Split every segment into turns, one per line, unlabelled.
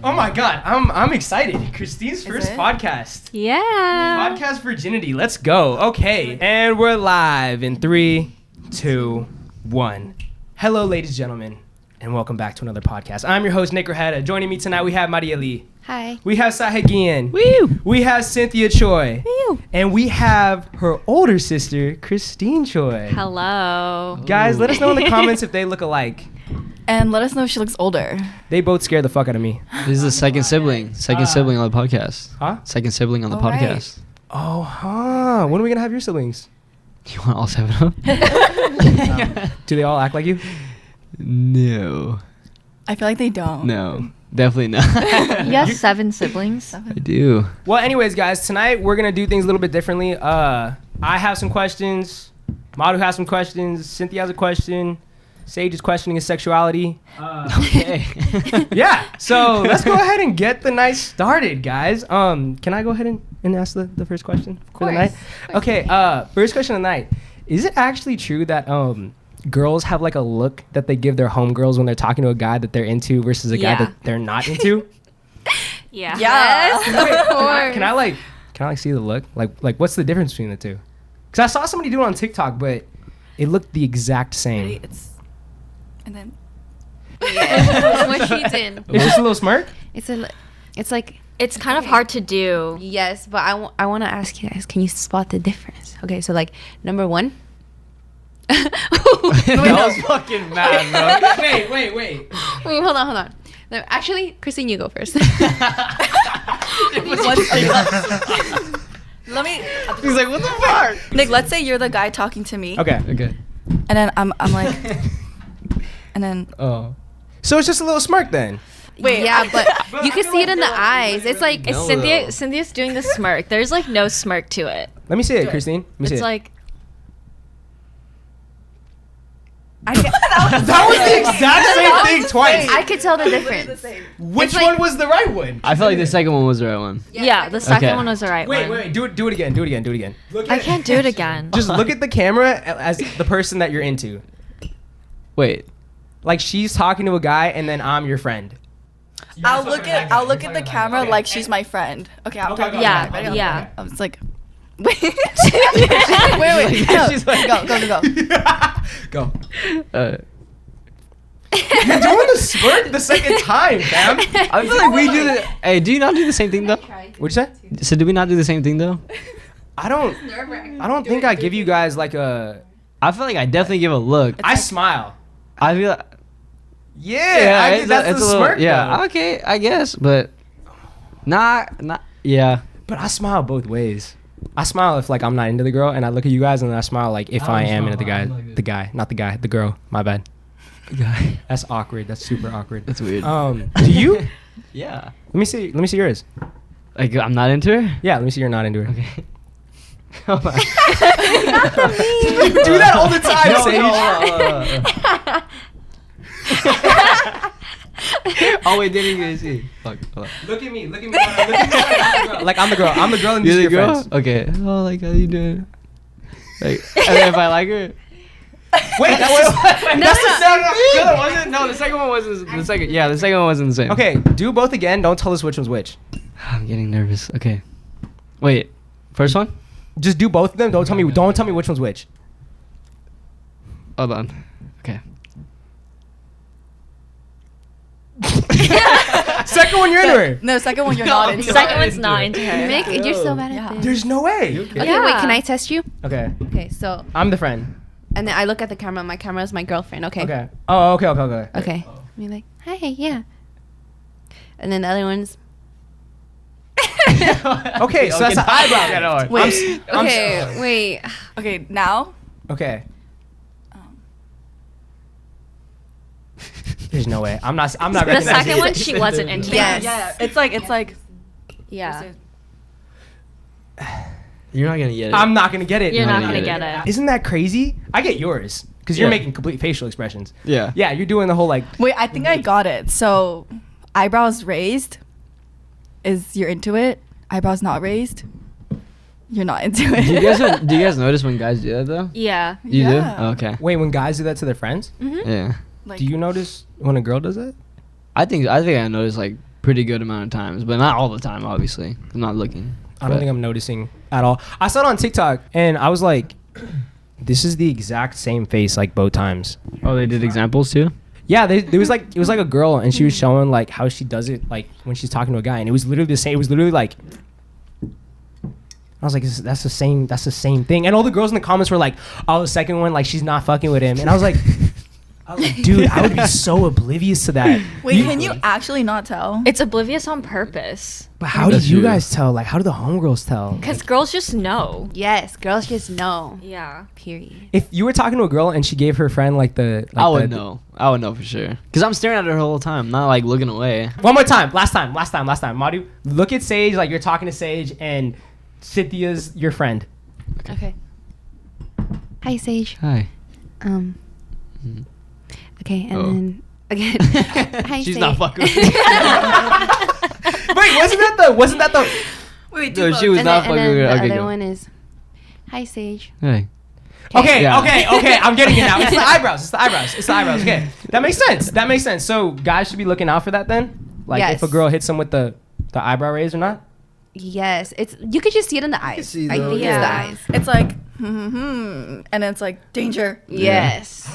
Oh my god, I'm excited. Christine's first podcast.
Yeah.
Podcast virginity. Let's go. Okay. And we're live in 3, 2, 1. Hello, ladies and gentlemen, and welcome back to another podcast. I'm your host, Nick Grajeda. Joining me tonight, we have Maru Lee.
Hi.
We have Guillen.
Woo.
We have Cynthia Choi.
Woo.
And we have her older sister, Christine Choi.
Hello.
Guys, let us know in the comments if they look alike.
And let us know if she looks older.
They both scare the fuck out of me.
This is the second sibling. Second sibling on the podcast.
Huh?
Second sibling on the
All
podcast.
Oh, huh. When are we going to have your siblings?
You want all 7 of them?
Do they all act like you?
No.
I feel like they don't.
No. Definitely not.
You have 7 siblings?
I do.
Well, anyways, guys, tonight we're going to do things a little bit differently. I have some questions. Maru has some questions. Cynthia has a question. Sage is questioning his sexuality.
Okay.
Yeah, so let's go ahead and get the night started, guys. Can I go ahead and ask the first question for the night? Okay, first question of the night. Is it actually true that girls have like a look that they give their homegirls when they're talking to a guy that they're into versus a guy that they're not into?
Yeah.
Yes, of course.
Can I see the look? Like what's the difference between the two? Because I saw somebody do it on TikTok, but it looked the exact same.
And then
Yeah. What she did.
It's just a little smirk?
It's like,
It's kind of hard to do.
yes, but I want to ask you guys, can you spot the difference? Okay, so like number one.
That was fucking mad, bro.
Wait.
Wait, hold on. No, actually, Christine, you go first.
let me.
He's like, what the fuck?
Nick, let's say you're the guy talking to me.
Okay.
Okay.
And then I'm like, and then
Oh.
So it's just a little smirk then?
wait.
Yeah, but you can see it in the eyes. It's like
It's Cynthia's doing the smirk. There's like no smirk to it.
Let me see it, Christine. Let me see
It's
it.
like
That was the exact same thing twice.
I could tell the difference.
Which
like-
one was the right one?
I feel like the second one was the right one.
yeah, the second
Okay.
one was the right one.
Wait. Do it again. Do it again.
I can't do it again.
Just look at the camera as the person that you're into.
Wait.
Like she's talking to a guy and then I'm your friend.
I'll look at the camera like she's my friend. Okay, I'm talking.
Yeah, yeah.
I was like, wait. wait. No.
She's like-
go.
Go.
You're
You're doing the smirk the second time, fam.
I feel like we do the. Hey, do you not do the same thing though?
What'd you say?
So do we not do the same thing though?
I don't think I give you guys like a.
I feel like I definitely give a look.
I smile.
I feel like.
Yeah, that's the
a little-
smirk.
Yeah,
though.
okay, I guess, but not. Yeah.
But I smile both ways. I smile if like I'm not into the girl, and I look at you guys, and then I smile like if I am into the guy. The girl. My bad.
Guy.
That's awkward. That's super awkward.
That's weird.
Do you?
Yeah.
Let me see yours.
Like I'm not into her.
Yeah, let me see you're not into her.
Okay. Oh my.
You do that all the time, Sage.
Oh wait, didn't you see? Fuck. Hold on.
Look at me. Like I'm the girl. I'm the girl, and
You're
these
the
are your
girl?
friends.
Okay. Oh, like how you doing? Like, and then if I like her.
Wait, that's
No, it wasn't. No, the second one wasn't. The second. Yeah, the second one wasn't the same.
okay. Do both again. Don't tell us which one's which.
I'm getting nervous. Okay. Wait. First one.
Just do both of them. Don't tell me which one's which.
Hold on. Okay.
Second one, you're into her.
No, second one you're not into.
Second one's not into her.
Nick, you're so bad
Yeah.
at this.
There's no way.
Okay, wait,
Yeah.
can I test you?
Okay.
Okay, so,
I'm the friend.
and then I look at the camera. My camera is my girlfriend, okay?
Okay. Oh, okay.
Okay. Be like, hi, yeah. And then the other one's,
Okay, so that's an eyebrow.
Wait.
okay, wait.
Okay, now.
Okay. There's no way. I'm not
The
recognizing
second
it.
one she wasn't into.
Yes.
Yeah. It's like.
Yeah.
You're not gonna get it.
I'm not gonna get it.
You're
No,
not
you
gonna
get
get it.
Isn't that crazy? I get yours because you're
Yeah.
making complete facial expressions.
Yeah.
Yeah, you're doing the whole like.
Wait, I think I got it. So, eyebrows raised. Is you're into it? Eyebrows not raised. You're not into it.
Do you guys notice when guys do that though?
Yeah.
You
Yeah.
do? Oh, okay.
Wait, when guys do that to their friends,
Yeah.
Like,
do you notice when a girl does that?
I think I noticed like pretty good amount of times, but not all the time. Obviously, I'm not looking.
I don't think I'm noticing at all. I saw it on TikTok and I was like, this is the exact same face like both times.
Oh, they did examples too.
Yeah, it was like a girl and she was showing like how she does it like when she's talking to a guy, and it was literally the same. It was literally like, I was like, that's the same thing. And all the girls in the comments were like, oh, the second one, like she's not fucking with him. And I was like, dude, I would be so oblivious to that.
Wait, can you actually not tell?
It's oblivious on purpose.
But how did you guys tell? Like, how do the homegirls tell?
Because girls just know.
Yes, girls just know.
Yeah.
Period.
If you were talking to a girl and she gave her friend like the, like
I would know. I would know for sure. Because I'm staring at her the whole time, not like looking away.
One more time. Last time. Madu, look at Sage like you're talking to Sage and Cynthia's your friend.
Okay. Hi, Sage.
Hi.
Okay, and then again. Hi,
She's
Sage.
not fucking with me.
Wait, wasn't that the?
Wait,
No, she was
And
not
then,
fucking
and
with
then
her.
the
Okay,
other
go.
one is, hi, Sage.
Hey.
Okay,
Yeah.
okay. I'm getting it now. It's the eyebrows. Okay, that makes sense. So guys should be looking out for that then. Like
Yes.
if a girl hits them with the eyebrow raise or not.
Yes, you could just see it in the eyes.
see
I
those,
think yeah. it's the eyes.
It's like, and it's like danger.
Yes.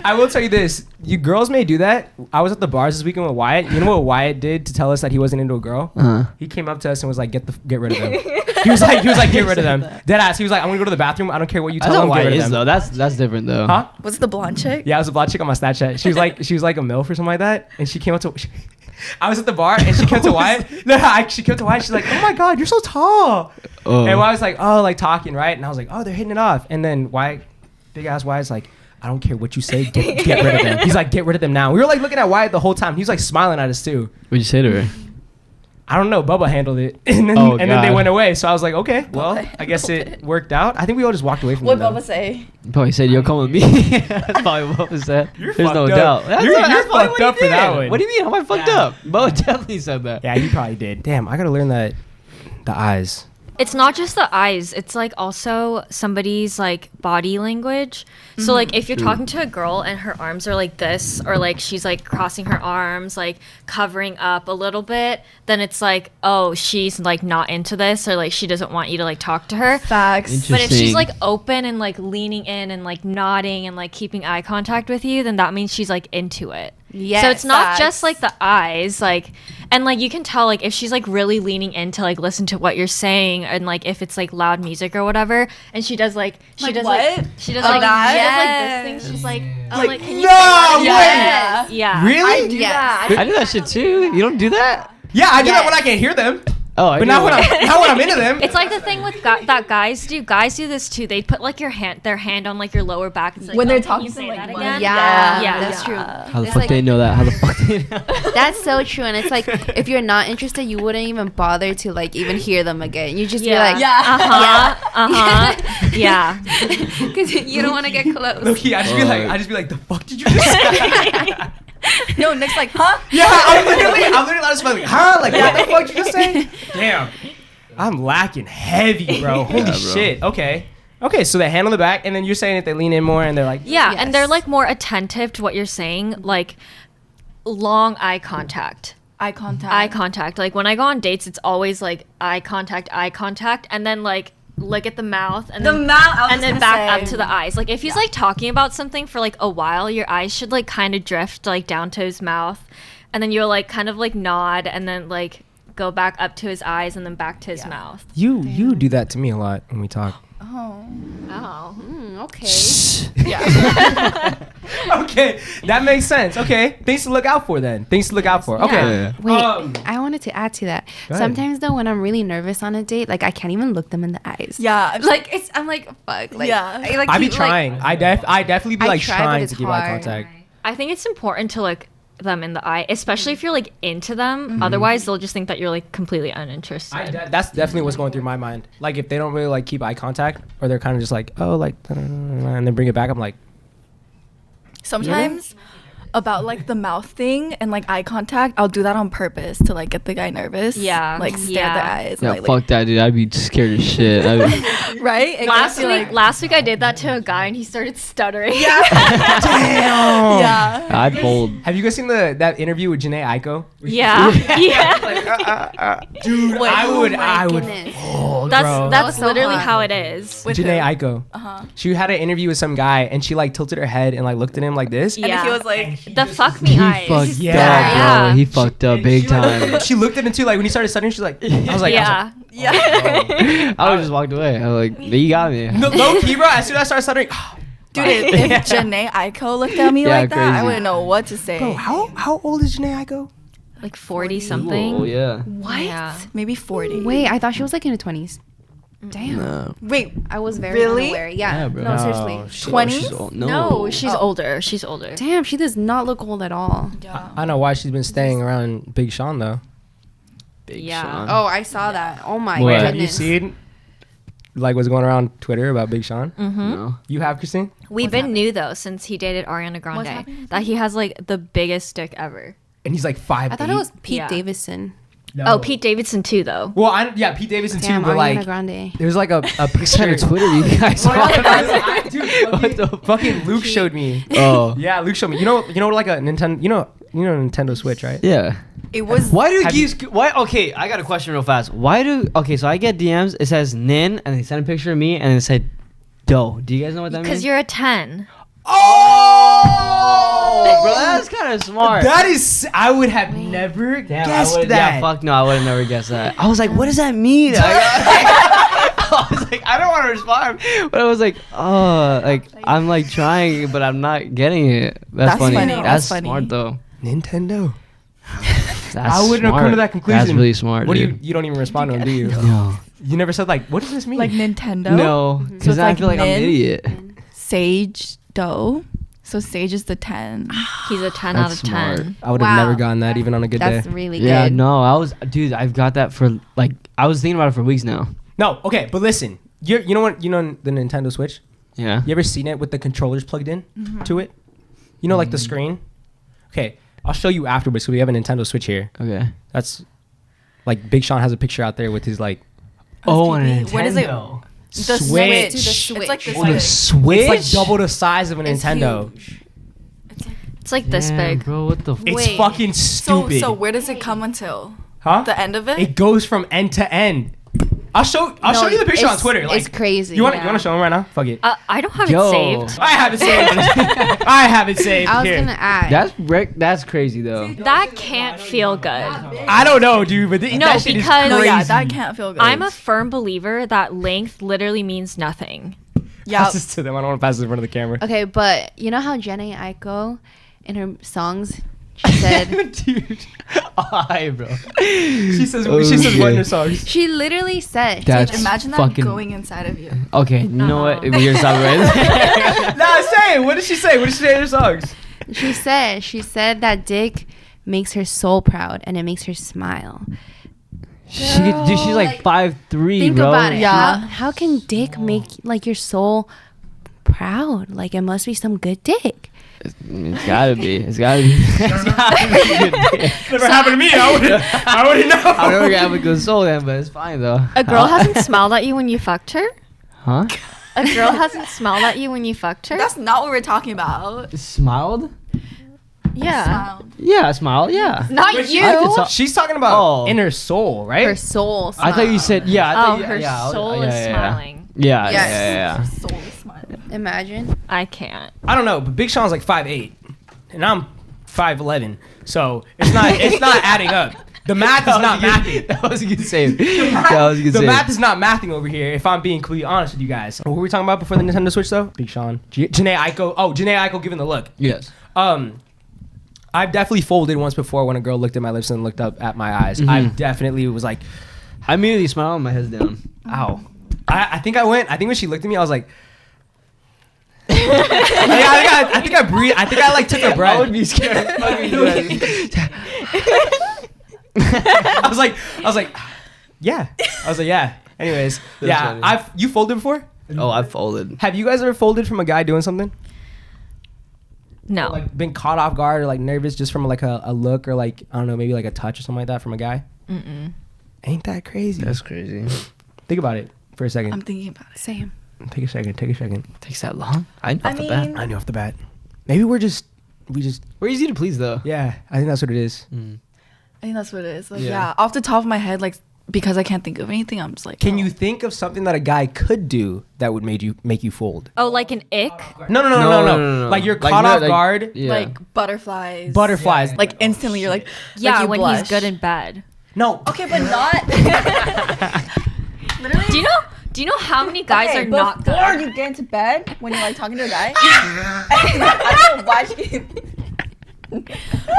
I will tell you this: you girls may do that. I was at the bars this weekend with Wyatt. You know what Wyatt did to tell us that he wasn't into a girl? He came up to us and was like, "Get rid of them." He was like, "Get rid of them." Dead ass. He was like, "I'm gonna go to the bathroom. I don't care what you
I
tell
know
them.
why
Get
it
rid of
is
them."
though. That's different though.
Huh?
What's the blonde chick?
Yeah, it was a blonde chick on my Snapchat. She was like a MILF or something like that, and she came up to. I was at the bar and she came to Wyatt. No, she came to Wyatt. She's like, "Oh my god, you're so tall." And Wyatt was like, "Oh, like talking, right?" And I was like, "Oh, they're hitting it off." And then Wyatt, big ass Wyatt's like, "I don't care what you say. Get rid of them." He's like, "Get rid of them now." We were like looking at Wyatt the whole time. He was like smiling at us too.
What'd you say to her?
I don't know. Bubba handled it, and then
Oh,
then they
God.
went away. So I was like, okay, well, I guess it worked out. I think we all just walked away from
What
them.
Bubba say?
You probably said, "Yo, come with me." That's probably what was said.
You're
There's no
fucked up.
doubt. That's
You're
probably
fucked
what he
up for that
did.
one.
What do you mean? How am I fucked
Yeah.
up? Bo definitely said that.
Yeah, he probably did. Damn, I gotta learn the eyes.
It's not just the eyes. It's like also somebody's like body language. So like if you're talking to a girl and her arms are like this, or like she's like crossing her arms, like covering up a little bit, then it's like, oh, she's like not into this, or like she doesn't want you to like talk to her.
Facts.
But if she's
Interesting.
like open and like leaning in and like nodding and like keeping eye contact with you, then that means she's like into it.
Yes.
So it's not
facts.
just like the eyes, like, and like you can tell like if she's like really leaning in to like listen to what you're saying, and like if it's like loud music or whatever, and she does like she
Like
does
what?
like she does
Oh,
like
that?
she does like this thing. She's like, I'm like, can you
no,
say that
wait.
again? Yeah.
Really?
I do
Yes.
that.
I do that shit too. You don't do that?
Yeah, I do that when I can't hear them.
Oh, I
But
do
now when
that.
I'm into them.
It's like the thing with that guys do. Guys do this too. They put like their hand on like your lower back. It's like,
When
oh,
they're
can
talking
you
to
say
like
that
one-
again?
Yeah,
Yeah.
that's true.
How the
It's
fuck
like-
they know that? How the fuck they know?
That's so true, and it's like if you're not interested, you wouldn't even bother to like even hear them again. You just be like,
Yeah.
because you don't want to get close.
Low-key, I just be like, the fuck did you just say?
No, Nick's like, huh?
Yeah, I'm literally just like, huh? Like, what the fuck did you just say? Damn. I'm lacking heavy, bro. Holy
bro.
shit. Okay, so they hand on the back, and then you're saying that they lean in more, and they're like,
Yeah,
Yes.
and they're like more attentive to what you're saying, like long eye contact.
Eye contact.
Eye contact. Like when I go on dates, it's always like eye contact, and then like look at the mouth, and
The
then
mouth. I was
and then
gonna
back
say.
up to the eyes. Like if he's like talking about something for like a while, your eyes should like kind of drift like down to his mouth, and then you'll like kind of like nod, and then like go back up to his eyes, and then back to his mouth.
you do that to me a lot when we talk.
Oh.
Oh.
Okay.
Okay, that makes sense. Okay, things to look out for then. Things to look out for. Okay.
Yeah.
Wait, I wanted to add to that.
Go ahead.
Sometimes though, when I'm really nervous on a date, like I can't even look them in the eyes.
Yeah.
Like I'm like fuck. Like,
Yeah.
I be
keep,
trying. I definitely be
I
like
try, but
trying
it's
to keep eye
hard.
contact.
I think it's important to look them in the eye, especially if you're like into them. Otherwise, they'll just think that you're like completely uninterested.
That's definitely what's going through my mind. Like if they don't really like keep eye contact, or they're kind of just like, oh, like, and then bring it back. I'm like,
Sometimes about like the mouth thing and like eye contact, I'll do that on purpose to like get the guy nervous.
Yeah.
Like stare at their eyes.
Yeah,
and,
fuck that, dude. I'd be scared as shit.
Right? It
Last
gets
week,
you,
last week I did that to a guy and he started stuttering.
Yeah.
Damn.
Yeah.
I'd fold.
Have you guys seen that interview with Janae Aiko?
Yeah. Yeah.
Dude,
Wait,
I would
goodness.
fold,
That's
bro.
that's
so
literally
hot.
how it is.
With
Janae
who?
Aiko.
Uh-huh.
She had an interview with some guy and she like tilted her head and like looked at him like this.
And
Yeah.
he was like,
The fuck me
He
eyes.
fucked
Yeah.
up, bro.
Yeah.
He fucked up big time.
She looked at him too, like when he started stuttering, she's like, I was like,
Yeah.
yeah.
I would just walked away. I was like, you got me.
no, low key, bro. As soon as I started stuttering,
Dude, if Janae Aiko looked at me
Yeah,
like that, I
crazy.
wouldn't know what to say.
bro, how old is Janae Aiko?
Like 40 something.
Oh, yeah.
What?
Yeah.
Maybe 40.
Wait, I thought she was like in her 20s. Damn.
No.
Wait,
I was very
Really?
unaware. Yeah.
Yeah, bro.
No,
No,
seriously.
20s?
She's old.
No, she's
Oh.
older. She's older.
Damn, she does not look old at all.
Yeah.
I don't know why she's been staying around Big Sean though.
Big
Yeah.
Sean.
Oh, I saw that. Oh my
What?
Wait,
goodness.
have you seen like what's going around Twitter about Big Sean?
Mm-hmm.
No.
You have, Christine?
We've been new though since he dated Ariana Grande
happening?
that he has like the biggest dick ever.
And he's like 5'8".
I thought it was Pete
Yeah.
Davidson.
No.
Oh, Pete Davidson too though.
Well, yeah, Pete Davidson
Damn,
too, but
Ariana
like
Grande.
there's like a
What
picture.
kind of Twitter do you guys on?
Dude,
What the
fucking Luke showed me.
Oh.
Yeah, Luke showed me. You know, like a Nintendo. You know, Nintendo Switch, right?
Yeah.
It was.
Why do
Have
geese? Why? Okay, I got a question real fast. Why do? Okay, so I get DMs. It says Nin, and they send a picture of me, and it said Doe. Do you guys know what that means?
Because you're a 10.
Oh,
bro, that's kind of smart.
That is. I would have never
Damn,
guessed
I would,
that.
Yeah, fuck no, I would have never guessed that. I was like, what does that mean? I was like, I don't want to respond, but I was like, oh, like I'm like trying, but I'm not getting it. That's funny. That's
That's funny.
smart though.
Nintendo.
That's
I wouldn't have come to that conclusion.
That's really smart.
What do
dude.
you don't even respond to them, do you?
No.
You never said like, what does this mean?
Like Nintendo.
No,
So
because
it's
I
like
feel like I'm an
Nin?
idiot.
Sage Doe. So Sage is the 10.
He's a 10 out
That's
of 10.
smart.
I would have
Wow.
never gotten that even on a good
That's
day.
really
Yeah,
good.
no, I was, dude. I've got that for like, I was thinking about it for weeks now.
No, okay, but listen. You know what? You know the Nintendo Switch?
Yeah.
You ever seen it with the controllers plugged in to it? You know, like the screen? Okay, I'll show you afterwards. So we have a Nintendo Switch here.
Okay.
That's like Big Sean has a picture out there with his like
Oh, and a Nintendo.
What is it? The
Switch.
To the Switch.
It's like the
Oh, the
Switch.
It's like
Switch.
double the size of a
It's
Nintendo.
huge.
It's like this
Damn,
big.
bro. What the?
It's
Wait,
fucking
So
stupid.
so where does it come until?
huh?
The end of it?
It goes from end to end. I'll show you the picture on
it's-
Twitter.
It's
Like,
crazy.
you want
yeah.
to show him right now? Fuck it.
I don't have
Yo.
it saved.
I have it saved. I have it saved.
I was
Here.
gonna ask.
That's crazy though.
That can't feel good.
I don't know, dude, but
No,
that shit is
because-
No,
crazy.
yeah, that can't feel good.
I'm a firm believer that length literally means nothing.
yeah.
Pass this to them. I don't want to pass this in front of the camera.
Okay, but you know how Jenny Aiko in her songs she said
Dude,
Hi, bro.
she says
Okay.
what in her songs?
she literally said
That's
Imagine that
fucking
going inside of you.
Okay, you know what? We're stop right.
Nah, say it. What did she say? What did she say in her songs?
she said that dick makes her soul proud and it makes her smile.
Dude, she's like 5'3",
Think
bro.
about it.
Yeah.
How can dick make like your soul proud? Like it must be some good dick.
It's gotta be. It's gotta be. It's gotta be good dick.
Never happened to me. I wouldn't know.
I'm never gonna have a good soul then, but it's fine though.
A girl hasn't smiled at you when you fucked her?
Huh?
A girl hasn't smiled at you when you fucked her?
That's not what we're talking about.
Smiled?
Yeah.
Smile.
Yeah, smiled. Yeah.
Not
Wait,
you.
I could talk-
She's talking about
Oh.
in her soul, right?
Her soul.
I thought you said yeah. I
Oh,
thought you,
her
yeah,
soul
yeah,
is
yeah,
smiling.
Yeah,
Yes.
yeah.
Soul is smiling.
Imagine.
I can't.
I don't know, but Big Sean's like 5'8", and I'm 5'11", so it's not adding up. The math is not mathing.
That was a good save. That was a good
The
save.
math is not mathing over here, if I'm being completely honest with you guys. What were we talking about before the Nintendo Switch, though? Big Sean. Janae Aiko. Oh, Janae Aiko giving the look.
Yes.
I've definitely folded once before when a girl looked at my lips and looked up at my eyes. I definitely was like,
I immediately smiled and my head's down.
ow. I think when she looked at me, I was like, I think I breathed. I think I like took a breath.
I would be scared.
I was like, yeah. I was like, yeah. Anyways,
That's
yeah.
funny.
You folded before?
Oh, I folded.
Have you guys ever folded from a guy doing something?
No.
Or, like been caught off guard or like nervous just from like a look or like I don't know, maybe like a touch or something like that from a guy? Ain't that crazy?
That's crazy.
Think about it for a second.
I'm thinking about it.
Same.
Take a second.
Takes that long? I know
I
off the bat.
mean-
I knew off the bat. Maybe we just
We're easy to please though.
yeah. I think that's what it is.
I think that's what it is. Like,
Yeah.
yeah. Off the top of my head, like because I can't think of anything, I'm just like.
Can
oh.
you think of something that a guy could do that would make you fold?
Oh, like an ick?
No. Like you're caught off guard.
Yeah.
like butterflies?
Butterflies.
Like instantly, you're like.
Yeah,
like you
when
blush.
he's good in bed.
No.
Okay, but not. Literally.
Do you know how many guys are not
before
good?
you get into bed when you're like talking to a guy. I don't know why she.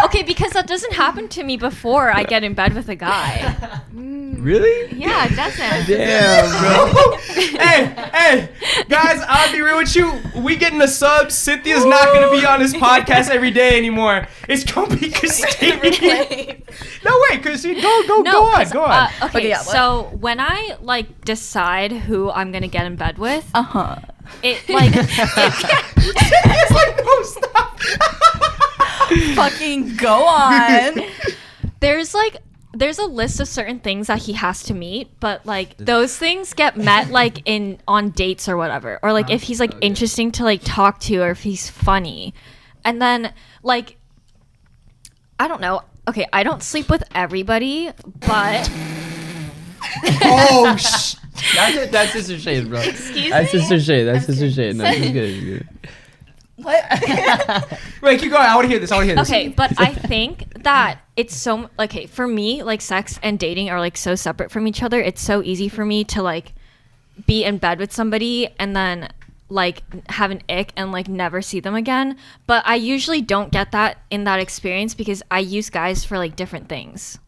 Okay, because that doesn't happen to me before I get in bed with a guy.
Really?
Yeah, it doesn't.
Damn, bro.
hey, guys, I'll be real with you. We getting the subs. Cynthia's not gonna be on this podcast every day anymore. It's gonna be Christine. No, wait, Christine, go on.
Okay,
yeah, what?
so when I like decide who I'm gonna get in bed with, it
Cynthia's like, no, stop.
Fucking go on.
there's a list of certain things that he has to meet, but like those things get met like on dates or whatever, or like if he's like interesting to like talk to, or if he's funny, and then like I don't know. Okay, I don't sleep with everybody, but
Oh,
That's Sister Shade, bro.
excuse
That's
me.
Sister Shade. That's Sister Shade. No, she's good. She's good.
What?
Wait, keep going. I want to hear this.
Okay, but I think that it's so okay for me. Like sex and dating are like so separate from each other. It's so easy for me to like be in bed with somebody and then like have an ick and like never see them again. But I usually don't get that in that experience because I use guys for like different things.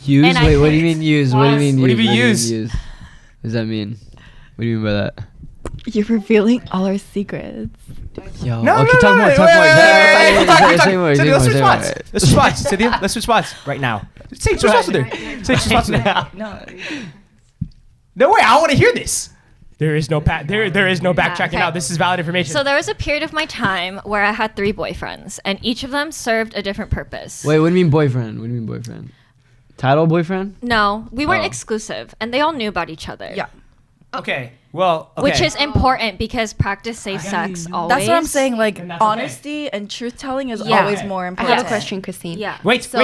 Use?
And
Wait, what do you mean use? What do you mean
What do you
use?
mean use?
What does that mean? What do you mean by that?
You're revealing all our secrets.
Yo,
No,
okay,
no,
talk
no,
more,
wait,
talk
wait,
more.
wait,
Say
wait,
more,
wait,
say more,
Cynthia, let's
say
switch
more,
spots.
say more.
Let's switch spots, Cynthia. Let's switch spots right now. Switch spots with her. Switch spots with her.
No.
No, wait, I want to hear this. There is no there is no backtracking
okay.
now. This is valid information.
So there was a period of my time where I had 3 boyfriends, and each of them served a different purpose.
Wait, what do you mean boyfriend? What do you mean boyfriend? Title boyfriend?
No, we weren't
Oh.
exclusive, and they all knew about each other.
Yeah.
okay. Well, okay.
Which is important because practice safe sex always.
That's what I'm saying. Like
And that's okay.
honesty and truth telling is
Yeah.
always more
I
important.
have a question, Christine.
Yeah.
Wait.
So-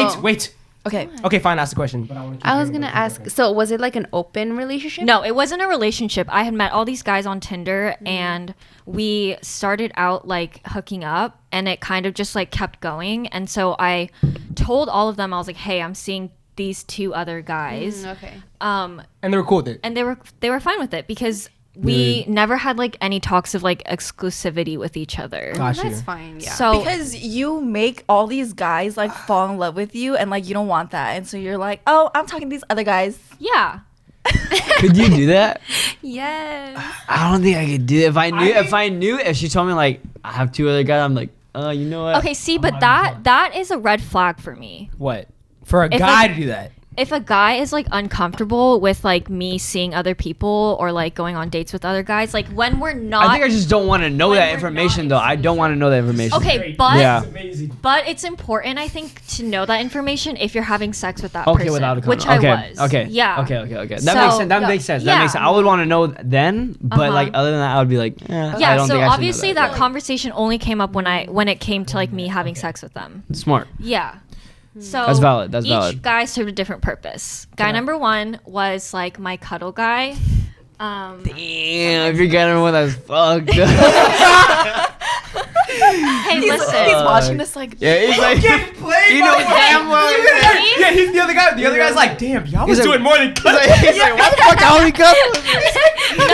Okay.
Okay, fine. Ask the question.
I was gonna ask. So was it like an open relationship?
No, it wasn't a relationship. I had met all these guys on Tinder and we started out like hooking up and it kind of just like kept going. And so I told all of them, I was like, hey, I'm seeing these 2 other guys.
Okay.
And they were cool with it.
And they were fine with it because we never had like any talks of like exclusivity with each other.
Got you.
That's fine. Yeah.
So
Because you make all these guys like fall in love with you and like you don't want that. And so you're like, oh, I'm talking to these other guys.
yeah.
Could you do that?
Yes.
I don't think I could do it. If she told me like I have 2 other guys, I'm like, you know what?
Okay, see, but that is a red flag for me.
What? For a
If
guy
I-
to do that?
If a guy is like uncomfortable with like me seeing other people or like going on dates with other guys, like when we're not
I think I just don't want to know
when
that
we're
information
not
though. I don't want to know that information.
Okay, but
Yeah.
but it's important I think to know that information if you're having sex with that
Okay,
person,
without a condom.
which I was.
Okay.
Yeah.
Okay. That
So-
makes sense. That
yeah.
makes sense.
Yeah.
That makes sense. I would want to know then, but
Uh-huh.
like other than that, I would be like, I
Yeah,
don't
so
think I should know
obviously that conversation only came up when it came to like me having sex with them.
Smart.
Yeah. So
That's valid, that's
each
valid.
guy served a different purpose. Guy number 1 was like my cuddle guy.
Damn, if you're getting one that's fucked up.
Hey, listen.
He's watching this like,
Yeah, he's like,
You
know damn well.
Yeah, he's the other guy. The other guy's like, damn, y'all was
like-
doing more than
He's like, what the fuck? How many cups?
No.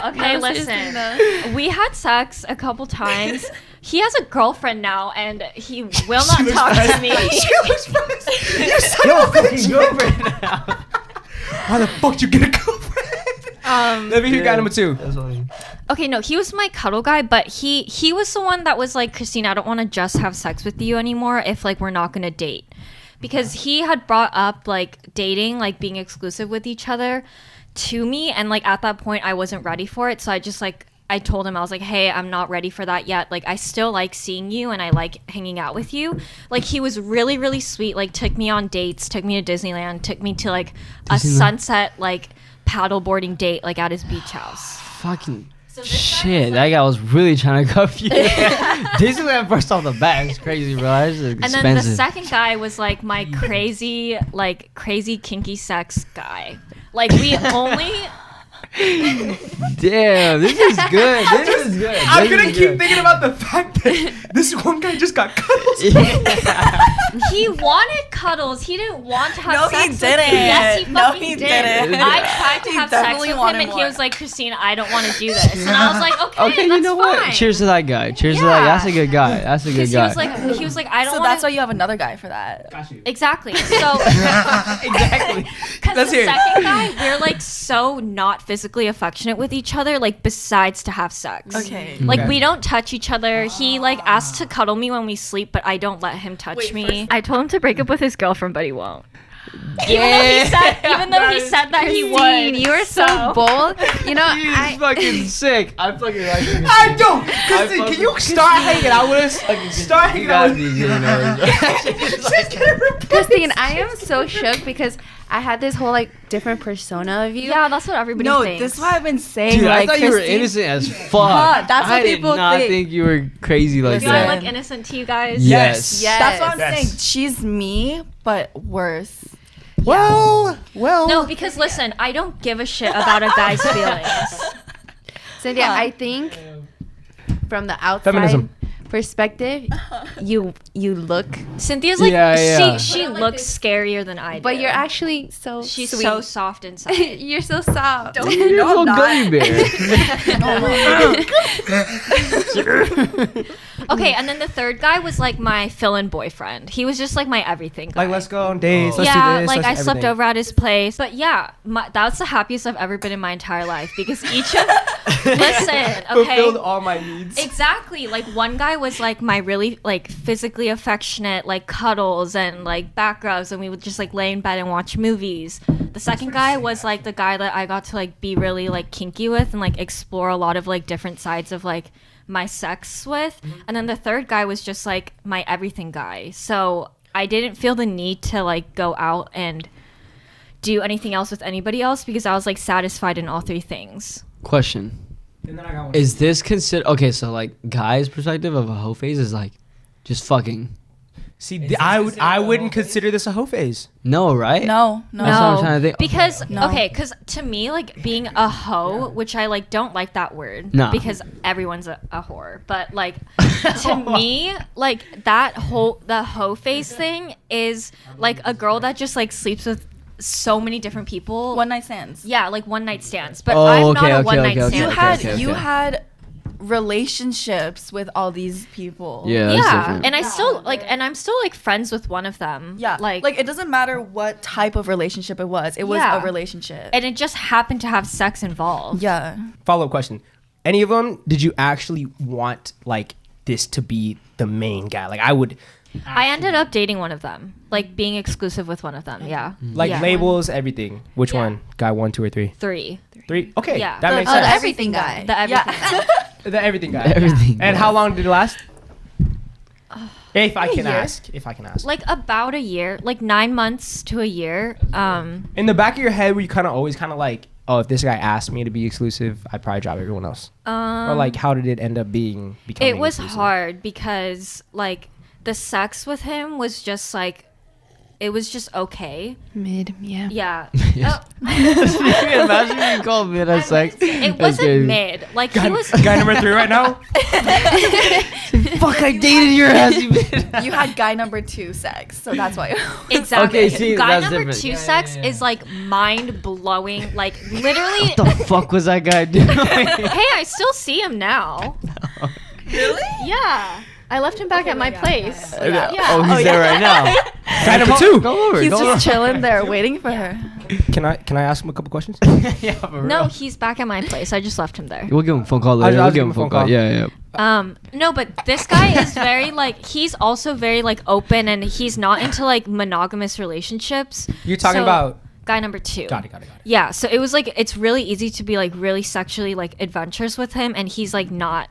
Okay, listen. We had sex a couple times. He has a girlfriend now, and he will not talk to me.
She looks friends. You son of a bitch. Why the fuck did you get a girlfriend? Let me hear guy number 2.
Okay, no, he was my cuddle guy, but he was the one that was like, Christina, I don't want to just have sex with you anymore if like we're not gonna date, because he had brought up like dating, like being exclusive with each other to me, and like at that point I wasn't ready for it, so I just like I told him, I was like, hey, I'm not ready for that yet. Like, I still like seeing you and I like hanging out with you. Like, he was really, really sweet. Like, took me on dates, took me to Disneyland, took me to like a sunset, like paddleboarding date, like at his beach house.
Fucking shit, that guy was really trying to cuff you. Disneyland first off the bat is crazy, bro. That's expensive.
And then the second guy was like my crazy kinky sex guy. Like, we only...
Damn, this is good. This is good.
I'm gonna keep thinking about the fact that this one guy just got cuddles.
He wanted cuddles. He didn't want to have
No,
sex
he
with
didn't.
me. Yes, he
No,
fucking
he
did.
didn't.
I tried to
He
have sex
definitely
with him,
wanted
and he
more.
was like, Christina, I don't want to do this. And I was like, okay,
You
that's
know
fine.
what? Cheers to that guy. Cheers to that.
Yeah.
That's a good guy. That's a good
Because
guy.
he was like, I don't
So
want
that's why you have another guy for that.
Got you.
Exactly. So,
Exactly.
because
Let's
the
hear it.
second guy, we're like so not physically affectionate with each other, like besides to have sex.
Okay.
Like,
Okay.
we don't touch each other. He like asks to cuddle me when we sleep, but I don't let him touch me. I told him to break up with his girlfriend, but he won't. Even though he said that he would.
You are so bold. You know,
He's fucking sick. I fucking like him.
I don't. Christine, can you start hanging out with us? Start hanging out with
Christine, I am so shook because I had this whole like different persona of you.
Yeah, that's what everybody
No,
thinks.
this is why I've been saying,
Dude,
like,
I thought you were
Christine-
innocent as fuck.
Huh, that's what
I did
people
not
think.
think you were crazy like
Do I
that.
look innocent to you guys?
Yes.
Yes.
That's what I'm
Yes.
saying. She's me, but worse.
Well.
No, because listen, I don't give a shit about a guy's feelings.
Cynthia, I think from the outside
Feminism.
perspective, you look,
Cynthia's like,
Yeah.
she looks scarier than I do.
but you're actually so
she's
sweet.
so soft inside.
You're so soft.
You're a little gummy bear.
Okay, and then the third guy was like my fill-in boyfriend. He was just like my everything guy.
Like, let's go on dates. Let's
yeah,
do this.
like
let's
I
do
slept
everything.
over at his place. But yeah, that's the happiest I've ever been in my entire life because each of listen, okay.
Fulfilled all my needs.
Exactly. Like one guy was like my really like physically affectionate, like cuddles and like back rubs, and we would just like lay in bed and watch movies. The second guy was like the guy that I got to like be really like kinky with and like explore a lot of like different sides of like my sex with. And then the third guy was just like my everything guy. So I didn't feel the need to like go out and do anything else with anybody else because I was like satisfied in all three things.
Question.
And then I got one.
Is this considered okay? So like, guys' perspective of a hoe phase is like, just fucking.
See, I wouldn't consider this a hoe phase.
No, right?
No.
That's what I'm trying to think.
Because
No.
because to me like being a hoe, which I like don't like that word
No.
because everyone's a whore, but like to me like the hoe face thing is like a girl that just like sleeps with so many different people.
One night stands.
Yeah, like one night stands. But
Oh,
I'm
okay,
not a
okay,
one night
okay,
stand.
You had relationships with all these people.
Yeah. That's
Yeah,
different.
and I'm still like friends with one of them.
Yeah.
like
it doesn't matter what type of relationship it was. It was
Yeah.
a relationship.
and it just happened to have sex involved.
Yeah.
Follow-up question. Any of them, did you actually want, like, this to be the main guy? Like, I would,
I ended up dating one of them, like being exclusive with one of them. Yeah,
like,
Yeah.
labels, everything. Which
Yeah.
one? Guy 1, 2, or 3?
3.
3? Okay,
Yeah.
that
The-
makes
Oh, the
sense.
everything guy.
The everything.
The everything guy.
Everything.
And how long did it last? If I can
year.
ask. If I can ask.
Like about a year, like 9 months to a year.
In the back of your head, were you kind of always kind of like, oh, if this guy asked me to be exclusive, I'd probably drop everyone else? Or like, how did it end up becoming
It was
exclusive?
hard because like the sex with him was just like, it was just okay.
Mid, yeah.
Yeah.
Imagine being called mid at sex.
It
That's
wasn't
crazy.
mid. Like he was.
Guy number 3 right now?
Fuck! I dated your ass, you bitch.
You had guy number 2 sex, so that's why.
Exactly.
Okay, see,
Guy
that's
number
different.
2 sex is like mind blowing. Like literally.
What the fuck was that guy doing?
Hey, I still see him now.
Really?
Yeah. I left him back at my place.
Yeah.
Oh, he's there right now.
Guy number 2.
Go over.
He's
go
just chilling there waiting for her.
Can I ask him a couple questions?
yeah, for
No,
real.
he's back at my place. I just left him there.
We'll give him a phone call later.
I'll
We'll
give
give him a phone call.
call.
Yeah.
No, but this guy is very like he's also very like open and he's not into like monogamous relationships.
You're talking
So,
about
guy number 2.
Got it.
Yeah, so it was like it's really easy to be like really sexually like adventurous with him, and he's like not.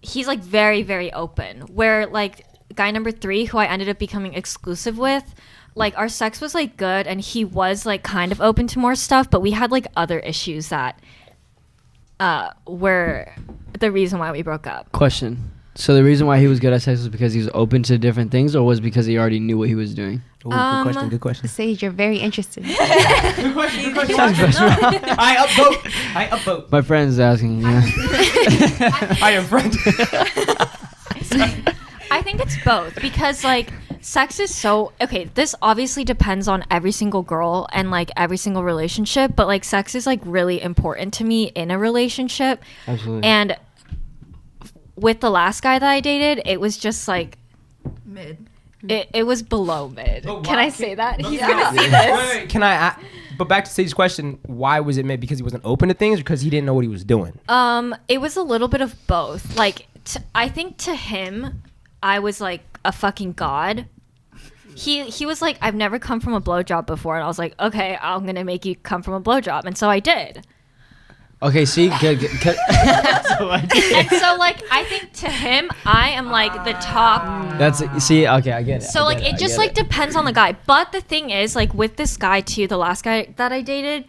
He's like very, very open. Where like guy number 3, who I ended up becoming exclusive with, like our sex was like good, and he was like kind of open to more stuff, but we had like other issues that were the reason why we broke up.
Question. So the reason why he was good at sex was because he was open to different things, or was because he already knew what he was doing?
Ooh, good question.
Sage, you're very interested.
Good question. I upvote.
My friend's asking. Yeah.
I am friend.
I think it's both, because like sex is so okay. This obviously depends on every single girl and like every single relationship, but like sex is like really important to me in a relationship.
Absolutely.
And with the last guy that I dated, it was just like
Mid.
it was below mid.
Oh, wow.
Can I say that? He's
Yeah.
gonna see this.
Wait, can I? But back to Sage's question: why was it mid? Because he wasn't open to things, or because he didn't know what he was doing?
It was a little bit of both. Like, I think to him, I was like a fucking god. He was like, I've never come from a blowjob before, and I was like, okay, I'm gonna make you come from a blowjob, and so I did.
Okay, see,
And so like, I think to him, I am like the top.
that's see. Okay, I get it.
So like, it just like depends on the guy. But the thing is, like with this guy too, the last guy that I dated,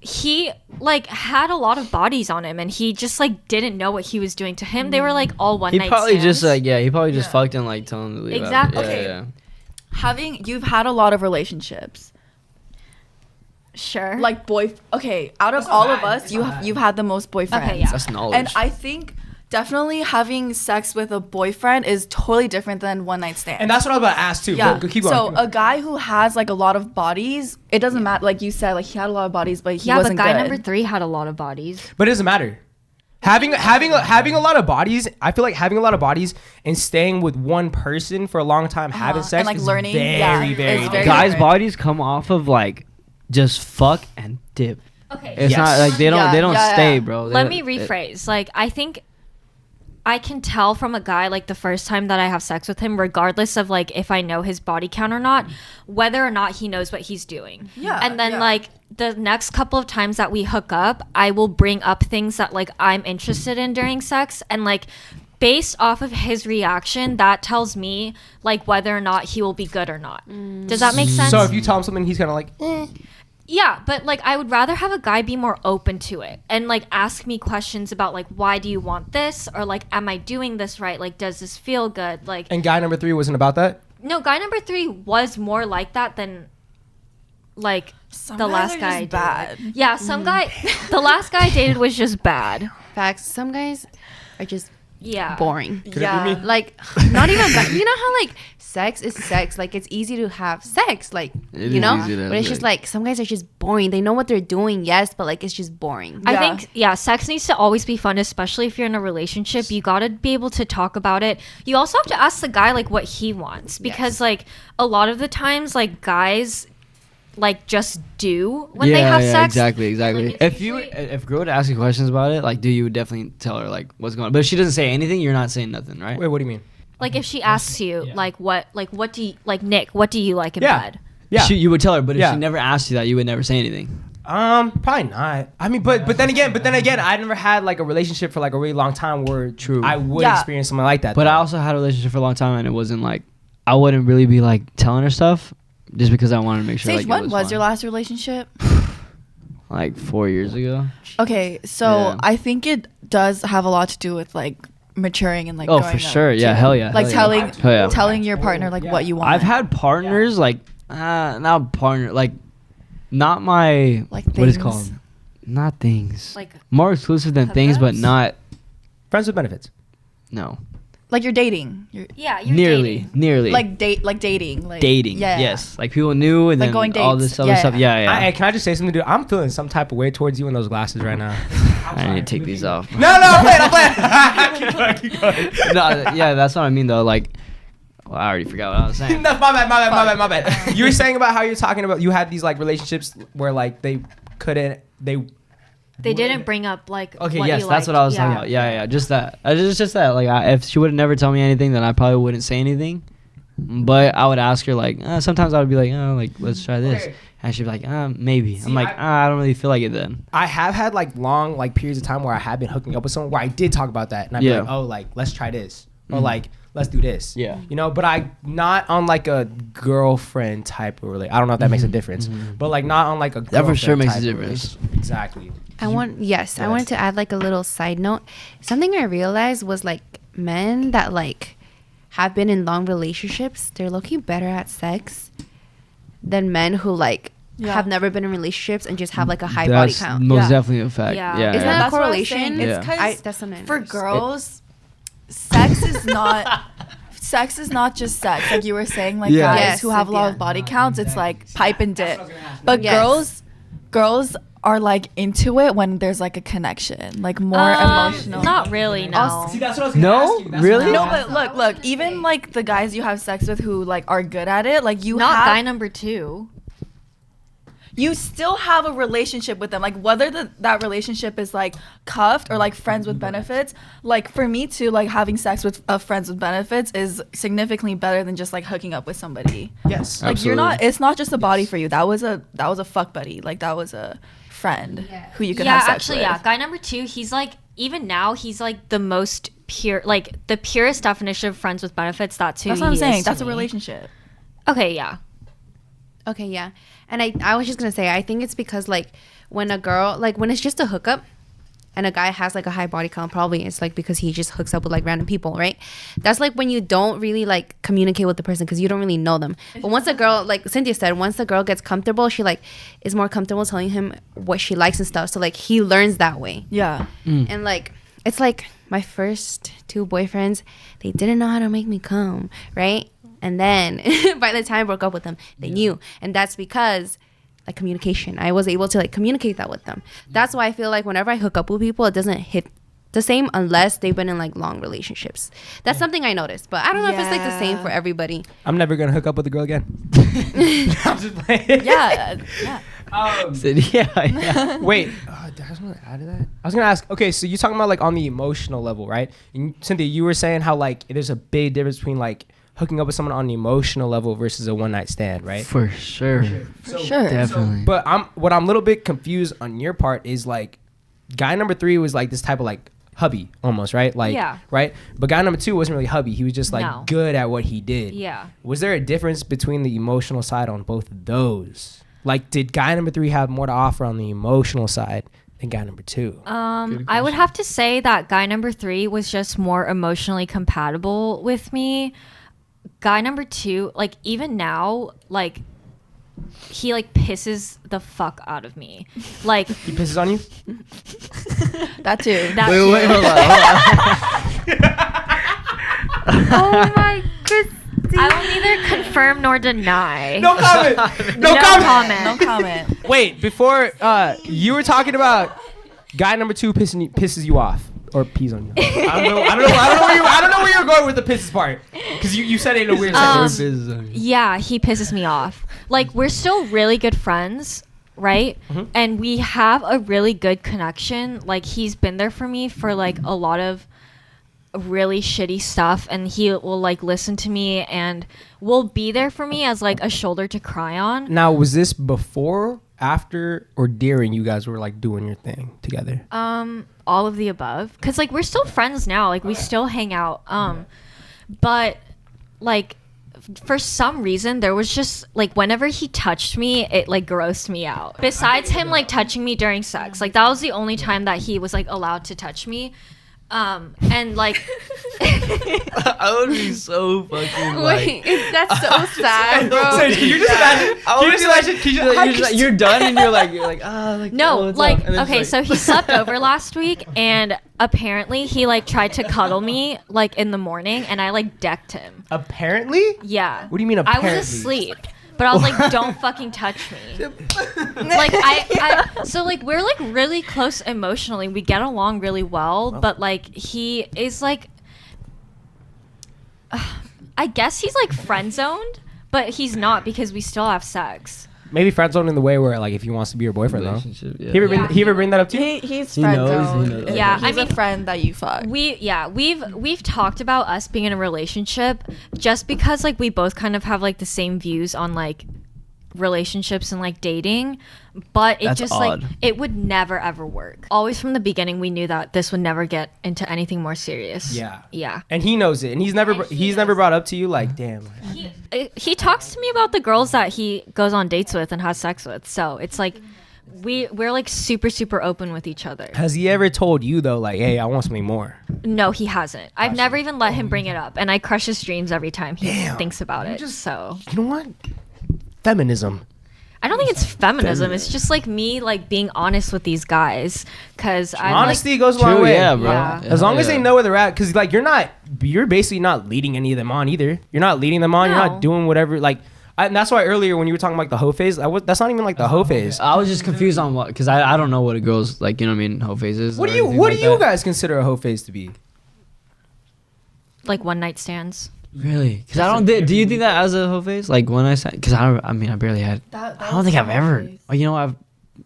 he like had a lot of bodies on him, and he just like didn't know what he was doing. To him, they were like all one
He
night
probably
stands.
just like he probably just fucked and like told him to leave.
Exactly.
Yeah,
Okay.
yeah.
You've had a lot of relationships.
Sure.
Like out of all of us, you've had the most boyfriends.
Okay, yeah.
That's knowledge.
And I think definitely having sex with a boyfriend is totally different than one night stand.
And that's what I was about to ask too.
yeah.
Go, keep going.
So a guy who has like a lot of bodies, it doesn't matter. Like you said, like he had a lot of bodies, but he
yeah, but
wasn't
guy
good.
number 3 had a lot of bodies.
But it doesn't matter. Having a lot of bodies, I feel like having a lot of bodies and staying with one person for a long time, having sex,
and like
is
learning,
very,
yeah,
very,
it's
very
very
Guys'
different.
bodies come off of like just fuck and dip.
Okay.
It's
Yes.
not like they don't
Yeah,
stay,
yeah.
bro.
Let me rephrase. Like, I think I can tell from a guy, like, the first time that I have sex with him, regardless of, like, if I know his body count or not, whether or not he knows what he's doing.
Yeah,
And then,
yeah.
like, the next couple of times that we hook up, I will bring up things that, like, I'm interested in during sex. And, like, based off of his reaction, that tells me, like, whether or not he will be good or not. Does that make sense?
So if you tell him something, he's kind of like,
Yeah, but like I would rather have a guy be more open to it and like ask me questions about like why do you want this, or like am I doing this right? Like does this feel good? Like
and guy number 3 wasn't about that.
no, guy number 3 was more like that than like
Some
the
guys
last
are
guy I
just
dated.
bad.
Yeah, some guy the last guy I dated was just bad.
Facts. Some guys are just
Yeah.
boring.
Could it be me?
Like, not even bad. You know how like sex is sex. Like it's easy to have sex. Like
It
you
is
know,
easy to have
but it's just
sex.
like some guys are just boring. They know what they're doing, yes, but like it's just boring.
I
Yeah.
think sex needs to always be fun, especially if you're in a relationship. You got to be able to talk about it. You also have to ask the guy like what he wants, because like a lot of the times like guys like just do when they have sex.
Exactly.
Like,
If a girl would ask you questions about it, like, you would definitely tell her like what's going on. But if she doesn't say anything, you're not saying nothing, right?
Wait, what do you mean?
Like if she asks you like what do you like, Nick, what do you like in
Yeah.
bed?
Yeah.
You would tell her, but if
Yeah.
she never asked you that, you would never say anything.
Probably not. I mean, but then again, I never had like a relationship for like a really long time where I would
Yeah.
experience something like that.
But
though.
I also had a relationship for a long time, and it wasn't like I wouldn't really be like telling her stuff just because I wanted to make sure.
Sage,
like,
when
it
was
fine.
your last relationship?
Like 4 years ago.
Okay, so
Yeah.
I think it does have a lot to do with like maturing and like
Oh,
growing
for
up,
sure. Yeah,
too.
hell yeah.
Like
hell yeah.
telling
Hell yeah.
telling your partner like what you want.
I've had partners like not partner like not my
Like
what is it
things.
called? Not things.
Like
More exclusive than things, but
hookups?
not
friends with benefits.
no.
like you're dating. You're
yeah, you're
Nearly.
dating.
like dating. Like
Dating.
Yeah.
Yes. Like people knew and
Like
then
going
all
dates.
this other
Yeah.
stuff. Yeah.
Hey, can I just say something, dude? I'm feeling some type of way towards you in those glasses right now.
I need to take these off.
No, I'm playing. Keep going.
No, yeah, that's what I mean though. Like, well, I already forgot what I was saying.
No, my bad. You were saying about how you're talking about you had these like relationships where like they
They didn't bring up like
Okay,
what
yes,
you
that's
liked.
what I was talking about. Yeah, just that. Just that. Like, if she would have never told me anything, then I probably wouldn't say anything. But I would ask her like sometimes I would be like, oh, like let's try this,
Okay.
and she'd be like, maybe.
See,
I'm like, I don't really feel like it then.
I have had like long like periods of time where I have been hooking up with someone where I did talk about that, and I'd be
Yeah.
like, oh, like let's try this, or like let's do this.
Yeah.
You know, but I not on like a girlfriend type of relation. I don't know if that makes a difference, but like not on like a
That for sure
girlfriend
makes a
type of
difference.
relation. Exactly.
I wanted to add like a little side note. Something I realized was like men that like have been in long relationships, they're looking better at sex than men who like have never been in relationships and just have like a high body
That's
count.
most
Yeah.
definitely a fact.
Yeah.
Yeah.
Isn't
yeah.
that a
That's what I was
correlation?
saying.
Yeah.
It's because
That's something I
for
noticed.
girls, sex is not. Sex is not just sex, like you were saying. Like
Yeah.
guys
Yes,
who have a lot of
Cynthia.
body counts, it's like pipe and dip. But
Yes.
girls are like into it when there's like a connection, like more emotional.
Not really, no.
Also-
See, that's what I was
gonna No? ask you. That's Really? what I
No, but look, even like the guys you have sex with who like are good at it, like you
Not
have,
guy number 2.
you still have a relationship with them, like whether that relationship is like cuffed or like friends with benefits. Like for me too, like having sex with friends with benefits is significantly better than just like hooking up with somebody.
Yes.
Like you're not,
Absolutely.
it's not just a body for you. That was a fuck buddy. Like that was a friend who you could
Yeah,
have sex
actually,
with.
yeah. Guy number 2, he's like, even now, he's like the most pure, like the purest definition of friends with benefits. That's who
That's what I'm
he
saying.
is to
That's a
me.
relationship.
Okay, yeah.
Okay, yeah. And I was just gonna say, I think it's because like when a girl, like when it's just a hookup and a guy has like a high body count, probably it's like because he just hooks up with like random people, right? That's like when you don't really like communicate with the person because you don't really know them. But once a girl, like Cynthia said, once the girl gets comfortable, she like is more comfortable telling him what she likes and stuff. So like he learns that way.
Yeah.
And like it's like my first 2 boyfriends, they didn't know how to make me come, right? And then by the time I broke up with them, they knew. And that's because like communication. I was able to like communicate that with them. That's why I feel like whenever I hook up with people, it doesn't hit the same unless they've been in like long relationships. That's something I noticed. But I don't know if it's like the same for everybody.
I'm never gonna hook up with a girl again. I'm just playing.
Yeah.
Yeah.
Wait, did I just want to add to that? I was gonna ask. Okay, so you talking about like on the emotional level, right? And Cynthia, you were saying how like there's a big difference between like hooking up with someone on the emotional level versus a one night stand, right?
For sure.
Sure.
Definitely.
But what I'm a little bit confused on your part is like, guy number 3 was like this type of like hubby almost, right? Like,
Yeah.
right? But guy number 2 wasn't really hubby. He was just like
No.
good at what he did.
Yeah.
Was there a difference between the emotional side on both of those? Like, did guy number 3 have more to offer on the emotional side than guy number 2?
I would have to say that guy number 3 was just more emotionally compatible with me. Guy number 2, like even now, like he like pisses the fuck out of me. Like
He pisses on you?
That too.
that
Wait,
shit.
hold on.
Oh my goodness.
I will neither confirm nor deny.
No comment. No,
No
comment.
No comment.
Wait, before you were talking about guy number 2 pisses you off or pees on you. I don't know where you were going with the pisses part because you said it in a weird sentence.
Yeah, he pisses me off. Like we're still really good friends, right?
Mhm.
And we have a really good connection. Like he's been there for me for like a lot of really shitty stuff, and he will like listen to me and will be there for me as like a shoulder to cry on.
Now, was this before, after, or during you guys were like doing your thing together?
All of the above, cuz like we're still friends now, like we still hang out, but like for some reason there was just like whenever he touched me, it like grossed me out. Besides him like touching me during sex, like that was the only time that he was like allowed to touch me. And like
I would be so fucking
Wait, that's so sad, bro.
So, can you just imagine?
I
Can you
was
just
like,
imagine?
you're done and you're like like
no,
oh, what's
like
up? And then
okay,
it's
so
like-
he slept over last week, and apparently he like tried to cuddle me like in the morning, and I like decked him.
Apparently?
Yeah.
What do you mean
I
apparently?
was asleep, but I was like, don't fucking touch me. Like I so like we're like really close emotionally. We get along really well, but like he is like I guess he's like friend zoned, but he's not because we still have sex.
maybe friend zone in the way where like if he wants to be your boyfriend though.
Relationship, yeah.
He ever bring that up to you?
He's
He
friend
knows,
zone.
he knows.
Yeah,
He's
I mean,
a friend that you fuck.
We've talked about us being in a relationship just because like we both kind of have like the same views on like relationships and like dating, but it
That's
just
odd.
like it would never ever work. Always from the beginning we knew that this would never get into anything more serious. Yeah.
And he knows it, and he's never brought up to you like, damn.
He talks to me about the girls that he goes on dates with and has sex with, so it's like we're like super open with each other.
Has he ever told you though, like, hey, I want something more?
No, he hasn't. I've never even let him bring it up, and I crush his dreams every time he thinks about it. So
You know what? Feminism.
I don't think it's feminism. It's just like me like being honest with these guys, because I
Honesty goes a long way.
Yeah, bro.
Yeah.
As long as they know where they're at, because like you're basically not leading any of them on either. You're not leading them on. You're
No.
not doing whatever. Like, and that's why earlier when you were talking about the hoe phase, that's not even like the hoe phase.
I was just confused on what, because I don't know what a girl's like, you know what I mean, hoe phase is.
What
or
do you
anything
what
like
do you
that.
guys consider a hoe phase to be?
like one night stands.
Really? Because I don't. Do you think that as a hoe phase? Like when I said, because I mean, I barely had. I don't think I've ever. Oh, you know,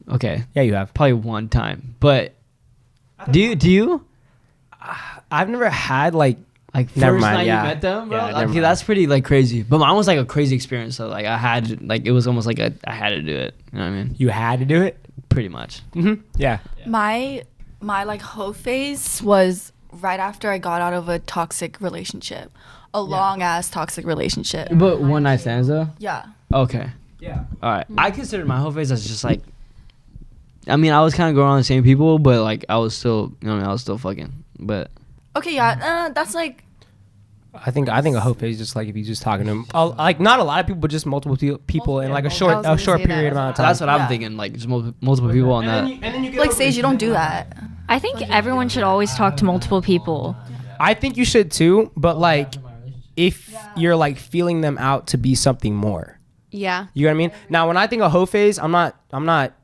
Okay,
Yeah, you have.
probably one time, but do you?
I've never had like.
Like
Never
first
mind,
night
yeah.
you met them, bro.
Yeah, never
Okay,
mind.
that's pretty like crazy. But mine was like a crazy experience. So like I had like it was almost like I had to do it. You know what I mean?
You had to do it.
Pretty much.
Yeah.
My like hoe phase was right after I got out of a toxic relationship, a long ass toxic relationship.
But one night stands though.
Yeah.
Okay.
Yeah.
All right. I considered my whole phase as just like. I mean, I was kind of going on the same people, but like I was still, you know, what I mean, I was still fucking. But
Okay, yeah. That's like
I think a hoe phase is just like if you just talking to them, like not a lot of people, but just multiple people in like a
I was
short
gonna say that.
period amount of time.
that's what
Yeah.
I'm thinking. Like just multiple people on that.
And then you get
like
over
Sage,
it.
you don't do that.
I think everyone should always talk to multiple people.
I think you should too, but like if you're like feeling them out to be something more.
Yeah.
You know what I mean? Now when I think of hoe phase, I'm not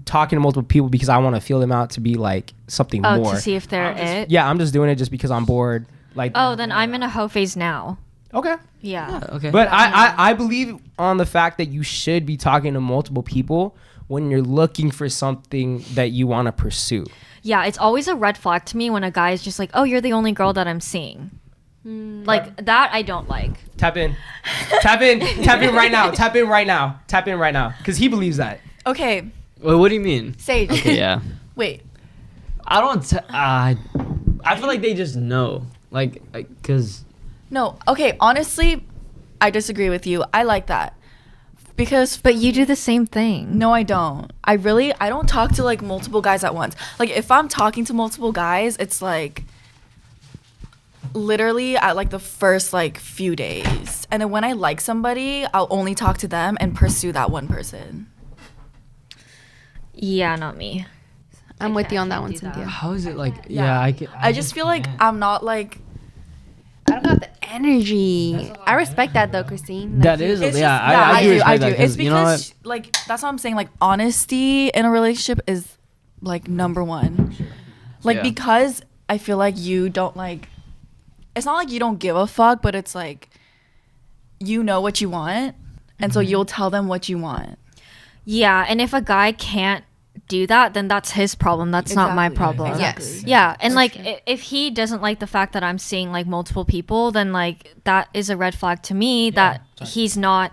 talking to multiple people because I want to feel them out to be like something
Oh,
more.
to see if they're it.
Yeah, I'm just doing it just because I'm bored. Like
Oh, then I'm in a hoe phase now.
okay.
Yeah.
Okay.
But I believe on the fact that you should be talking to multiple people when you're looking for something that you want to pursue.
Yeah, it's always a red flag to me when a guy is just like, "Oh, you're the only girl that I'm seeing." Like that I don't like.
Tap in right now because he believes that.
Okay,
Wait, what do you mean?
Sage.
Okay, yeah.
Wait.
I don't. I feel like they just know, like, cause.
No. Okay. Honestly, I disagree with you. I like that because
But you do the same thing.
no, I don't. I don't talk to like multiple guys at once. Like if I'm talking to multiple guys, it's like literally at like the first like few days. And then when I like somebody, I'll only talk to them and pursue that one person.
Yeah, not me.
I'm with you on that
can't
one,
do that.
Cynthia.
How is it like? Yeah, I can.
I just feel like I'm not like
I don't got the energy. I respect that though, Christine.
That is.
it's
Yeah,
just,
I do.
I
respect
do.
that, 'cause
It's
you know what?
because like that's what I'm saying, like honesty in a relationship is like number one. Like
Yeah.
because I feel like you don't like it's not like you don't give a fuck, but it's like you know what you want and so you'll tell them what you want.
Yeah, and if a guy can't do that, then that's his problem. That's not my
Exactly.
problem.
Yes.
Yeah, and like if he doesn't like the fact that I'm seeing like multiple people, then like that is a red flag to me that he's not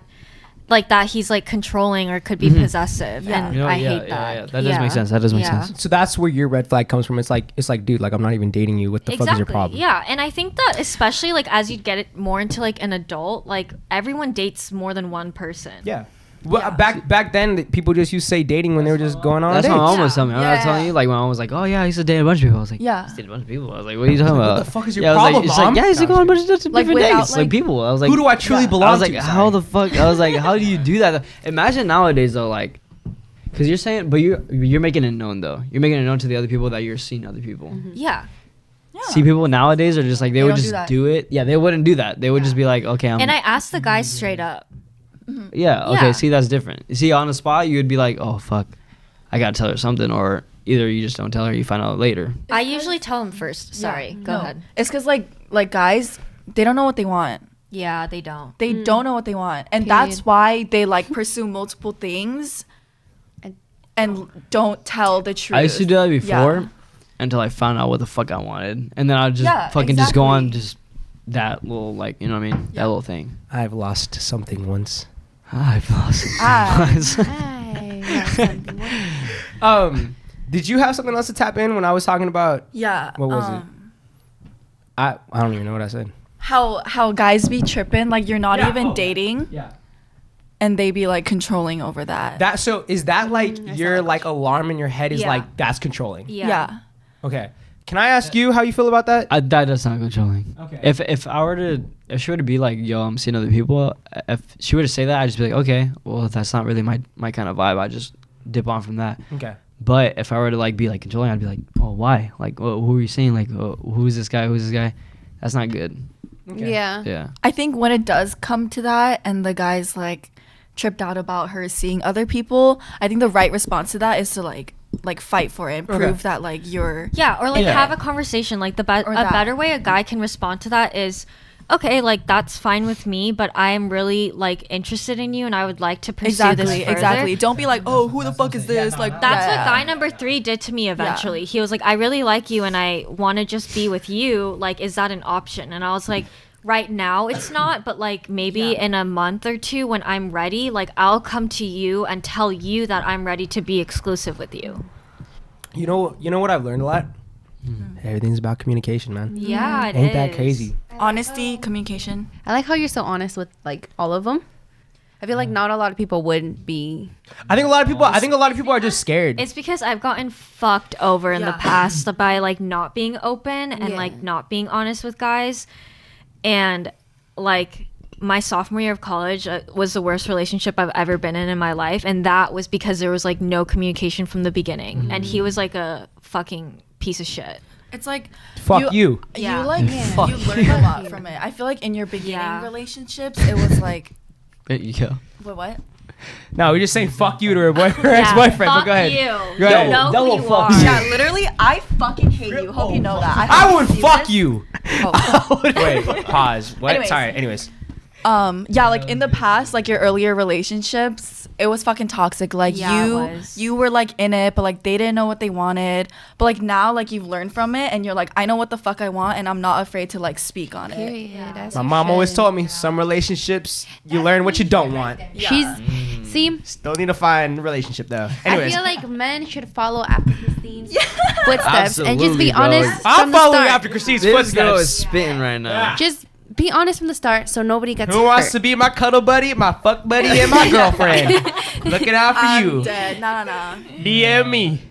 like that he's like controlling or could be possessive,
Yeah.
and
You know,
I
yeah,
hate that.
yeah. That does make sense. That does make sense.
So that's where your red flag comes from. It's like, dude, like I'm not even dating you. What the fuck is your problem?
Yeah, and I think that especially like as you get it more into like an adult, like everyone dates more than one person.
Yeah. Well, back then, people just used to say dating when they were just going on
That's
dates.
what my mom was telling me. I was
Yeah.
telling you, like, my mom was like, "Oh yeah, I used to date a bunch of people." I was like,
Yeah.
I used to date a bunch of people." I was like, "What are you talking about?"
What the fuck is your
I was
problem,
like, she's
Mom?
like, "Yeah, I used to go on a bunch of different
Like, without,
dates, like
like-
people." I was like,
Who do I truly belong
I was
to?
like, "How the fuck?" I was like, "How do you do that?" Imagine nowadays though, like, because you're saying, but you're making it known though. You're making it known to the other people that you're seeing other people.
Yeah.
See, people nowadays are just like they would
don't do
just
that.
do it. Yeah, they wouldn't do that. They would just be like, "Okay, I'm."
And I asked the guys straight up.
Yeah. Okay.
Yeah.
See, that's different. You see, on the spot, you would be like, "Oh fuck, I gotta tell her something," or either you just don't tell her, you find out later.
I usually tell them first. Sorry, go ahead.
It's because like guys, they don't know what they want.
Yeah, they don't.
They don't know what they want. And that's why they like pursue multiple things and don't tell the truth.
I used to do that before
Yeah.
until I found out what the fuck I wanted. And then I'd just
Yeah,
fucking just go on
exactly.
just that little, like, you know what I mean? That little thing.
I've lost something once.
I've lost
Ah.
Did you have something else to tap in when I was talking about?
Yeah.
What was it? I don't even know what I said.
How guys be tripping, like you're not even dating
Yeah.
and they be like controlling over that.
That so is that like your like alarm in your head is
Yeah.
like that's controlling?
Yeah.
Okay. Can I ask you how you feel about that?
That does sound controlling.
Okay.
If she were to be like, yo, I'm seeing other people, if she were to say that, I'd just be like, okay, well, that's not really my kind of vibe. I just dip on from that.
Okay.
But if I were to like be like controlling, I'd be like, oh, why? Like, who are you seeing? Like, who is this guy? Who's this guy? That's not good.
Okay.
Yeah.
Yeah.
I think when it does come to that and the guy's like tripped out about her seeing other people, I think the right response to that is to like fight for it and prove that like you're
Yeah, or like
Yeah.
have a conversation. Like a
that.
better way a guy can respond to that is, okay, like that's fine with me, but I am really like interested in you and I would like to pursue this further.
exactly. Don't be like, oh, who the fuck is this? Like
That's
yeah.
what guy number 3 did to me eventually. He was like, I really like you and I want to just be with you. Like, is that an option? And I was like, right now it's not, but like maybe in a month or 2 when I'm ready, like I'll come to you and tell you that I'm ready to be exclusive with you.
You know what I've learned a lot? Everything's about communication, man.
Yeah, it
Ain't that
is.
crazy?
Honesty, communication.
I like how you're so honest with like all of them. I feel like not a lot of people would be.
I think a lot of people are just scared.
It's because I've gotten fucked over in the
Yeah.
past by like not being open and
Yeah.
like not being honest with guys. And like my sophomore year of college was the worst relationship I've ever been in my life. And that was because there was like no communication from the beginning. And he was like a fucking piece of shit.
It's like
Fuck you.
Yeah.
You like
Yeah.
you learn a lot from it. I feel like in your beginning
Yeah.
relationships, it was like
There you go.
what?
No, we're just saying fuck you to her boyfriend, her ex-boyfriend. But
Fuck
go ahead.
you.
Go ahead.
You know
Double
who you
fuck
are.
you.
Yeah, literally, I fucking hate you. Hope you know that.
I would
see
fuck
this.
you.
Oh.
Wait, pause. What?
Anyways.
Sorry. Anyways.
Yeah, like in the past, like your earlier relationships, it was fucking toxic. Like
Yeah, it was.
you were like in it, but like they didn't know what they wanted. But like now, like you've learned from it, and you're like, I know what the fuck I want, and I'm not afraid to like speak on it.
Period. As
My
you
mom always
should.
told me some relationships you learn what you don't want.
She's see.
Still need to find a relationship though. Anyways,
I feel like men should follow after Christine's footsteps and just
Absolutely,
be
bro.
honest
I'm
from the
following
start.
after Christine's
This girl is
footsteps.
spitting right now.
Just be honest from the start, so nobody gets
Who wants
hurt.
to be my cuddle buddy, my fuck buddy, and my girlfriend? Looking out for
I'm
you.
dead. No.
DM me.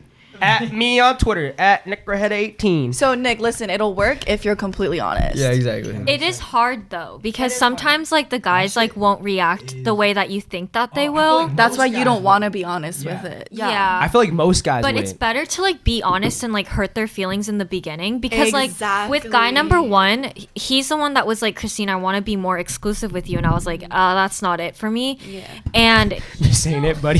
At me on Twitter, at NickRahead18.
So Nick, listen, it'll work if you're completely honest.
Yeah, exactly.
It is hard though because sometimes like the guys like won't react the way that you think that they will.
That's why you don't want to be honest with it.
Yeah.
I feel like most guys
But
would.
it's better to like be honest and like hurt their feelings in the beginning because like with guy
Exactly.
number 1, he's the one that was like, Christine, I want to be more exclusive with you, and I was like, that's not it for me.
Yeah.
And
This ain't it, buddy.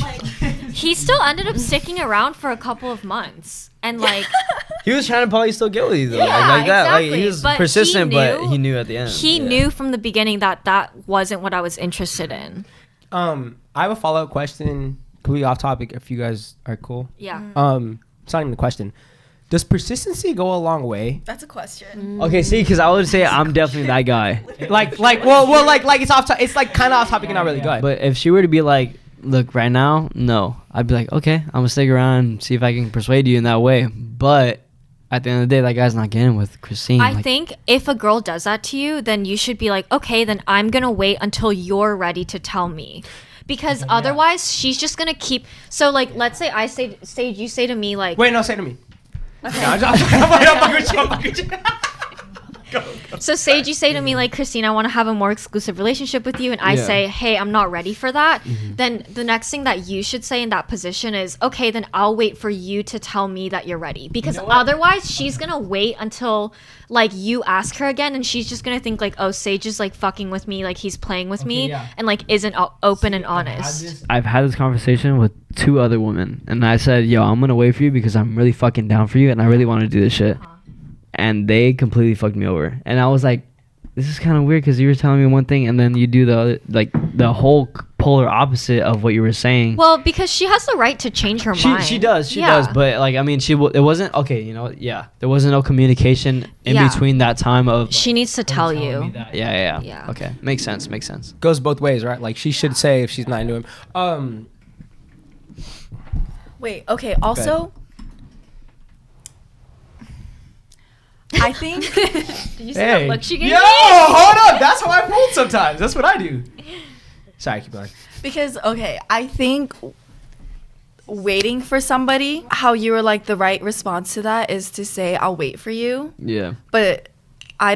he still ended up sticking around for a couple of months, and like
He was trying to probably still get with you though.
Yeah,
like that. Like
exactly.
he was
But he
persistent, but
knew-
he knew at the end.
he
Yeah.
knew from the beginning that that wasn't what I was interested in.
I have a follow-up question, completely off topic, if you guys are cool.
Yeah.
It's not even a question. Does persistency go a long way?
That's a question.
Okay, see, because I would say I'm definitely that guy.
like it's off. It's like kind of off topic and not really good.
But if she were to be like, look, right now, no, I'd be like, okay, I'm gonna stick around and see if I can persuade you in that way. But at the end of the day, that guy's not getting with Christine.
I
like,
think if a girl does that to you, then you should be like, okay, then I'm gonna wait until you're ready to tell me. Because otherwise, she's just gonna keep. So, like, let's say you say to me, like,
Wait, no, say to me. Okay. No, I'm fucking with you.
so Sage, you say to me, like, Christine, I want to have a more exclusive relationship with you, and I
Yeah.
say, hey, I'm not ready for that. Then the next thing that you should say in that position is, okay, then I'll wait for you to tell me that you're ready. Because otherwise, she's gonna wait until like you ask her again, and she's just gonna think like, oh, Sage is like fucking with me, like he's playing with me,
yeah.
and like isn't open and honest.
I've had this conversation with 2 other women, and I said, yo, I'm gonna wait for you because I'm really fucking down for you, and I really want to do this shit. And they completely fucked me over. And I was like, this is kind of weird because you were telling me one thing and then you do the other, like the whole polar opposite of what you were saying.
Well, because she has the right to change her mind.
She does, but like I mean, it wasn't okay. You know, there wasn't no communication in between that time of.
She needs to tell you.
Yeah. Okay, makes sense.
Goes both ways, right? Like she should say if she's not into him.
Wait. Okay. Also, I think.
Did you see that look she gave
Yo,
me?
hold up. That's how I fold sometimes. That's what I do. Sorry, keep going.
Because, okay, I think waiting for somebody, how you were like the right response to that is to say, I'll wait for you.
Yeah.
But I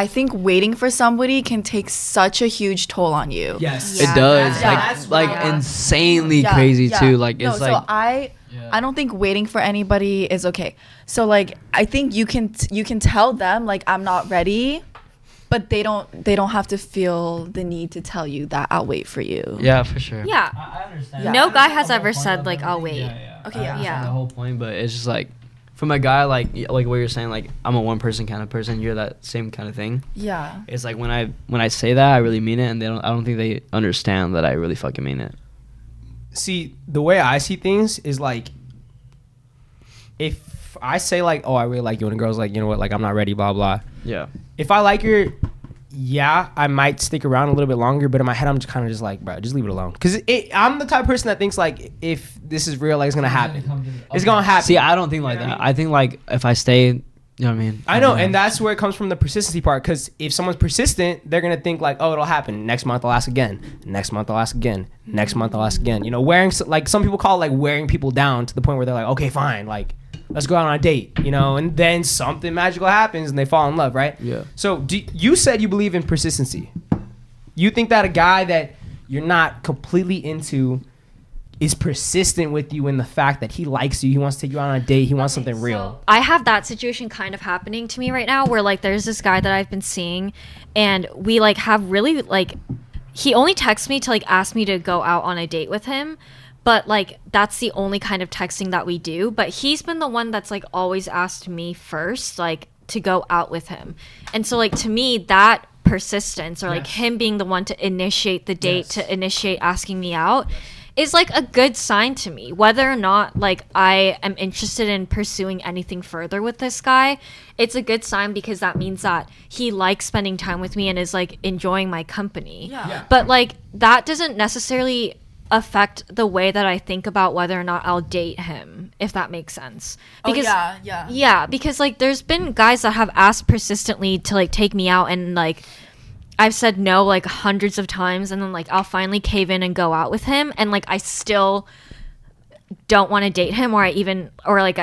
think waiting for somebody can take such a huge toll on you.
Yes.
It does.
Yeah.
Like insanely crazy too. Like
no,
it's like.
So I don't think waiting for anybody is okay. So like I think you can tell them like I'm not ready. But they don't have to feel the need to tell you that I'll wait for you.
Yeah, for sure.
Yeah.
I understand.
Yeah.
No guy has ever said like I'll wait.
Okay, yeah.
Yeah.
The whole point, but it's just like from a guy like what you're saying, like I'm a one person kind of person. You're that same kind of thing.
Yeah.
It's like when I say that I really mean it, and I don't think they understand that I really fucking mean it.
See, the way I see things is like if I say like, oh, I really like you, and the girl's like, you know what, like I'm not ready, blah blah.
Yeah.
If I like her, I might stick around a little bit longer, but in my head I'm just kind of just like, bro, just leave it alone. Because I'm the type of person that thinks like if this is real, like it's gonna happen. It's gonna happen.
See, I don't think like that. I think like if I stay, you know what I mean?
I know, and that's where it comes from, the persistency part. Because if someone's persistent, they're gonna think like, oh, it'll happen. Next month I'll ask again. Next month I'll ask again. Next month I'll ask again. You know, like some people call it like wearing people down to the point where they're like, okay, fine, like let's go out on a date, you know, and then something magical happens and they fall in love, right?
Yeah.
So you said you believe in persistency. You think that a guy that you're not completely into is persistent with you in the fact that he likes you, he wants to take you out on a date, he wants something real.
I have that situation kind of happening to me right now where like there's this guy that I've been seeing and we like have really like he only texts me to like ask me to go out on a date with him. But like that's the only kind of texting that we do. But he's been the one that's like always asked me first, like to go out with him. And so like to me that persistence or like him being the one to initiate the date, to initiate asking me out is like a good sign to me. Whether or not like I am interested in pursuing anything further with this guy, it's a good sign because that means that he likes spending time with me and is like enjoying my company.
Yeah.
But like that doesn't necessarily affect the way that I think about whether or not I'll date him, if that makes sense. Because yeah, because like there's been guys that have asked persistently to like take me out and like I've said no like hundreds of times and then like I'll finally cave in and go out with him and like I still don't want to date him or I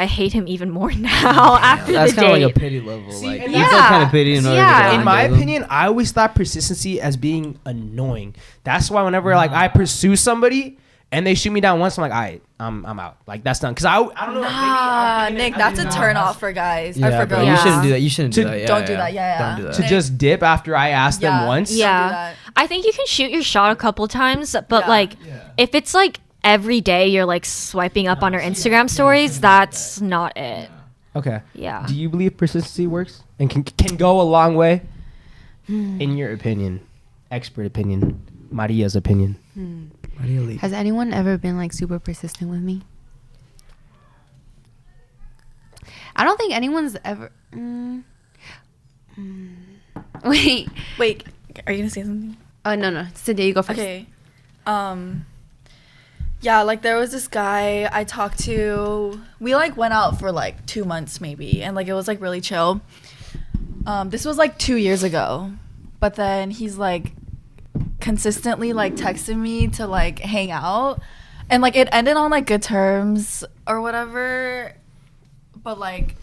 hate him even more now after
that's
the date.
That's kind of like a pity level. Like you feel
yeah.
kind of pity in order to get
In my
them.
opinion, I always thought persistency as being annoying. That's why whenever like I pursue somebody and they shoot me down once, I'm like, all right, I'm out. Like that's done. Cause I don't know.
Nah, Nick, that's a turn off for guys.
Yeah,
Or for
bro,
girls.
you shouldn't do that. You shouldn't do that. Yeah,
Don't do that. Yeah.
Don't do that.
To just dip after I asked them once.
Don't do
Yeah.
that.
I think you can shoot your shot a couple times, but like if it's like every day you're like swiping up on her Instagram stories, that's not it.
Okay.
Yeah.
Do you believe persistency works and can go a long way? In your opinion, expert opinion, Maria's opinion.
Maru Lee.
Has anyone ever been like super persistent with me? I don't think anyone's ever. Wait.
Are you gonna say something?
Oh no. Cynthia, you go first.
Okay. Yeah, like there was this guy I talked to. We like went out for like 2 months maybe, and like it was like really chill. This was like 2 years ago, but then he's like consistently like texting me to like hang out, and like it ended on like good terms or whatever, but like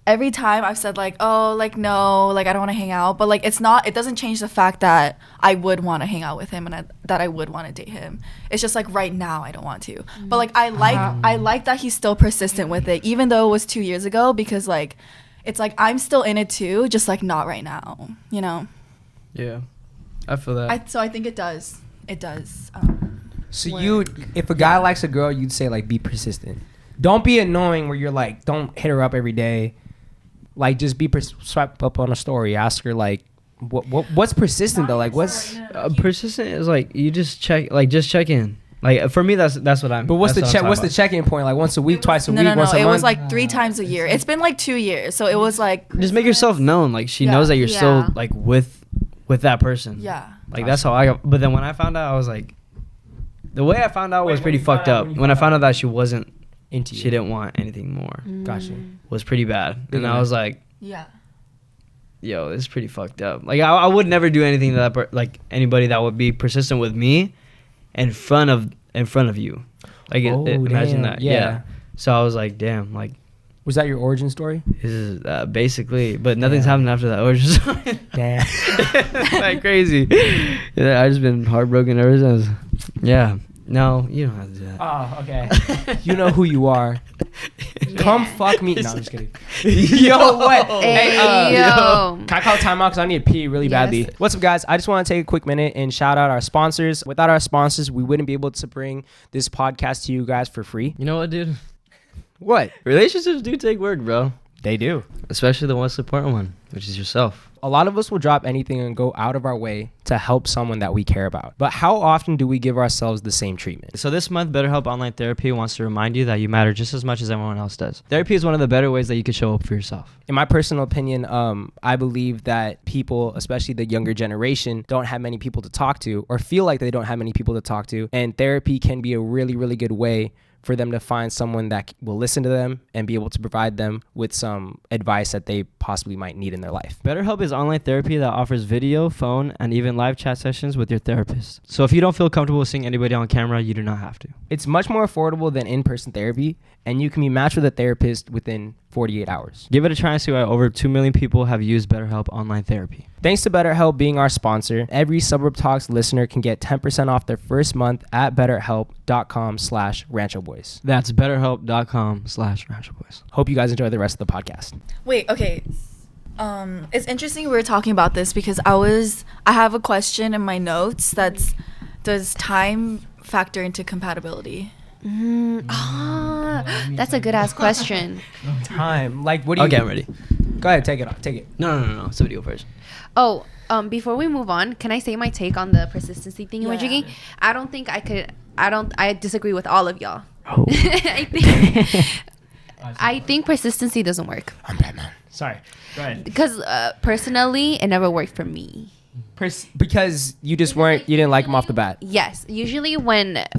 every time I've said like, oh, like no, like I don't want to hang out, but like it doesn't change the fact that I would want to hang out with him and that I would want to date him. It's just like right now I don't want to. But like I like that he's still persistent with it, even though it was 2 years ago, because like it's like I'm still in it too, just like not right now, you know?
Yeah, I feel that.
So I think it does. It does.
So if a guy likes a girl, you'd say like be persistent. Don't be annoying where you're like, don't hit her up every day. Like, just be swipe up on a story. Ask her like, what's persistent though? Like, what's
persistent is like you just check in. Like for me, that's what I'm.
But what's the check? What's the check-in point? Like once a week, twice a week, once a month?
It was like 3 times a year. It's been like 2 years, so it was like
just make yourself known. Like she knows that you're still like with that person.
Yeah.
Like that's how I got. But then when I found out, I was like, the way I found out was pretty fucked up. When I found out that she wasn't
into you,
she didn't want anything more.
Gotcha.
Was pretty bad, and I was like,
yeah.
Yo, this is pretty fucked up. Like I would never do anything that like anybody that would be persistent with me in front of you. Like imagine that. Yeah. So I was like, damn. Like,
was that your origin story?
This is basically, but nothing's happened after that origin story.
Damn.
Like crazy. Yeah, I just been heartbroken ever since. Yeah. No, you don't have to do that.
Oh, okay. You know who you are. Come fuck me. No, I'm just kidding. Yo, what?
Hey, yo.
Can I call timeout because I need to pee really badly? What's up, guys? I just want to take a quick minute and shout out our sponsors. Without our sponsors, we wouldn't be able to bring this podcast to you guys for free.
You know what, dude?
What?
Relationships do take work, bro.
They do.
Especially the most important one, which is yourself.
A lot of us will drop anything and go out of our way to help someone that we care about. But how often do we give ourselves the same treatment?
So this month, BetterHelp Online Therapy wants to remind you that you matter just as much as everyone else does. Therapy is one of the better ways that you can show up for yourself.
In my personal opinion, I believe that people, especially the younger generation, don't have many people to talk to or feel like they don't have many people to talk to. And therapy can be a really, really good way for them to find someone that will listen to them and be able to provide them with some advice that they possibly might need in their life.
BetterHelp is online therapy that offers video, phone, and even live chat sessions with your therapist. So if you don't feel comfortable seeing anybody on camera, you do not have to.
It's much more affordable than in-person therapy, and you can be matched with a therapist within 48 hours.
Give it a try and see why over 2 million people have used BetterHelp Online Therapy.
Thanks to BetterHelp being our sponsor, every Suburb Talks listener can get 10% off their first month at betterhelp.com/ranchoboys.
That's betterhelp.com/ranchoboys.
Hope you guys enjoy the rest of the podcast.
Wait, okay. It's interesting we were talking about this because I have a question in my notes that's, does time factor into compatibility?
That's a good ass question.
Time. Like, what do you...
Okay, I'm ready.
Go ahead, take it off. Take it.
No. Somebody go first.
Oh, before we move on, can I say my take on the persistency thing, Wajigi? I disagree with all of y'all.
Oh.
I think persistency doesn't work.
I'm Batman. Sorry. Go ahead.
Because personally, it never worked for me.
Because you didn't like them off the bat.
Yes. Usually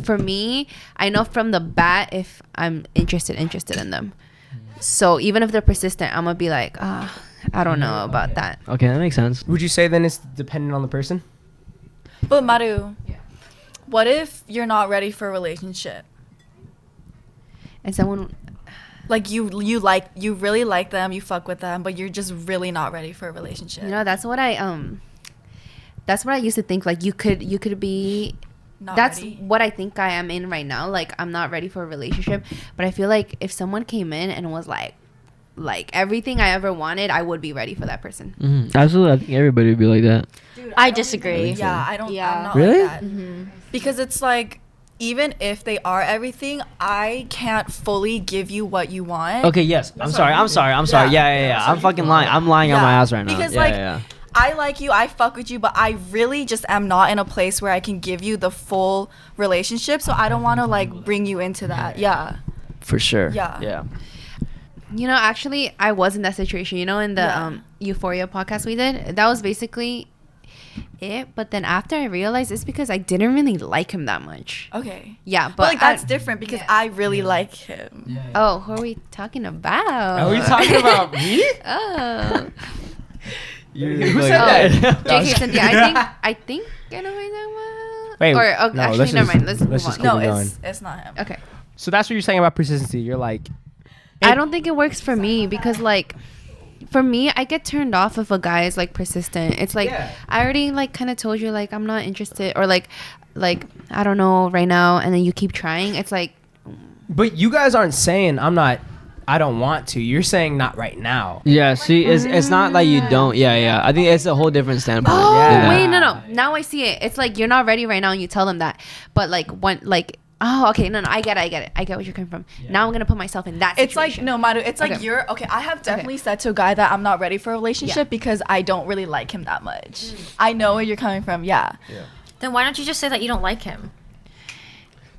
for me, I know from the bat if I'm interested in them. So even if they're persistent, I'm going to be like, I don't know about that.
Okay, that makes sense.
Would you say then it's dependent on the person?
But Maru, what if you're not ready for a relationship?
And someone...
Like you really like them, you fuck with them, but you're just really not ready for a relationship.
You know, that's what I used to think. Like you could be. That's
ready.
What I think I am in right now. Like I'm not ready for a relationship, but I feel like if someone came in and was like everything I ever wanted, I would be ready for that person.
Mm-hmm. Absolutely, I think everybody would be like that.
Dude,
I disagree.
Yeah, I don't.
Yeah.
I'm not
Really?
like that. Mm-hmm. Because it's like, even if they are everything, I can't fully give you what you want.
Okay, yes. I'm sorry. Yeah. I'm fucking lying. I'm lying on my ass right now.
Because I like you, I fuck with you, but I really just am not in a place where I can give you the full relationship. So I don't want to like bring you into that. Yeah.
For sure.
Yeah.
You know, actually, I was in that situation. You know, in the Euphoria podcast we did, that was basically it. But then after I realized it's because I didn't really like him that much.
Okay.
Yeah,
but like that's different because I really like him.
Yeah. Oh, who are we talking about?
Are we talking about me?
Oh.
Who said that?
JK Cynthia, I think I know who you're talking about.
Wait,
or okay,
no,
actually, never mind. Let's move
just
on.
keep
No,
going.
it's not him.
Okay.
So that's what you're saying about persistency. You're like,
I don't think it works for me because like for me, I get turned off if a guy is like persistent. It's like I already like kind of told you like I'm not interested or like I don't know right now, and then you keep trying. It's like,
but you guys aren't saying I don't want to. You're saying not right now.
Yeah, see, it's not like you don't. Yeah. I think it's a whole different standpoint.
Oh,
yeah.
wait, no. Now I see it. It's like you're not ready right now and you tell them that. But like when like Oh, okay. No, I get it. I get what you're coming from.
Yeah.
Now I'm gonna put myself in that
It's like
situation.
no, Maru. It's like
Okay.
you're okay. I have definitely said to a guy that I'm not ready for a relationship because I don't really like him that much. I know where you're coming from. Yeah.
Then why don't you just say that you don't like him?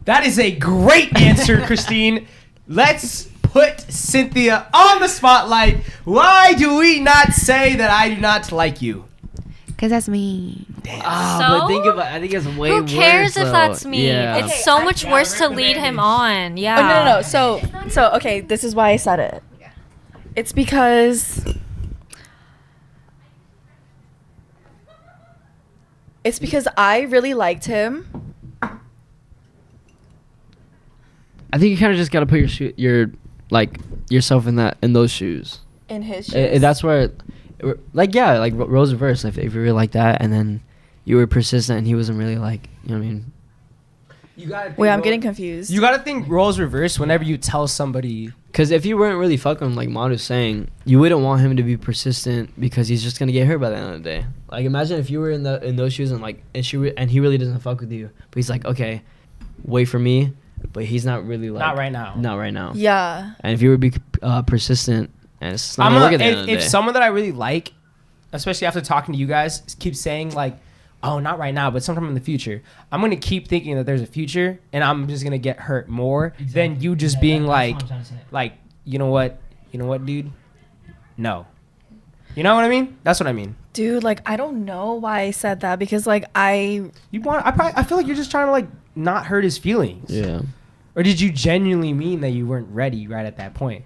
That is a great answer, Christine. Let's put Cynthia on the spotlight. Why do we not say that I do not like you?
Because that's me.
But
So?
think about. I think it's way
Who
worse.
cares if
though.
that's me?
Yeah.
It's so much worse to lead him on. Yeah.
Oh no. So okay. This is why I said it. It's because. It's because I really liked him.
I think you kind of just gotta put your like yourself in those shoes.
In his shoes.
That's where, like roles reverse. If you were like that, and then you were persistent, and he wasn't really like, you know what I mean?
You gotta
Wait, I'm getting confused.
You gotta think roles reverse whenever you tell somebody.
Because if you weren't really fucking like Maru's saying, you wouldn't want him to be persistent because he's just gonna get hurt by the end of the day. Like imagine if you were in those shoes and like and he really doesn't fuck with you, but he's like, okay, wait for me, but he's not really like
Not right now.
Not right now.
Yeah.
And if you were be persistent and it's not
I'm
gonna
gonna,
work at the end of the
if
day.
someone that I really like, especially after talking to you guys, keeps saying like, "Oh, not right now, but sometime in the future," I'm gonna keep thinking that there's a future, and I'm just gonna get hurt more than you just being like, you know what, dude, no. You know what I mean? That's what I mean.
Dude, like I don't know why I said that because like
I feel like you're just trying to like not hurt his feelings.
Yeah.
Or did you genuinely mean that you weren't ready right at that point?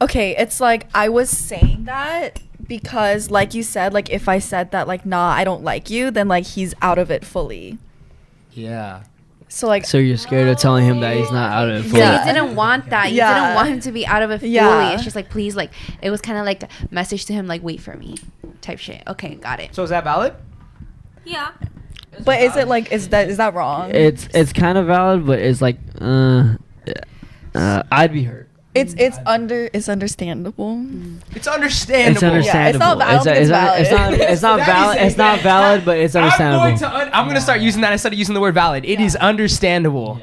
okay, it's like I was saying that because like you said, like if I said that like nah, I don't like you, then like he's out of it fully.
Yeah.
So like
So you're scared of telling him that he's not out of it
So
fully.
Yeah.
you didn't want that. You
Yeah.
didn't want him to be out of it fully.
Yeah.
It's just like, please, like, it was kind of like a message to him, like, wait for me type shit. Okay, got it.
So is that valid?
Yeah.
but is it like is that wrong?
It's kind of valid, but it's like I'd be hurt.
It's understandable.
It's understandable.
It's understandable.
Yeah, it's not valid,
It's not
it's valid.
it's not
That
valid.
is
It's not valid, but it's understandable.
I'm gonna start using that instead of using the word valid. It is understandable.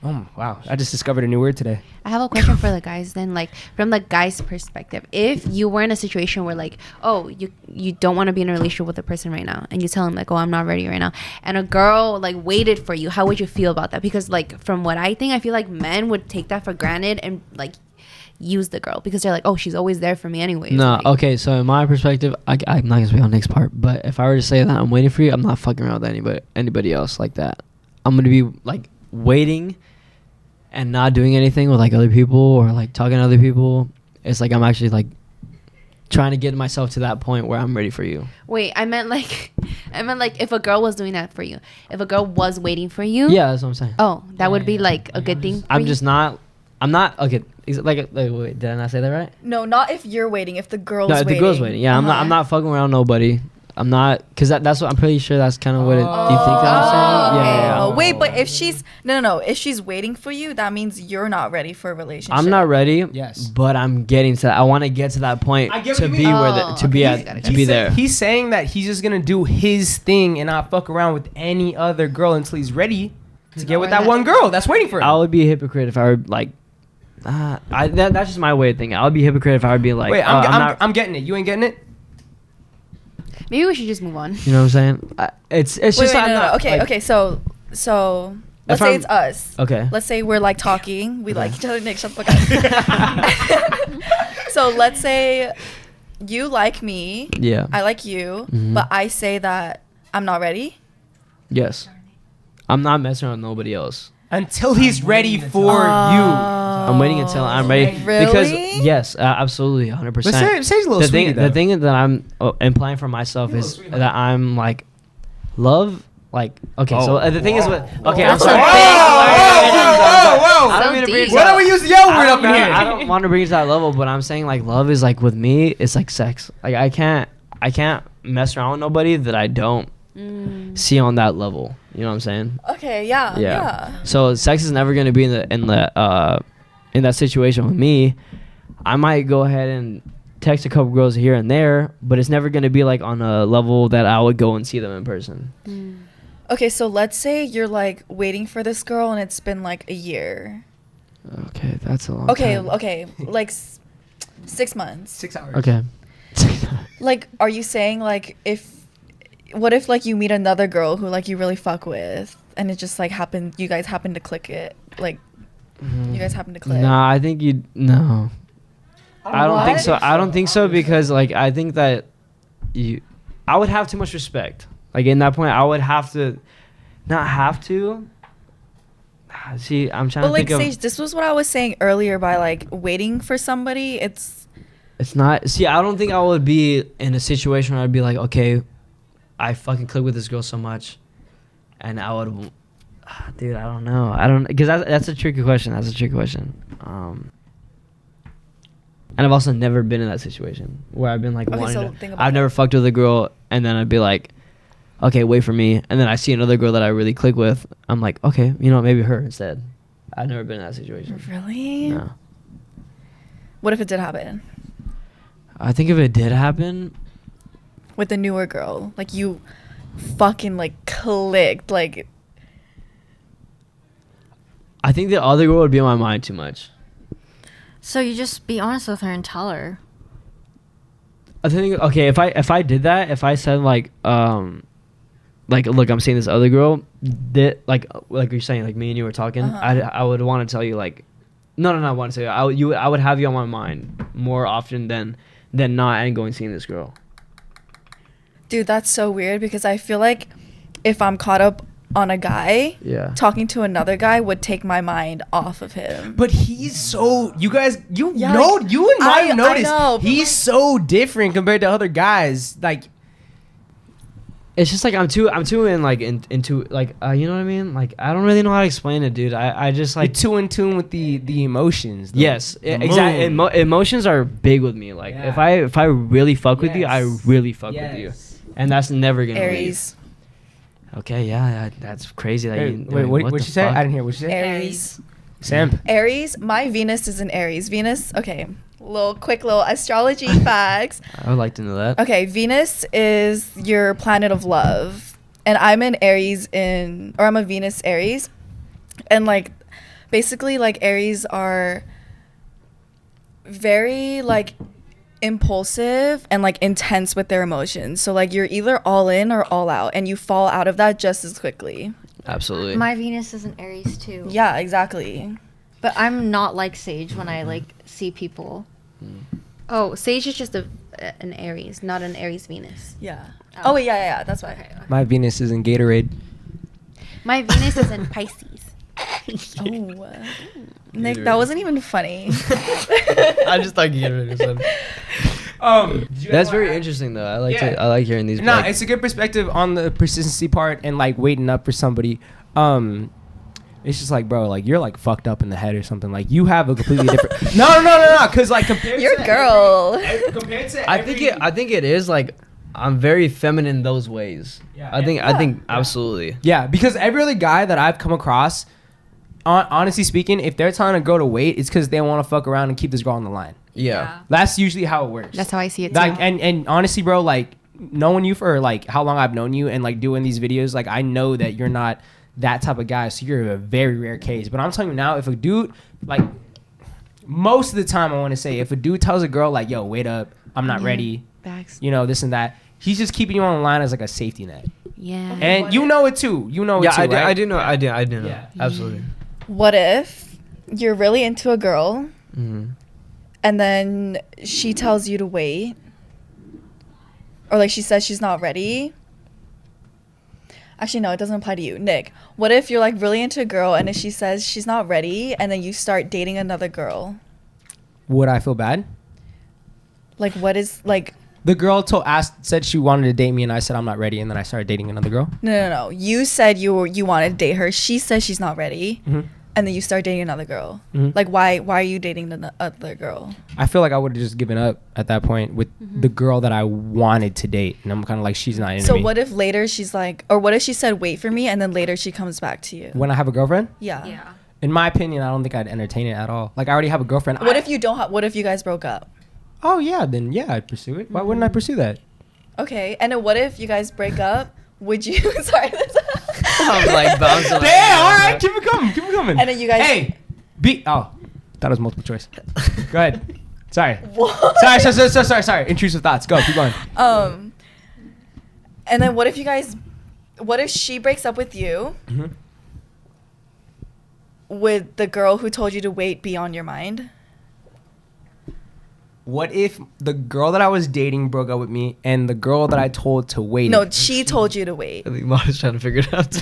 Oh wow! I just discovered a new word today.
I have a question for the guys then, like, from the guy's perspective. If you were in a situation where, like, oh, you don't want to be in a relationship with a person right now, and you tell him, like, oh, I'm not ready right now, and a girl, like, waited for you, how would you feel about that? Because, like, from what I think, I feel like men would take that for granted and, like, use the girl because they're like, oh, she's always there for me anyways.
No,
like,
okay. So in my perspective, I'm not gonna speak on the next part. But if I were to say that I'm waiting for you, I'm not fucking around with anybody else like that. I'm gonna be like waiting and not doing anything with like other people or like talking to other people. It's like I'm actually like trying to get myself to that point where I'm ready for you.
Wait, I meant like if a girl was doing that for you, if a girl was waiting for you.
Yeah, that's what I'm saying.
Oh, that would be like a good thing.
I'm not okay. Is it like wait, did I not say that right?
No, not if you're waiting. If the girl's
No,
waiting.
the girl's waiting. Yeah, I'm not fucking around nobody. I'm not, cause that's what I'm pretty sure that's kind of what do you think that I'm saying? Yeah.
Oh, wait, but if she's no, if she's waiting for you, that means you're not ready for a relationship.
I'm not ready.
Yes.
But I'm getting to that. I want to get to that point
I get
to
what you
be
mean.
where
Oh,
to be
okay.
at to be there.
He's saying that he's just gonna do his thing and not fuck around with any other girl until he's ready to get with that one girl that's waiting for him.
I would be a hypocrite if I were like, that's just my way of thinking. I would be a hypocrite if I would be like,
Wait,
not.
I'm getting it. You ain't getting it.
Maybe we should just move on.
You know what I'm saying? It's just
Wait,
I'm
no.
not,
Okay,
like-
okay. So let's say
I'm-
it's us.
Okay.
Let's say we're like talking. We like each other. Nick, shut the fuck up. So let's say you like me.
Yeah.
I like you,
Mhm.
but I say that I'm not ready.
Yes. I'm not messing around with nobody else.
Until he's ready for you.
I'm waiting until I'm ready. Because
Really?
yes, absolutely, 100%.
But say a little
the
sweetie,
thing,
though.
the thing that I'm implying for myself
You
is
little sweetheart.
that I'm like love. Like okay, so
Oh.
the thing is, okay, I'm
That's
sorry.
a big
Whoa!
I don't
So
mean to bring
deep.
Why don't we use the L word up in here?
I don't want to bring it to that level, but I'm saying like love is like with me, it's like sex. Like I can't mess around with nobody that I don't see on that level. You know what I'm saying?
Okay. Yeah.
So sex is never gonna be in that situation with me. I might go ahead and text a couple girls here and there, but it's never gonna be like on a level that I would go and see them in person.
Okay, so let's say you're like waiting for this girl and it's been like a year.
Okay, that's a long time.
Okay, like 6 months.
6 hours.
Okay.
Like, are you saying like what if like you meet another girl who like you really fuck with and it just like happened, you guys happen to click it, like you guys happen to click?
Nah, I think no. I don't think so. I don't think so because like I think that I would have too much respect. Like in that point, I would have to, not have to. See, I'm trying to think of.
Sage, this was what I was saying earlier by like waiting for somebody. It's
not. See, I don't think I would be in a situation where I'd be like, okay, I fucking click with this girl so much, and I would, dude, I don't know. Because that's a tricky question. That's a tricky question. And I've also never been in that situation where I've been like, I've never fucked with a girl, and then I'd be like, okay, wait for me. And then I see another girl that I really click with. I'm like, okay, you know, maybe her instead. I've never been in that situation.
Really?
No.
What if it did happen?
I think if it did happen.
With the newer girl. Like you fucking like clicked. Like.
I think the other girl would be on my mind too much.
So you just be honest with her and tell her.
I think, okay, if I did that, if I said like look, I'm seeing this other girl, that like you're saying, like me and you were talking, I would want to tell you like, no, I want to tell you, I would have you on my mind more often than not, and going seeing this girl.
Dude, that's so weird because I feel like if I'm caught up on a guy, talking to another guy would take my mind off of him.
But he's so, you guys, you and I noticed he's so different compared to other guys. Like,
it's just like I'm too in like into like you know what I mean? Like I don't really know how to explain it, dude. I just like
you're too in tune with the emotions.
Yes, exactly. Emotions are big with me. Like if I really fuck with you, I really fuck with you, and that's never gonna
Aries.
leave. Okay, yeah, that's crazy.
Wait, what'd you say? I didn't hear what you said.
Aries.
Sam.
Aries. My Venus is in Aries. Venus. Okay. Quick little astrology facts.
I would like to know that.
Okay, Venus is your planet of love, and I'm an Aries I'm a Venus Aries, and like, basically like Aries are very like impulsive and like intense with their emotions. So like you're either all in or all out, and you fall out of that just as quickly.
Absolutely.
My Venus is an Aries too.
Yeah, exactly.
But I'm not like Sage when I like see people.
Oh, Sage is just an Aries, not an Aries Venus.
Yeah. Oh, yeah. That's why.
Okay.
My Venus is in Gatorade.
My Venus is in Pisces.
Oh, Nick, that wasn't even funny.
I just thought Gatorade or something. That's very interesting though. I like hearing these.
Nah, it's a good perspective on the persistency part and like waiting up for somebody. It's just like, bro, like you're like fucked up in the head or something. Like you have a completely different. No. Because like compared
You're
to
girl.
Compared to
I think it is like I'm very feminine those ways. Yeah. I think absolutely.
Yeah, because every other guy that I've come across, honestly speaking, if they're telling a girl to wait, it's because they want to fuck around and keep this girl on the line.
Yeah.
That's usually how it works.
That's how I see it too.
Like, and honestly, bro, like knowing you for like how long I've known you and like doing these videos, like I know that you're not that type of guy, so you're a very rare case. But I'm telling you now, if a dude, like most of the time, I want to say, if a dude tells a girl like, "Yo, wait up, I'm not ready,"
Bags.
you know, this and that, he's just keeping you on the line as like a safety net.
Yeah.
And you know it too. You know it too.
Yeah,
right?
I do know. I do know.
Yeah.
Absolutely.
What if you're really into a girl,
Mm-hmm.
and then she tells you to wait, or like she says she's not ready? Actually, no, it doesn't apply to you. Nick, what if you're like really into a girl and then she says she's not ready and then you start dating another girl?
Would I feel bad?
Like, what is like...
The girl said she wanted to date me and I said I'm not ready, and then I started dating another girl?
No. You said you wanted to date her. She says she's not ready.
Mm-hmm.
And then you start dating another girl.
Mm-hmm.
Like, why are you dating the other girl?
I feel like I would have just given up at that point with the girl that I wanted to date. And I'm kind of like, she's not into me.
So what if later she's like... Or what if she said wait for me and then later she comes back to you?
When I have a girlfriend?
Yeah.
In my opinion, I don't think I'd entertain it at all. Like, I already have a girlfriend.
What if you don't what if you guys broke up?
Oh, yeah. Then, yeah, I'd pursue it. Why wouldn't I pursue that?
Okay. And then what if you guys break up? Would you... Sorry.
I'm like bouncing.
Damn, all right, keep it coming, keep it coming.
And then you guys.
Hey, thought it was multiple choice. Go ahead. Sorry.
What?
Sorry. Intrusive thoughts. Go, keep going.
And then what if she breaks up with you?
Mm-hmm.
Would the girl who told you to wait be on your mind?
What if the girl that I was dating broke up with me and the girl that I told to wait?
No, she told you to wait.
I think Mara's trying to figure it out.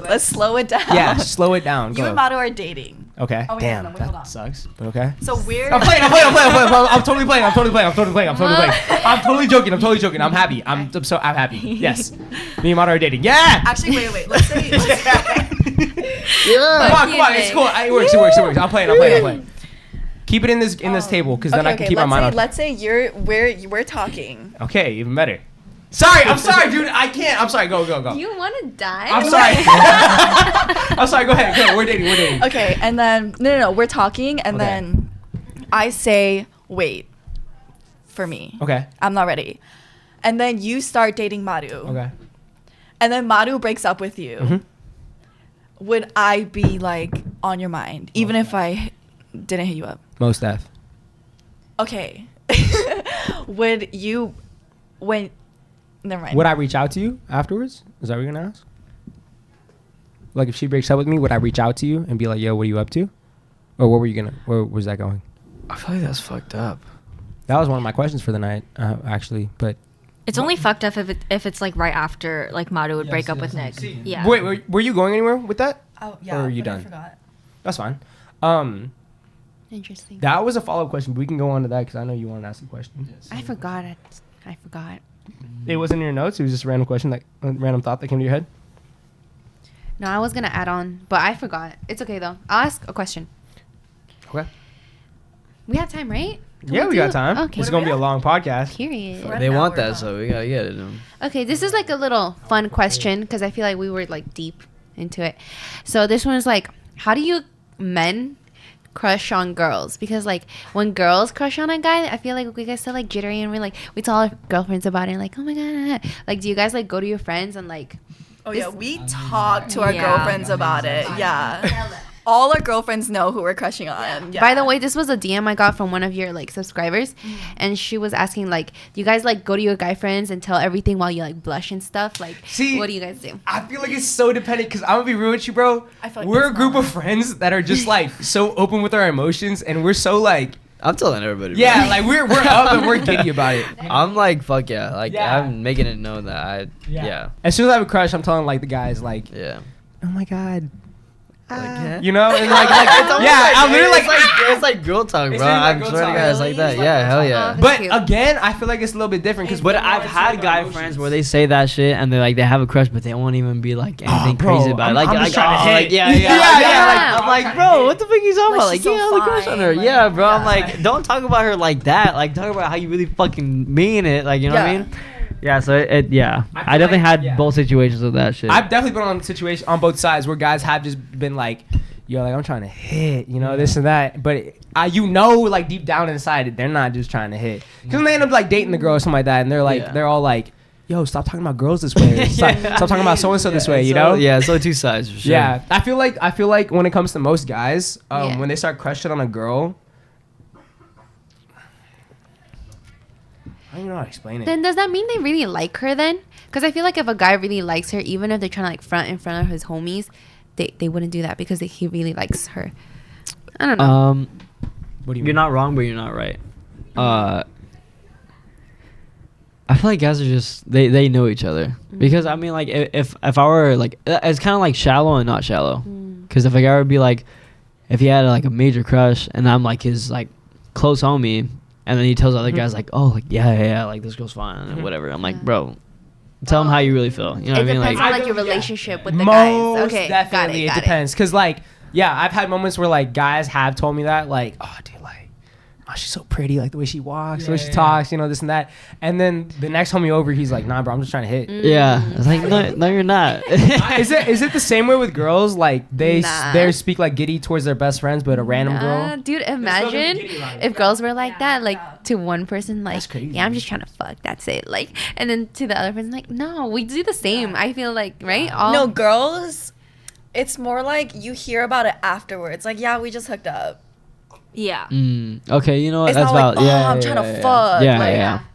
Let's
slow it down.
Yeah, slow it down.
You
Go.
and Maru are dating.
Okay.
Oh, wait,
Damn,
hold on.
that sucks. But okay.
So we're.
I'm playing. I'm totally playing. I'm totally joking. I'm happy. I'm happy. Yes. Me and Maru are dating. Yeah.
Actually, wait. Let's say.
Come on. It's cool. It works. I'm playing. Keep it in this table, because then I can keep my mind on.
Let's say we're talking.
Okay, even better. I'm sorry, dude. I can't. I'm sorry. Go.
You want to die?
I'm sorry. I'm sorry. Go ahead. We're dating.
Okay, and then no. We're talking, and
Okay.
then I say wait. For me.
Okay.
I'm not ready. And then you start dating Maru.
Okay.
And then Maru breaks up with you.
Mm-hmm.
Would I be like on your mind, even if I didn't hit you up?
Most F.
Okay. Would you, never mind.
Would I reach out to you afterwards? Is that what you're gonna ask? Like, if she breaks up with me, would I reach out to you and be like, "Yo, what are you up to?" Or where was that going?
I feel like that's fucked up.
That was one of my questions for the night, actually. But
It's only fucked up if it's like right after like Maru would break up with Nick. Yeah.
wait, were you going anywhere with that?
Oh yeah.
Or are you
but I
done?
forgot.
That's fine.
Interesting.
That was a follow-up question, but we can go on to that because I know you want to ask a question.
I forgot it. I forgot.
It wasn't in your notes. It was just a random question, like a random thought that came to your head.
No, I was gonna add on, but I forgot. It's okay though. I'll ask a question.
Okay.
We have time, right? Can
Yeah, we got time.
Okay.
It's gonna be a long podcast.
Period.
For-
They
An
want
hour,
that,
huh?
so we gotta get it.
Okay, this is like a little fun question because I feel like we were like deep into it. So this one is like, how do you men crush on girls? Because like when girls crush on a guy, I feel like we get so like jittery and we tell our girlfriends about it. Like, oh my god, like do you guys like go to your friends and like?
Oh yeah, we talk to our
Yeah.
girlfriends about it. Yeah. All our girlfriends know who we're crushing on. Yeah.
By the way, this was a DM I got from one of your like subscribers, and she was asking like, do you guys like go to your guy friends and tell everything while you like blush and stuff? Like,
See,
what do you guys do?
I feel like it's so dependent because I'm gonna be real with you, bro.
I feel like
We're a
that's
group
not-
of friends that are just like so open with our emotions, and we're so like,
I'm telling everybody.
yeah,
bro.
like we're up and we're giddy about it.
I'm like, fuck yeah. Like,
Yeah.
I'm making it known that yeah.
As soon as I have a crush, I'm telling like the guys like,
Yeah.
oh my god,
Like,
you know, and like
It's almost
yeah, I'm literally like,
it's like girl talk,
It's
bro.
literally like
I'm
girl
swear to
talk.
God, it's like that.
Really?
Yeah, hell yeah.
That's
but
cute.
again, I feel like it's a little bit different because
But I've had guy friends where they say that shit and they have a crush, but they won't even be like anything
bro,
crazy about it.
I'm
Like,
just trying to hit.
yeah.
Yeah.
I'm like, bro, what the fuck are you talking
Like,
about?
she's
Like, yeah,
so
I have a crush on
fine,
her.
like,
Yeah, bro. I'm
yeah.
like, don't talk about her like that. Like, talk about how you really fucking mean it. Like, you know what I
Yeah.
mean? Yeah. So yeah,
I feel
I definitely
like-
had
yeah.
both situations of that shit.
I've definitely been on a situation on both sides where guys have just been like, yo, like I'm trying to hit, you know, this and that. But you know, like deep down inside, they're not just trying to hit. Because they end up like dating the girl or something like that, and they're like,
Yeah.
they're all like, yo, stop talking about girls this way. Stop talking about so and so this way, you
So-
know?
Yeah, so two sides for sure.
Yeah, I feel like when it comes to most guys,
Yeah.
when they start crushing on a girl, I don't even know how to explain it.
Then does that mean they really like her then? Because I feel like if a guy really likes her, even if they're trying to like front in front of his homies, they wouldn't do that because he really likes her. I don't know.
What do you
You're
mean?
not wrong, but you're not right. I feel like guys are just they know each other because I mean like if I were like it's kind of like shallow and not shallow because if a guy would be like if he had like a major crush and I'm like his like close homie and then he tells other guys like oh like yeah like this girl's fine and whatever I'm like bro tell him how you really feel you know what
It
I mean
depends
like
on like your relationship with the
Most
guys. Okay,
definitely,
got
it depends. Cause like, yeah, I've had moments where like guys have told me that, like, oh, dude, like, oh, she's so pretty, like the way she walks, the way she talks, you know, this and that. And then the next homie over, he's like, nah, bro, I'm just trying to hit.
Yeah, it's like no, you're not.
Is it the same way with girls? Like they speak like giddy towards their best friends, but a random girl.
Dude, imagine if girls were like that, like to one person, like, yeah, I'm just trying to fuck. That's it. Like, and then to the other person, like, no, we do the same. I feel like, right?
No, girls, it's more like you hear about it afterwards. Like, yeah, we just hooked up.
Yeah.
Okay, you know what?
It's
That's
not like,
valid.
oh, I'm trying to fuck.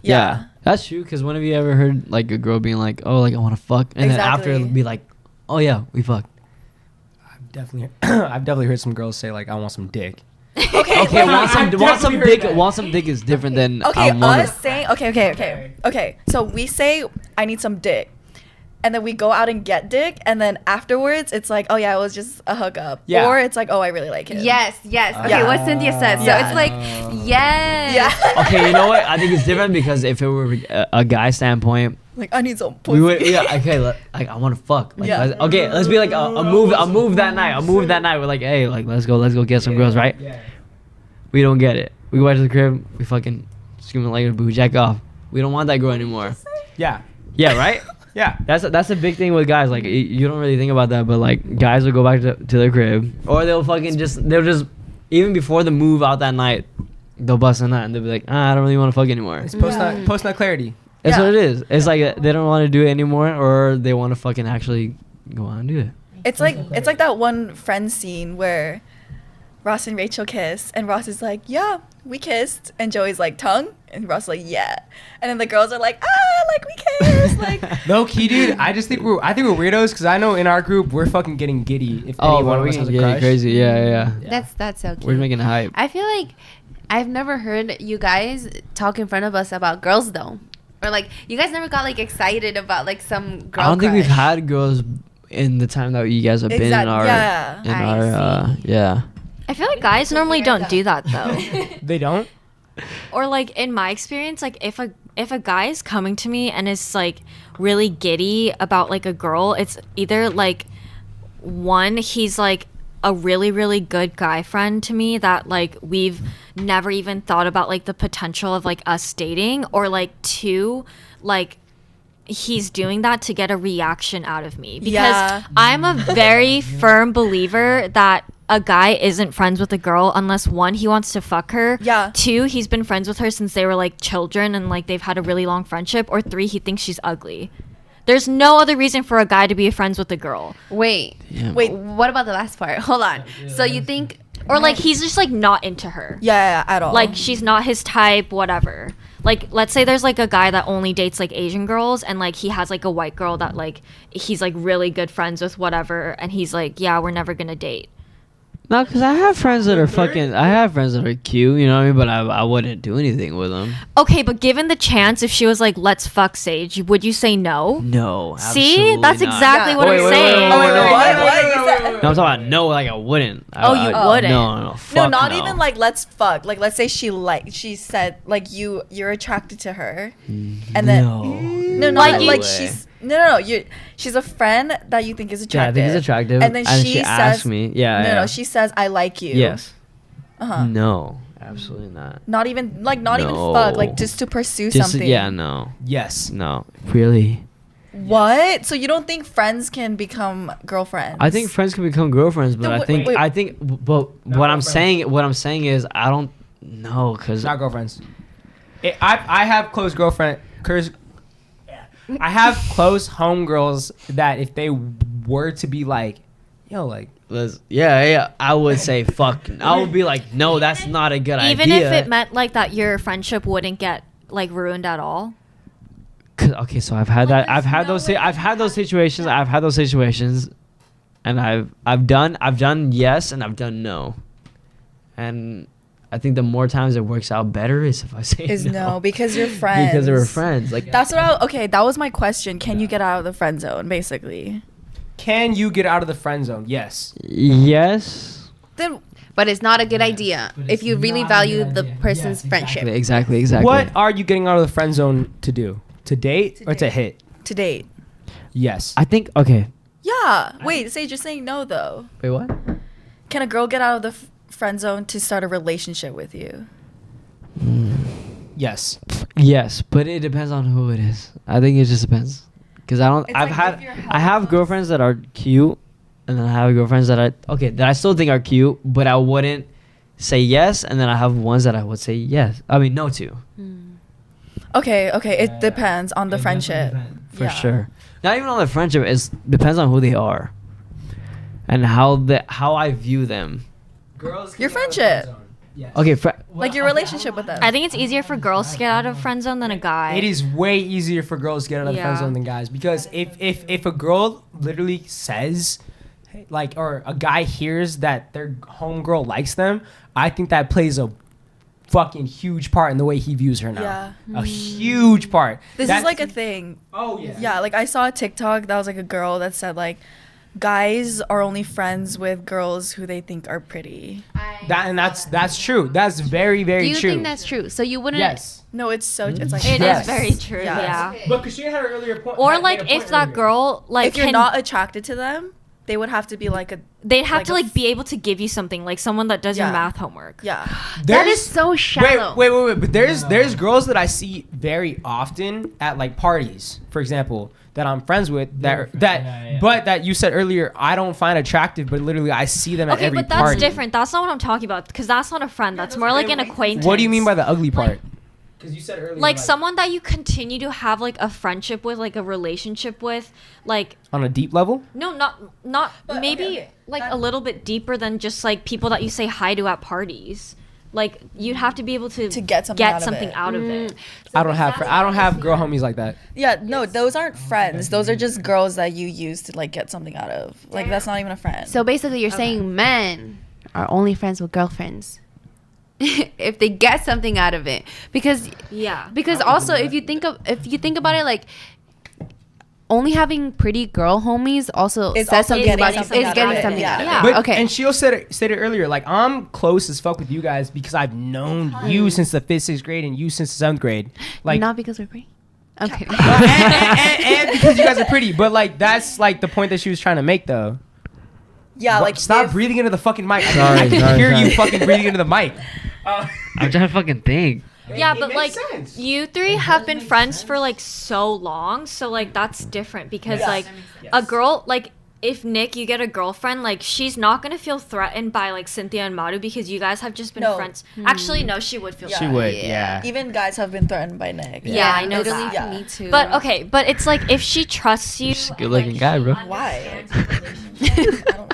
Yeah. That's true. Because when have you ever heard like a girl being like, oh, like I want to fuck, and then after it'll be like, oh yeah, we fucked.
I've definitely heard some girls say like, I want some dick.
Okay,
Want some dick is different than
saying okay. So we say I need some dick, and then we go out and get dick, and then afterwards it's like, oh yeah, it was just a hookup, or it's like, oh, I really like him.
Yes. Okay, what Cynthia said. So it's like, yes.
Yeah.
Okay, you know what? I think it's different because if it were a guy standpoint,
like I need some pussy.
we would, okay, like I want to fuck. Like, let's be like a move that night. We're like, hey, like let's go get some girls, right? Yeah. We don't get it. We go back to the crib. We fucking screaming like a boo, jack off. We don't want that girl anymore.
Yeah.
Yeah, right?
Yeah.
That's a big thing with guys. Like you don't really think about that, but like guys will go back to their crib, or they'll just even before the move out that night, they'll bust a nut and they'll be like, I don't really want to fuck anymore.
It's post nut clarity.
That's what it is. It's like they don't want to do it anymore, or they want to fucking actually go out and do it.
It's like that one Friends scene where Ross and Rachel kiss, and Ross is like, yeah, we kissed, and Joey's like, tongue, and Ross is like, yeah, and then the girls are like, like we kissed, like.
Low key, dude. I think we're weirdos because I know in our group we're fucking getting giddy if any one of us has a crush.
Crazy, yeah.
That's so cute.
We're making a hype.
I feel like I've never heard you guys talk in front of us about girls though, or like you guys never got like excited about like some girl.
I don't think
crush.
we've had girls in the time that you guys have been in our
I feel like guys normally don't do that though.
They don't?
Or like in my experience, like if a guy is coming to me and is like really giddy about like a girl, it's either like one, he's like a really, really good guy friend to me that like we've never even thought about like the potential of like us dating, or like two, like he's doing that to get a reaction out of me, because I'm a very firm believer that a guy isn't friends with a girl unless one, he wants to fuck her, two, he's been friends with her since they were like children and like they've had a really long friendship, or three, he thinks she's ugly. There's no other reason for a guy to be friends with a girl.
Wait, what about the last part? Hold on. So you think,
or like he's just like not into her.
Yeah, at all.
Like she's not his type, whatever. Like let's say there's like a guy that only dates like Asian girls, and like he has like a white girl that like he's like really good friends with, whatever, and he's like, yeah, we're never gonna date.
No, because I have friends that are cute, you know what I mean? But I wouldn't do anything with them.
Okay, but given the chance, if she was like, let's fuck Sage, would you say no?
No,
See? That's exactly what I'm saying.
No, I'm talking about no, like I wouldn't.
You wouldn't?
No,
fuck not even like let's fuck. Like let's say she said like you're attracted to her, and then no, like she's she's a friend that you think is attractive.
Yeah, I think it's attractive.
And then she says,
asks me,
she says, I like you.
Yes. No, absolutely not.
Not even fuck, like just to pursue something.
Yeah, no.
Yes.
No. Really?
What? So you don't think friends can become girlfriends?
I think friends can become girlfriends, but what I'm saying is I don't know, because
not girlfriends. I have close girlfriend. I have close homegirls that if they were to be like, yo, like,
I would say fuck. I would be like, no, that's not a good idea.
Even if it meant like that your friendship wouldn't get like ruined at all.
Okay, so I've had that. I've had those situations, and I've done yes and I've done no, and I think the more times it works out better is if I say
no because you're friends.
Because we're friends. Like
that's what that was my question. Can you get out of the friend zone, basically?
Can you get out of the friend zone? Yes.
Yes.
But it's not a good idea if you really value the person's friendship.
Exactly.
What are you getting out of the friend zone to do? To date or to hit?
To date.
Yes.
I think, okay.
Yeah. Wait, Sage, you're saying no, though.
Wait, what?
Can a girl get out of the friend zone to start a relationship with you?
Yes.
Yes, but it depends on who it is. I think it just depends. Cause I don't.
It's
I've
like
had.
if you're
I have girlfriends that are cute, and then I have girlfriends that I still think are cute, but I wouldn't say yes. And then I have ones that I would say yes. I mean no to.
Okay, it depends on the friendship.
For
Yeah.
sure. Not even on the friendship. It depends on who they are, and how I view them.
Girls.
Your friendship.
Yes.
Okay.
Like your relationship with them.
I think it's easier for girls to get out of friend zone than a guy.
It is way easier for girls to get out of the friend
Yeah.
zone than guys, because if a girl literally says, like, or a guy hears that their homegirl likes them, I think that plays a fucking huge part in the way he views her now.
Yeah.
A huge part.
This
That's-
is like a thing.
Oh yeah.
Yeah, like I saw a TikTok that was like a girl that said like guys are only friends with girls who they think are pretty.
That's true. That's very
Do
very
you
true.
think that's true? So you wouldn't.
Yes.
No, it's like
It
Yes.
is very true.
Yeah.
Yeah.
But Christina had an earlier point.
Or
had
like
made a point
if that
earlier.
girl like
if you're
can,
not attracted to them, they would have to be like a
they'd have
like
to
a
like
f-
be able to give you something, like someone that does your
Yeah.
math homework.
yeah.
That
There's-
is so shallow.
Wait. But there's girls that I see very often at like parties, for example, that I'm friends with but that you said earlier I don't find attractive, but literally I see them at
Okay,
every
but that's
party.
different. That's not what I'm talking about, because that's not a friend. That's more like an acquaintance.
What do you mean by the ugly part? Because you said earlier,
like someone that you continue to have like a friendship with, like a relationship with, like
on a deep level.
no, not
But,
maybe
okay,
like
that-
a little bit deeper than just like people that you say hi to at parties. Like you'd have to be able to
get something out of
something
it.
out of it.
I don't have girl homies like that.
Yeah, no, those aren't friends. Those are just girls that you use to like get something out of. Like that's not even a friend.
So basically, you're saying men are only friends with girlfriends if they get something out of it, because
Yeah.
also if you think about it, like only having pretty girl homies also
It's
says
also
something
getting
about
something
you. It's
out
getting
of it.
something
Yeah.
out of
Yeah.
it.
But
Okay.
and Sheil said it earlier. Like I'm close as fuck with you guys because I've known you since the 5th, 6th grade and you since the 7th grade. Like
not because we're pretty. Okay.
and because you guys are pretty. But like that's like the point that she was trying to make though.
yeah, like
Stop
if-
breathing into the fucking mic.
Sorry,
I can
sorry,
hear you
sorry.
fucking breathing into the mic.
I'm trying to fucking think.
Yeah,
It
but
makes
like
sense.
you three have been friends for like so long, so like that's different because
Yes.
like a girl, like if Nick, you get a girlfriend, like she's not gonna feel threatened by like Cynthia and Maru because you guys have just been
No.
friends. Actually, no, she would feel.
Yeah.
She would, yeah.
even guys have been threatened by Nick.
Yeah, I know
literally
that.
Yeah.
me too.
But okay, but it's like if she trusts you,
Just a good-looking guy, bro.
Why? I don't know.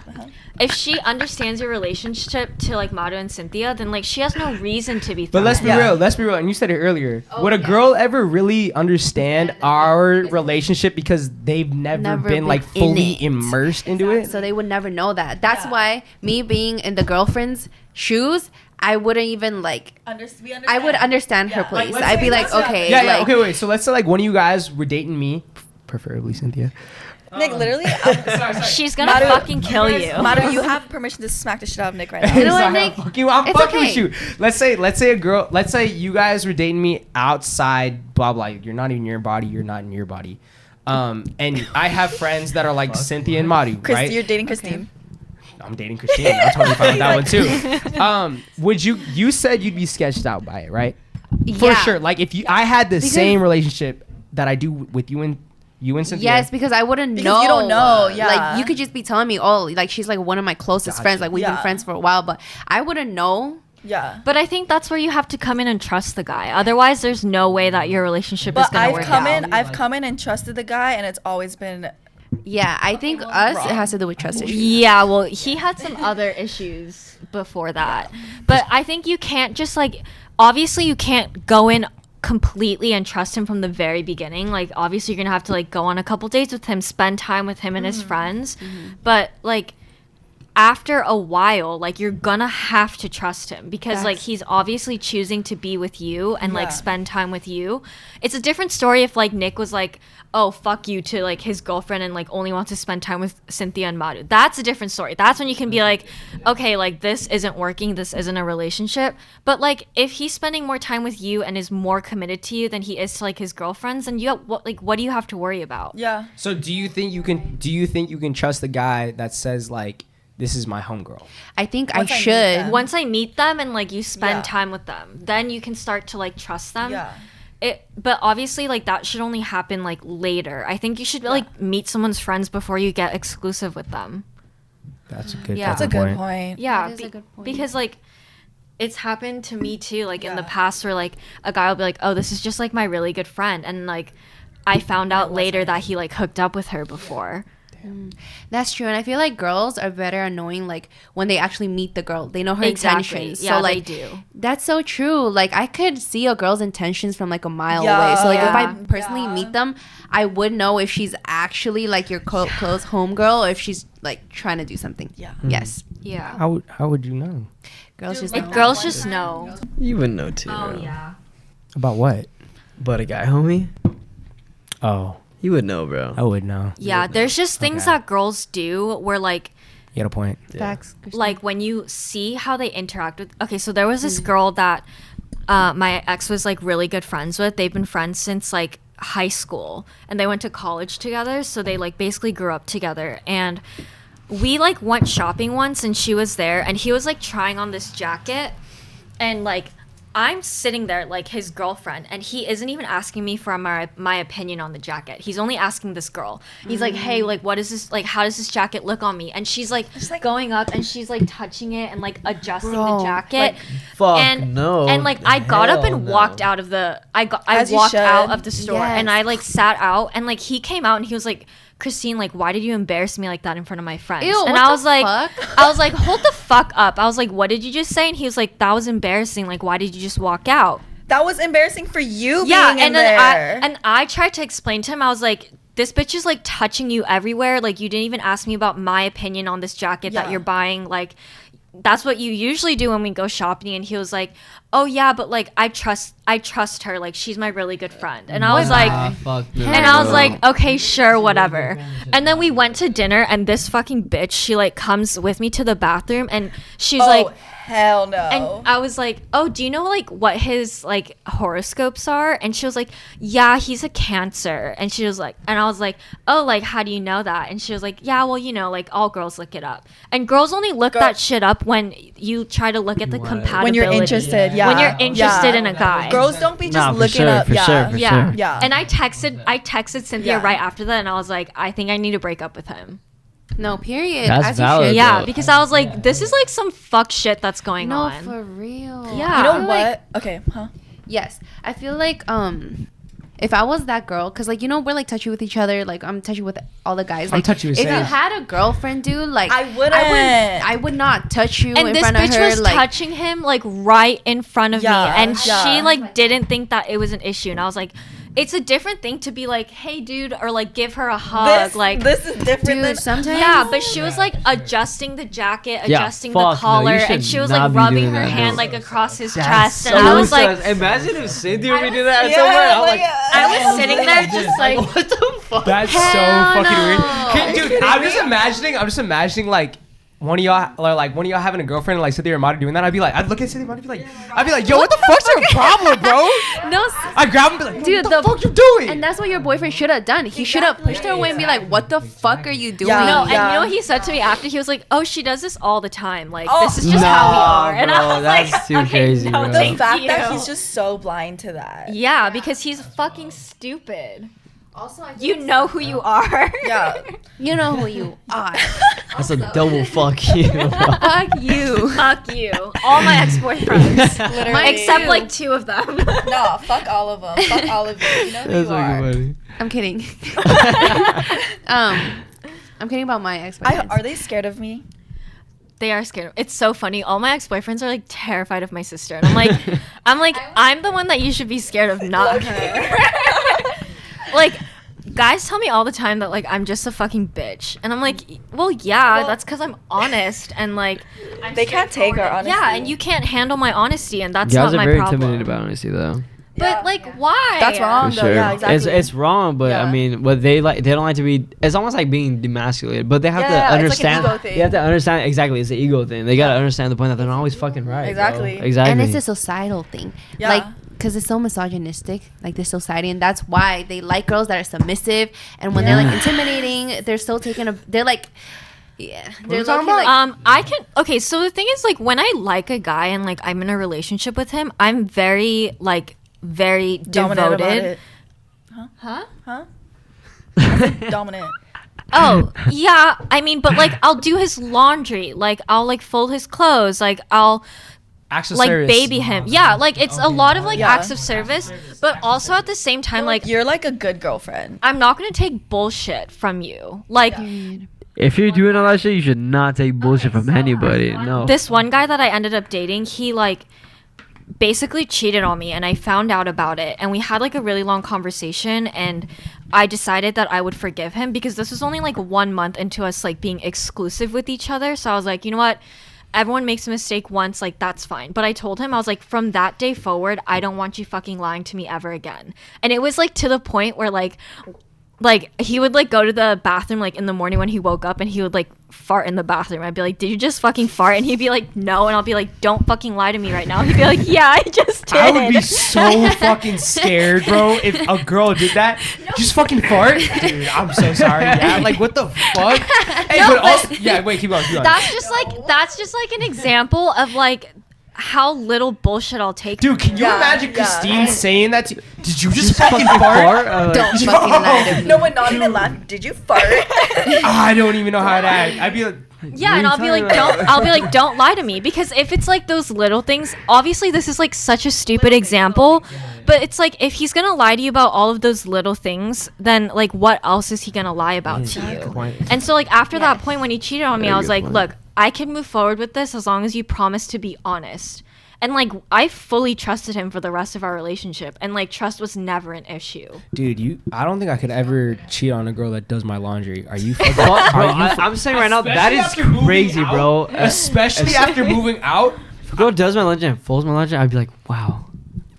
if she understands your relationship to like Maru and Cynthia, then like she has no reason to be.
But let's be
threatened.
real. Let's be real. And you said it earlier. Would a girl ever really understand our relationship because they've never been like
been in
fully
it.
immersed into it?
So they would never know that. That's why me being in the girlfriend's shoes, I wouldn't even like.
We
I would understand her
Yeah.
place.
let's
I'd
say-
be like, okay,
Yeah,
like,
okay, wait. So let's say like one of you guys were dating me, preferably Cynthia.
Nick, literally,
She's gonna
Maru-
fucking kill you.
Maru, you have permission to smack the shit out of Nick right now.
You know what,
Sorry,
Nick?
fuck you. I'm
It's
fucking
okay.
with you. Let's say you guys were dating me outside, blah blah. You're not in your body. You're not in your body. And I have friends that are like Cynthia and Maru,
Chris,
right?
you're dating Christine.
I'm dating Christine. I'm totally fine with that one too. Would you said you'd be sketched out by it, right? For
yeah.
sure. Like if I had the same relationship that I do with you and Cynthia.
Yes, because I wouldn't
Because
know.
you don't know, yeah.
Like you could just be telling me, oh, like she's like one of my closest friends. Like we've been
Yeah.
friends for a while, but I wouldn't know.
Yeah.
But I think that's where you have to come in and trust the guy. Otherwise, there's no way that your relationship is
But
gonna
I've
work
come
out.
in, I've come in and trusted the guy, and it's always been
Yeah, I think us it has to do with trust issues.
Yeah, well, he had some other issues before that. But I think you can't just like obviously you can't go in completely and trust him from the very beginning. Like obviously you're going to have to like go on a couple dates with him, spend time with him and his friends. But like after a while, like you're gonna have to trust him because like he's obviously choosing to be with you and like
Yeah.
spend time with you. It's a different story if like Nick was like, oh fuck you to like his girlfriend and like only wants to spend time with Cynthia and Maru. That's a different story. That's when you can be like, okay, like this isn't working, this isn't a relationship. But like if he's spending more time with you and is more committed to you than he is to like his girlfriends, then what do you have to worry about?
yeah.
So do you think you can trust the guy that says like this is my homegirl?
I think
Once
I
I meet
should.
them.
Once I meet them and like you spend
Yeah.
time with them, then you can start to like trust them.
Yeah.
But obviously like that should only happen like later. I think you should like meet someone's friends before you get exclusive with them.
That's a good.
Yeah.
That's a good point.
Yeah,
That is a good point.
because like it's happened to me too, like in the past where like a guy will be like, oh, this is just like my really good friend, and like I found out later that he like hooked up with her before.
That's true, and I feel like girls are better at knowing like when they actually meet the girl. They know her
Exactly.
intentions.
Yeah,
so like
they do.
that's so true. Like I could see a girl's intentions from like a mile
Yeah.
away. So like if I
Yeah.
personally meet them, I would know if she's actually like your close homegirl or if she's like trying to do something.
Yeah.
Yes.
Yeah.
How would you know
Girls just
Like
know.
girls just know.
You would know too.
Oh
bro.
yeah.
about what?
But a guy, homie,
Oh,
you would know, bro.
I would know.
Yeah, there's just things
Okay.
that girls do where like
You got a point.
Facts.
like when you see how they interact with, okay, so there was this girl that my ex was like really good friends with. They've been friends since like high school, and they went to college together, so they like basically grew up together. And we like went shopping once and she was there and he was like trying on this jacket, and like I'm sitting there like his girlfriend, and he isn't even asking me for my opinion on the jacket. He's only asking this girl. He's like, hey, like what is this, like how does this jacket look on me? And she's like, going up and she's like touching it and like adjusting
Bro,
the jacket.
Fuck
and
no.
and like I got up
Hell
and
no.
walked out of the I
As you
walked out
should.
of the store,
Yes.
and I like sat out, and like he came out and he was like, Christine, like why did you embarrass me like that in front of my friends?
Ew,
and
what
I
the
was like
fuck?
I was like, hold the fuck up. I was like, what did you just say? And he was like, that was embarrassing, like why did you just walk out?
That was embarrassing for you
Yeah,
being in
and then
there.
I tried to explain to him, I was like, this bitch is like touching you everywhere, like you didn't even ask me about my opinion on this jacket that
Yeah.
you're buying, like that's what you usually do when we go shopping. And he was like, oh yeah, but like I trust her, like she's my really good friend. And I was like,
fuck no,
and I was
bro.
like, okay, sure, whatever. And then we went to dinner, and this fucking bitch, she like comes with me to the bathroom, and she's like,
hell no.
and I was like, oh, do you know like what his like horoscopes are? And she was like, yeah, he's a Cancer. And she was like, and I was like, oh, like how do you know that? And she was like, yeah, well, you know, like all girls look it up. And girls only look that shit up when you try to look at the compatibility.
when you're interested, yeah.
When you're interested in a guy.
Girls don't be just
Nah, for
looking
sure,
up.
for
Yeah.
sure, for
Yeah.
sure.
Yeah.
And I texted Cynthia
Yeah.
right after that, and I was like, I think I need to break up with him.
No, period.
That's
As you
valid,
should.
Yeah,
though.
because I was like, this is like some fuck shit that's going
No,
on.
for real.
Yeah.
You know
I feel
what?
like-
Okay, huh?
Yes, I feel like if I was that girl, because like you know we're like touchy with each other, like I'm touchy with all the guys.
I'm
Like
touchy with
if you
Sage.
had a girlfriend, dude, like
I wouldn't.
I would not touch you
And
in
this
front of
bitch
her.
was
Like
touching him like right in front of
Yeah,
me, and
yeah.
she like didn't think that it was an issue. And I was like, it's a different thing to be like, hey dude, or like give her a hug,
This is different
dude,
than
sometimes
yeah. But she was like adjusting the jacket,
Yeah,
adjusting the
fuck no,
collar,
you should
and she was
not
like
be
rubbing
doing
her
that,
hand
no.
like across his
That's
chest, and
so
I was like,
imagine if Cynthia would do
Yeah,
that somewhere. I'm like,
I was sitting there just like,
what the fuck?
That's so
Hell
fucking
no.
weird. Dude, I'm just imagining like one of y'all, or like one of y'all having a girlfriend, and like Cynthia or Mata doing that. I'd look at Cynthia and I'd be like, yo, what the fuck's your problem, bro?
no,
I'd grab him and be like,
dude,
what the fuck you doing?
and that's what your boyfriend should have done. He should have pushed her away and be like, "What the fuck are you doing?"
Yeah.
no. And
Yeah.
you know what he said to me after? He was like, oh, she does this all the time. Like
Oh,
this is just how we are. And I
bro,
was
that's
like,
too
okay,
crazy,
no,
bro.
the
thank
fact
you.
that he's just so blind to that.
Yeah, because he's fucking stupid.
Also, I
You know who you are.
Yeah.
you know who you are.
That's a double fuck you. bro.
Fuck you.
Fuck you. All my ex-boyfriends.
Literally.
Except like 2 of them.
No, fuck all of them. Fuck all of you. You know who
That's
you are.
fucking funny.
I'm kidding. I'm kidding about my ex.
Are they scared of me?
They are scared. It's so funny. All my ex-boyfriends are like terrified of my sister. And I'm like, I'm the one that you should be scared of, not her. Like, guys tell me all the time that like I'm just a fucking bitch, and I'm like, well, yeah, that's because I'm honest, and like
They can't take our honesty.
yeah, and you can't handle my honesty, and that's
Guys
not
are
my
very
problem.
intimidated about honesty, though.
But like, why?
That's wrong.
For
though,
sure.
yeah, exactly.
It's wrong, but
Yeah.
I mean, what they don't like to be. It's almost like being demasculated, but they have
Yeah,
to
it's like an
understand.
ego thing.
They have to understand exactly. It's an ego thing. They gotta understand the point that they're not always fucking right. bro.
Exactly.
Exactly.
And it's a societal thing.
Yeah.
Like, because it's so misogynistic, like this society, and that's why they like girls that are submissive. And when they're like intimidating, they're still taking they're like, Yeah.
What are
They're
we talking
low-key,
about?
like,
I can. Okay, so the thing is, like, when I like a guy and like I'm in a relationship with him, I'm very
Dominant about
devoted.
it.
Huh?
Dominant.
Oh, yeah. I mean, but like I'll do his laundry, like I'll like fold his clothes, like I'll
Acts of
like
service.
baby him. Yeah, like it's a lot of like
Yeah.
acts of service, but also at the same time, like
You're like a good girlfriend.
I'm not gonna take bullshit from you. Like
If you're doing all that shit, you should not take bullshit from anybody. No.
this one guy that I ended up dating, he like basically cheated on me and I found out about it and we had like a really long conversation and I decided that I would forgive him because this was only like 1 month into us like being exclusive with each other. So I was like, you know what? Everyone makes a mistake once, like that's fine. But I told him, I was like, from that day forward, I don't want you fucking lying to me ever again. And it was like to the point where like he would like go to the bathroom like in the morning when he woke up and he would like fart in the bathroom. I'd be like, did you just fucking fart? And he'd be like, no. And I'll be like, don't fucking lie to me right now. He'd be like, yeah, I just did.
I would be so fucking scared, bro, if a girl did that. Just fucking fart, dude. I'm so sorry. Yeah, like what the fuck? Hey,
No,
but
but-
also, yeah, wait, keep going.
That's just like an example of like how little bullshit I'll take.
Dude, can you
Yeah,
imagine
yeah.
Christine saying that to you? Did you just fucking fart?
don't fucking lie to me.
No one not even laughing. Did you fart?
I don't even know how to act. I'd be like,
Yeah, and I'll be like, don't lie to me, because if it's like those little things, obviously this is like such a stupid example, but it's like if he's gonna lie to you about all of those little things, then like what else is he gonna lie about to you? And so like after that point when he cheated on me, I was like, look, I can move forward with this as long as you promise to be honest. And like I fully trusted him for the rest of our relationship, and like trust was never an issue.
dude, I don't think I could ever cheat on a girl that does my laundry. Are you fucking?
Bro, I'm saying right now, that is
Especially after moving
crazy,
out.
bro.
Especially after moving out.
If a girl does my lunch and folds my lunch, I'd be like, wow.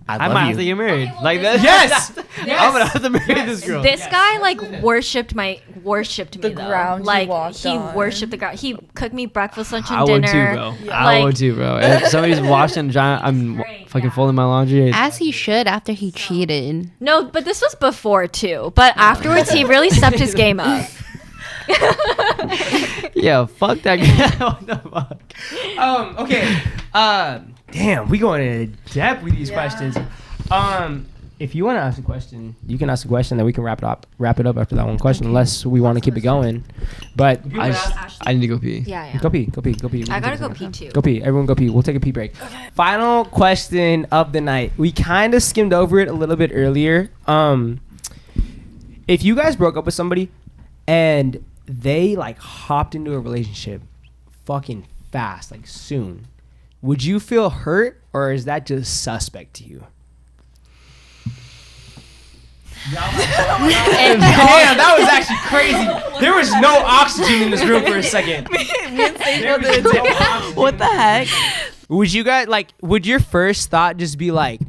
I might have to get married. Like that.
Yes.
I'm gonna have to marry this girl.
This guy like worshipped me
The
though.
ground you
like
walked
he
on.
worshipped the ground. He cooked me breakfast, lunch, and
I would
dinner.
too, bro.
Yeah.
I would too, bro. If somebody's washing, I'm fucking folding my laundry.
As he should after he cheated.
No, but this was before too. But afterwards, he really stepped his game up.
Yeah, fuck that guy. What the fuck?
Okay. Damn, we going into depth with these questions. If you want to ask a question, you can ask a question, then we can wrap it up after that one question, unless we want to keep it going. But
I need to go pee.
Yeah.
go pee.
I gotta go pee too.
Go pee. Everyone go pee. We'll take a pee break. Final question of the night. We kind of skimmed over it a little bit earlier. If you guys broke up with somebody and they like hopped into a relationship fucking fast, like soon, would you feel hurt, or is that just suspect to you? Damn, that was actually crazy. There was no oxygen in this room for a second.
What the heck?
Would you guys would your first thought just be like,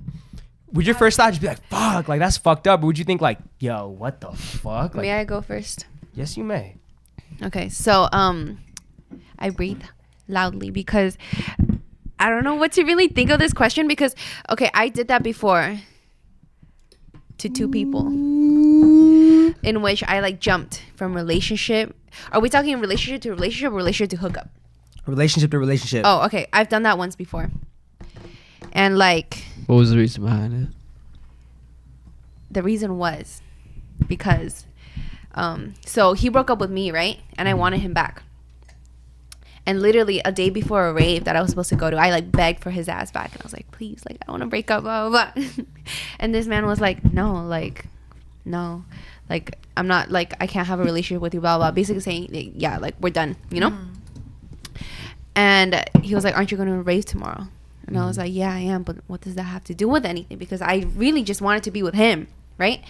fuck, like that's fucked up? Or would you think like, yo, what the fuck? Like,
May I go first?
yes, you may.
Okay, so I breathe loudly because I don't know what to really think of this question because okay, I did that before to two people in which I like jumped from relationship. Are we talking relationship to relationship or relationship to hookup?
Relationship to relationship.
Oh, okay. I've done that once before. And like
What was the reason behind it?
the reason was because so he broke up with me, right? And I wanted him back. And literally a day before a rave that I was supposed to go to, I like begged for his ass back. And I was like, please, like, I want to break up, blah, blah, blah. And this man was like, no, like, I'm not, like, I can't have a relationship with you, blah, blah. Basically saying, like, yeah, like, we're done, you know? And he was like, aren't you going to a rave tomorrow? And I was like, yeah, I am. But what does that have to do with anything? Because I really just wanted to be with him, right?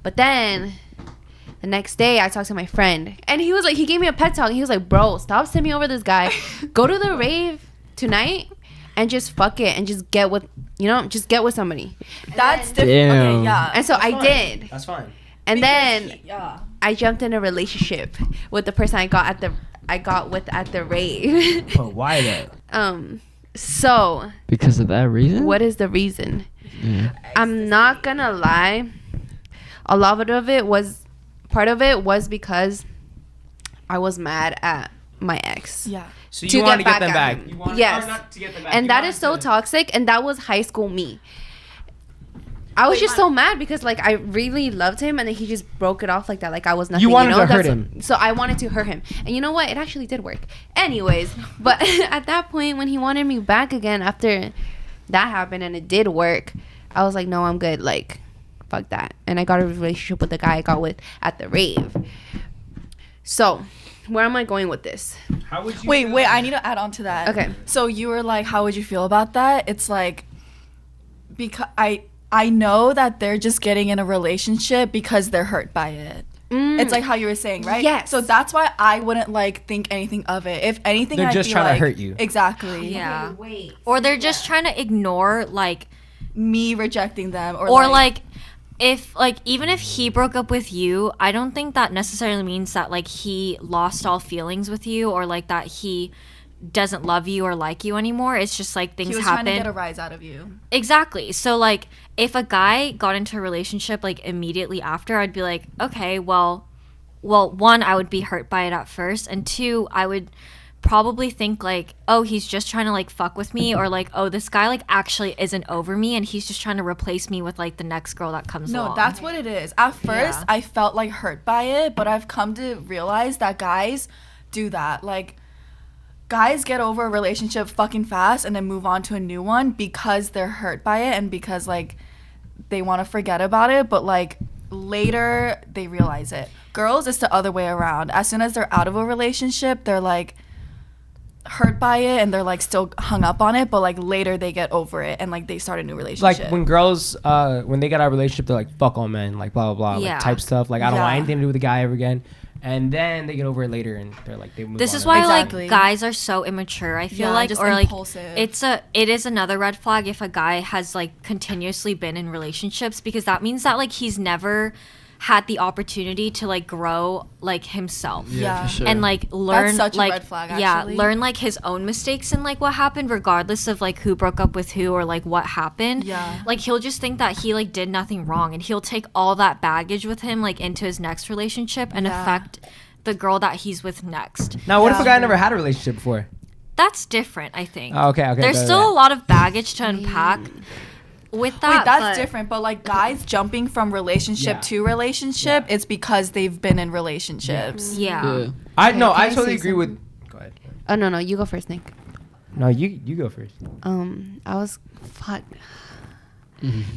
But then the next day I talked to my friend and he was like, he gave me a pep talk. He was like, bro, stop sending me over this guy. Go to the rave tonight and just fuck it and just get with, just get with somebody.
That's different.
Damn.
Okay, yeah.
And so I did.
That's fine.
And then
Yeah.
I jumped in a relationship with the person I got with at the rave.
But why though?
So
Because of that reason?
what is the reason?
Yeah.
I'm not gonna lie. A lot of it was, part of it was because I was mad at my ex.
Yeah.
So
To
you want to
get
get them
back
back.
at
You want,
Yes.
or not to get them back.
And
You
that
want
is so
to-
toxic, and that was high school me. I was just so mad because like I really loved him, and then he just broke it off like that, like I was nothing.
You wanted to hurt
That's-
him.
so I wanted to hurt him, and you know what? It actually did work. Anyways, but at that point when he wanted me back again after that happened and it did work, I was like, no, I'm good. Like, fuck that. And I got a relationship with the guy I got with at the rave. So, where am I going with this?
How would you
Wait, I need to add on to that.
Okay.
So you were like, how would you feel about that? It's like, because I know that they're just getting in a relationship because they're hurt by it. It's like how you were saying, right?
Yes.
So that's why I wouldn't like think anything of it. If anything,
They're
I'd
just
be
trying to
like,
hurt you.
Exactly.
Yeah.
Wait.
Or they're just trying to ignore like
Me rejecting them,
or like if like even if he broke up with you, I don't think that necessarily means that like he lost all feelings with you or like that he doesn't love you or like you anymore. It's just like things
he was
happen.
trying to get a rise out of you.
Exactly. So like if a guy got into a relationship like immediately after, I'd be like, okay, well, one, I would be hurt by it at first, and two, I would probably think like, oh, he's just trying to like fuck with me, or like, oh, this guy like actually isn't over me and he's just trying to replace me with like the next girl that comes
No,
along.
that's what it is. At first,
Yeah.
I felt like hurt by it, but I've come to realize that guys do that. Like, guys get over a relationship fucking fast and then move on to a new one because they're hurt by it and because like they want to forget about it, but like later they realize it. Girls, it's the other way around. As soon as they're out of a relationship, they're like hurt by it and they're like still hung up on it, but like later they get over it and like they start a new relationship.
Like when girls, when they get out of a relationship, they're like, fuck all men, like blah, blah, blah,
Yeah.
like type stuff. Like, I don't want
Yeah.
anything to do with the guy ever again. And then they get over it later and they're like, they move
This
on
is
to
why
the-
Exactly.
like guys are so immature. I feel
Yeah,
like
just
or
impulsive.
like it is another red flag if a guy has like continuously been in relationships, because that means that like he's never had the opportunity to like grow like himself.
Yeah.
for sure.
And like learn
such a
like
red flag,
yeah,
actually.
learn like his own mistakes and like what happened, regardless of like who broke up with who or like what happened.
Yeah.
Like he'll just think that he like did nothing wrong, and he'll take all that baggage with him like into his next relationship and
Yeah.
affect the girl that he's with next.
Now, what if
Yeah.
a guy never had a relationship before?
That's different, I think.
Oh, okay.
There's still a lot of baggage to unpack with that.
Wait, that's
but-
different. But like guys jumping from relationship
Yeah.
to relationship, it's because they've been in relationships.
Yeah.
Yeah.
I
Okay,
no,
can
I
I
totally
say
agree with. Go ahead.
Oh no, you go first, Nick.
No, you go first.
I was fuck.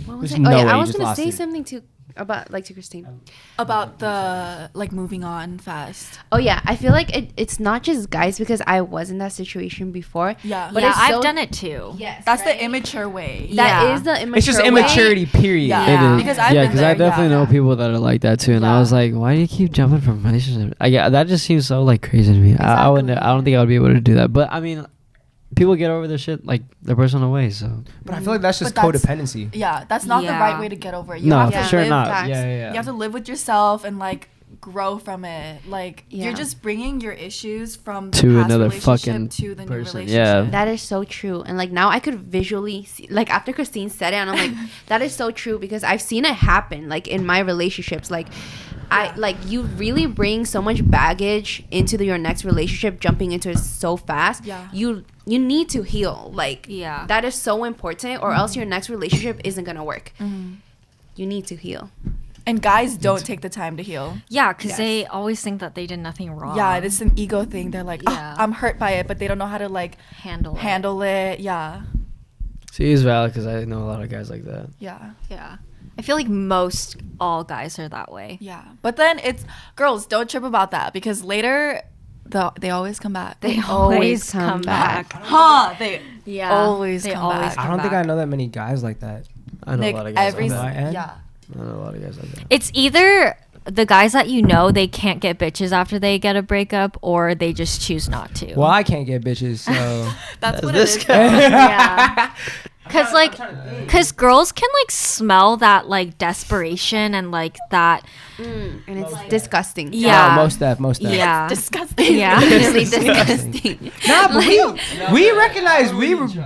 What was
There's
it?
no
Oh
way
yeah, I
you
was
just
gonna
lost
say
it.
something to Christine.
About the like moving on fast.
Oh yeah, I feel like it's not just guys, because I was in that situation before.
Yeah.
But
yeah,
it's
I've
so-
done it too.
Yes,
That's
right?
the immature way.
That
Yeah.
is the immature.
It's just
way.
immaturity, period.
Yeah.
Yeah.
It is.
Because I've
yeah,
been
because I
there,
definitely
yeah.
know people that are like that too, and I
Yeah.
was like, why do you keep jumping from relationship? That just seems so like crazy to me. I wouldn't. I don't think I would be able to do that. But I mean, people get over their shit like their personal way. So
But I feel like that's just
But that's-
codependency.
Yeah, that's not the
Yeah.
right way to get over it. You
no,
have
for
to
sure
live
not.
facts.
Yeah.
You have to live with yourself and like grow from it. Like
Yeah.
you're just bringing your issues from the
To
past
another
relationship
fucking
to the new
person,
relationship.
yeah.
That is so true. And like now I could visually see, like after Christine said it, and I'm like, that is so true, because I've seen it happen like in my relationships. Like I like you really bring so much baggage into your next relationship, jumping into it so fast.
Yeah.
You need to heal. Like
Yeah.
that is so important, or else your next relationship isn't gonna work.
Mm-hmm.
You need to heal.
And guys don't take the time to heal.
Yeah, because
Yes.
they always think that they did nothing wrong.
Yeah, it's an ego thing. They're like,
Yeah.
I'm hurt by it, but they don't know how to like handle it. Yeah.
See, it's valid because I know a lot of guys like that.
Yeah.
Yeah. I feel like most all guys are that way.
Yeah. But then it's girls, don't trip about that, because later they always come back.
They
always
always
come
come
back.
back.
Huh. They
Yeah.
always
They
come
always
back.
come
I don't think
back.
I know that many guys like that.
I know
Nick,
a lot of guys
every
like that.
that.
yeah.
I know a lot of guys like that.
It's either the guys that you know they can't get bitches after they get a breakup, or they just choose not to.
Well, I can't get bitches, so.
That's what
this
it is.
guy.
Yeah. Cause like, cause girls can like smell that like desperation and like that
and it's disgusting.
Yeah.
Oh, most def.
Yeah.
Disgusting.
Yeah.
Really disgusting.
Nah, but we recognize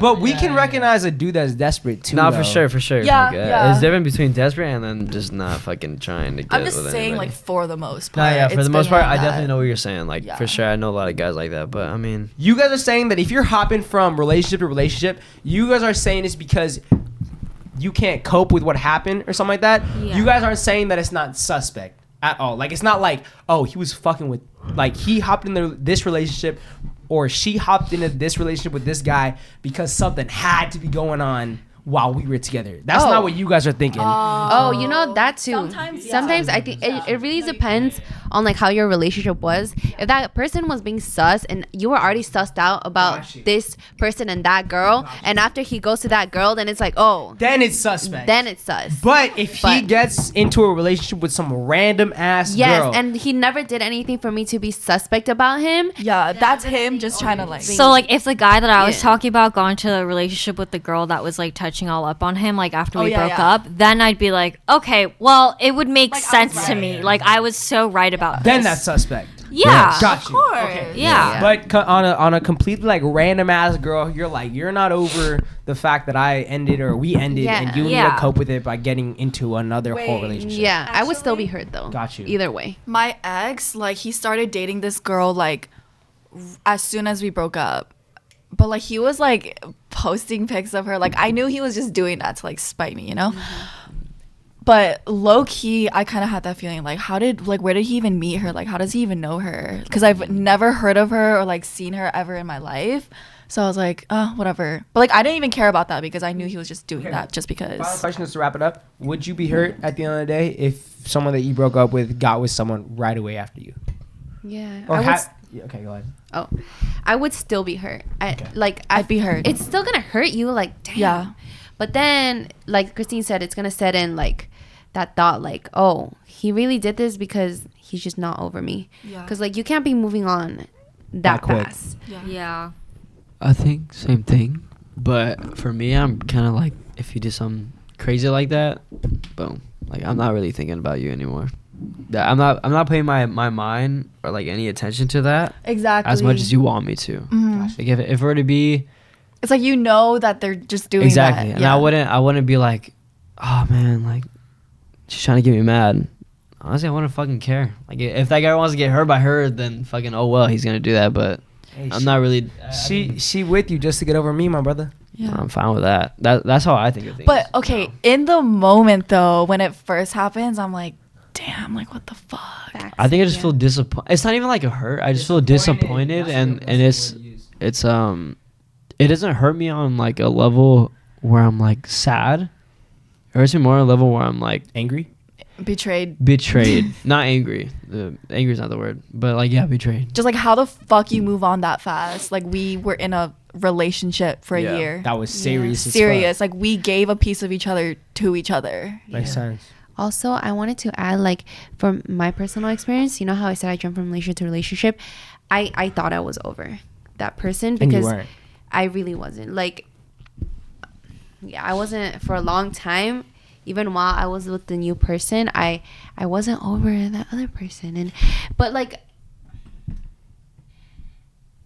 but we can recognize a dude that's desperate too.
No,
though.
for sure.
Yeah,
Like,
yeah.
It's different between desperate and then just not fucking trying to get
I'm just
with
saying,
anybody.
like, for the most
No,
part.
yeah, for
it's
the most
been
part,
like
I
that.
definitely know what you're saying. Like,
Yeah.
for sure, I know a lot of guys like that. But, I mean...
You guys are saying that if you're hopping from relationship to relationship, you guys are saying it's because you can't cope with what happened or something like that.
Yeah.
You guys aren't saying that it's not suspect at all. Like, it's not like, oh, he was fucking with, like, he hopped into this relationship or she hopped into this relationship with this guy because something had to be going on while we were together. That's not what you guys are thinking.
Oh, you know that too.
Sometimes, yeah.
Sometimes I think it really depends on like how your relationship was. If that person was being sus and you were already sussed out about this person and that girl, and after he goes to that girl, then it's like, oh,
Then it's suspect.
then it's sus.
But if he
But-
gets into a relationship with some random ass
Yes,
girl,
and he never did anything for me to be suspect about him.
Yeah, that's him just trying to, like...
So like if the guy that I was
Yeah.
talking about got into a relationship with the girl that was like touching all up on him like after
Oh,
we
yeah,
broke
yeah.
up, then I'd be like, okay, well it would make
Like, I
sense
was
to
right.
me. Like I was so right about
then
this.
that's suspect.
Yeah.
Got you.
course.
Okay.
Yeah.
But on a completely like random ass girl, you're not over the fact that I ended or we ended,
Yeah.
and you need
Yeah.
to cope with it by getting into another whole
Wait.
relationship.
Yeah, I would still be hurt though.
Got you.
Either way.
My ex, like, he started dating this girl, like, as soon as we broke up. But, like, he was, like, posting pics of her. Like, I knew he was just doing that to, like, spite me, you know? But low-key, I kind of had that feeling, like, where did he even meet her? Like, how does he even know her? Because I've never heard of her or, like, seen her ever in my life. So I was like, oh, whatever. But, like, I didn't even care about that because I knew he was just doing that just
Final
because.
question is to wrap it up. Would you be hurt at the end of the day if someone that you broke up with got with someone right away after you?
Yeah.
Or
I would
yeah, okay, go ahead.
Oh, I would still be hurt.
I'd be hurt.
It's still gonna hurt you, like damn.
Yeah.
But then, like Christine said, it's gonna set in like that thought, like, oh, he really did this because he's just not over me.
Yeah.
Because like you can't be moving on that
quick.
fast.
Yeah.
I think same thing. But for me, I'm kind of like, if you do something crazy like that, boom. Like, I'm not really thinking about you anymore. That I'm not paying my mind or like any attention to that
Exactly.
as much as you want me to.
Mhm.
Like if it were to be
It's like, you know that they're just doing
exactly,
that.
and I wouldn't be like, oh man, like she's trying to get me mad. Honestly, I wouldn't fucking care. Like if that guy wants to get hurt by her, then fucking oh well, he's gonna do that. But
Hey,
I'm not really.
She with you just to get over me, my brother.
Yeah.
I'm fine with that. That's how I think of things.
But okay, in the moment though, when it first happens, I'm like, damn, like what the fuck?
Facts.
I think I just
Yeah.
feel disappointed. It's not even like a hurt. I just feel disappointed, and it's it doesn't hurt me on like a level where I'm like sad. It hurts me more on a level where I'm like
Angry?
Betrayed.
betrayed, not angry. Angry is not the word, but like yeah, betrayed.
Just like how the fuck you move on that fast? Like we were in a relationship for
Yeah.
a year.
That was serious as
Serious. Like we gave a piece of each other to each other.
fuck. Makes sense.
Also, I wanted to add, like, from my personal experience, you know how I said I jumped from relationship to relationship? I thought I was over that person
And you
because
weren't.
I really wasn't. Like, yeah, I wasn't for a long time. Even while I was with the new person, I wasn't over that other person. But, like,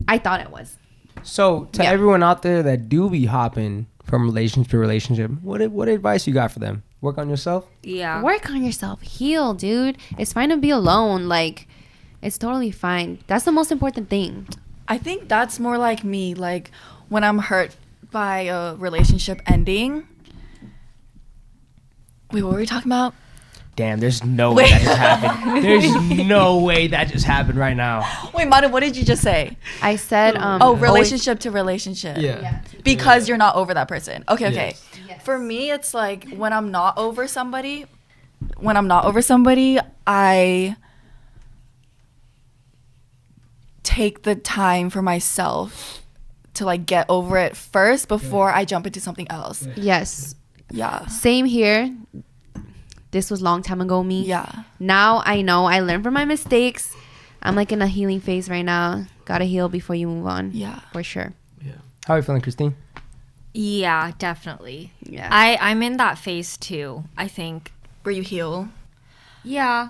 I thought I was.
So to
Yeah.
everyone out there that do be hopping from relationship to relationship, what advice you got for them? Work on yourself?
Yeah.
Work on yourself. Heal, dude. It's fine to be alone. Like, it's totally fine. That's the most important thing.
I think that's more like me. Like when I'm hurt by a relationship ending. Wait, what were we talking about?
Damn, there's no way that just happened. There's no way that just happened right now.
Wait, Manu, what did you just say?
I said,
Relationship to relationship.
Yeah.
Because you're not over that person. Okay, okay.
Yes.
For me, it's like when I'm not over somebody, I take the time for myself to like get over it first before I jump into something else.
yes.
Yeah.
Same here. This was long time ago me.
Yeah.
Now I know. I learned from my mistakes. I'm like in a healing phase right now. Gotta heal before you move on.
Yeah.
For sure.
How are you feeling, Christine?
Yeah, definitely.
Yeah.
I'm in that phase too, I think.
Where you heal.
Yeah.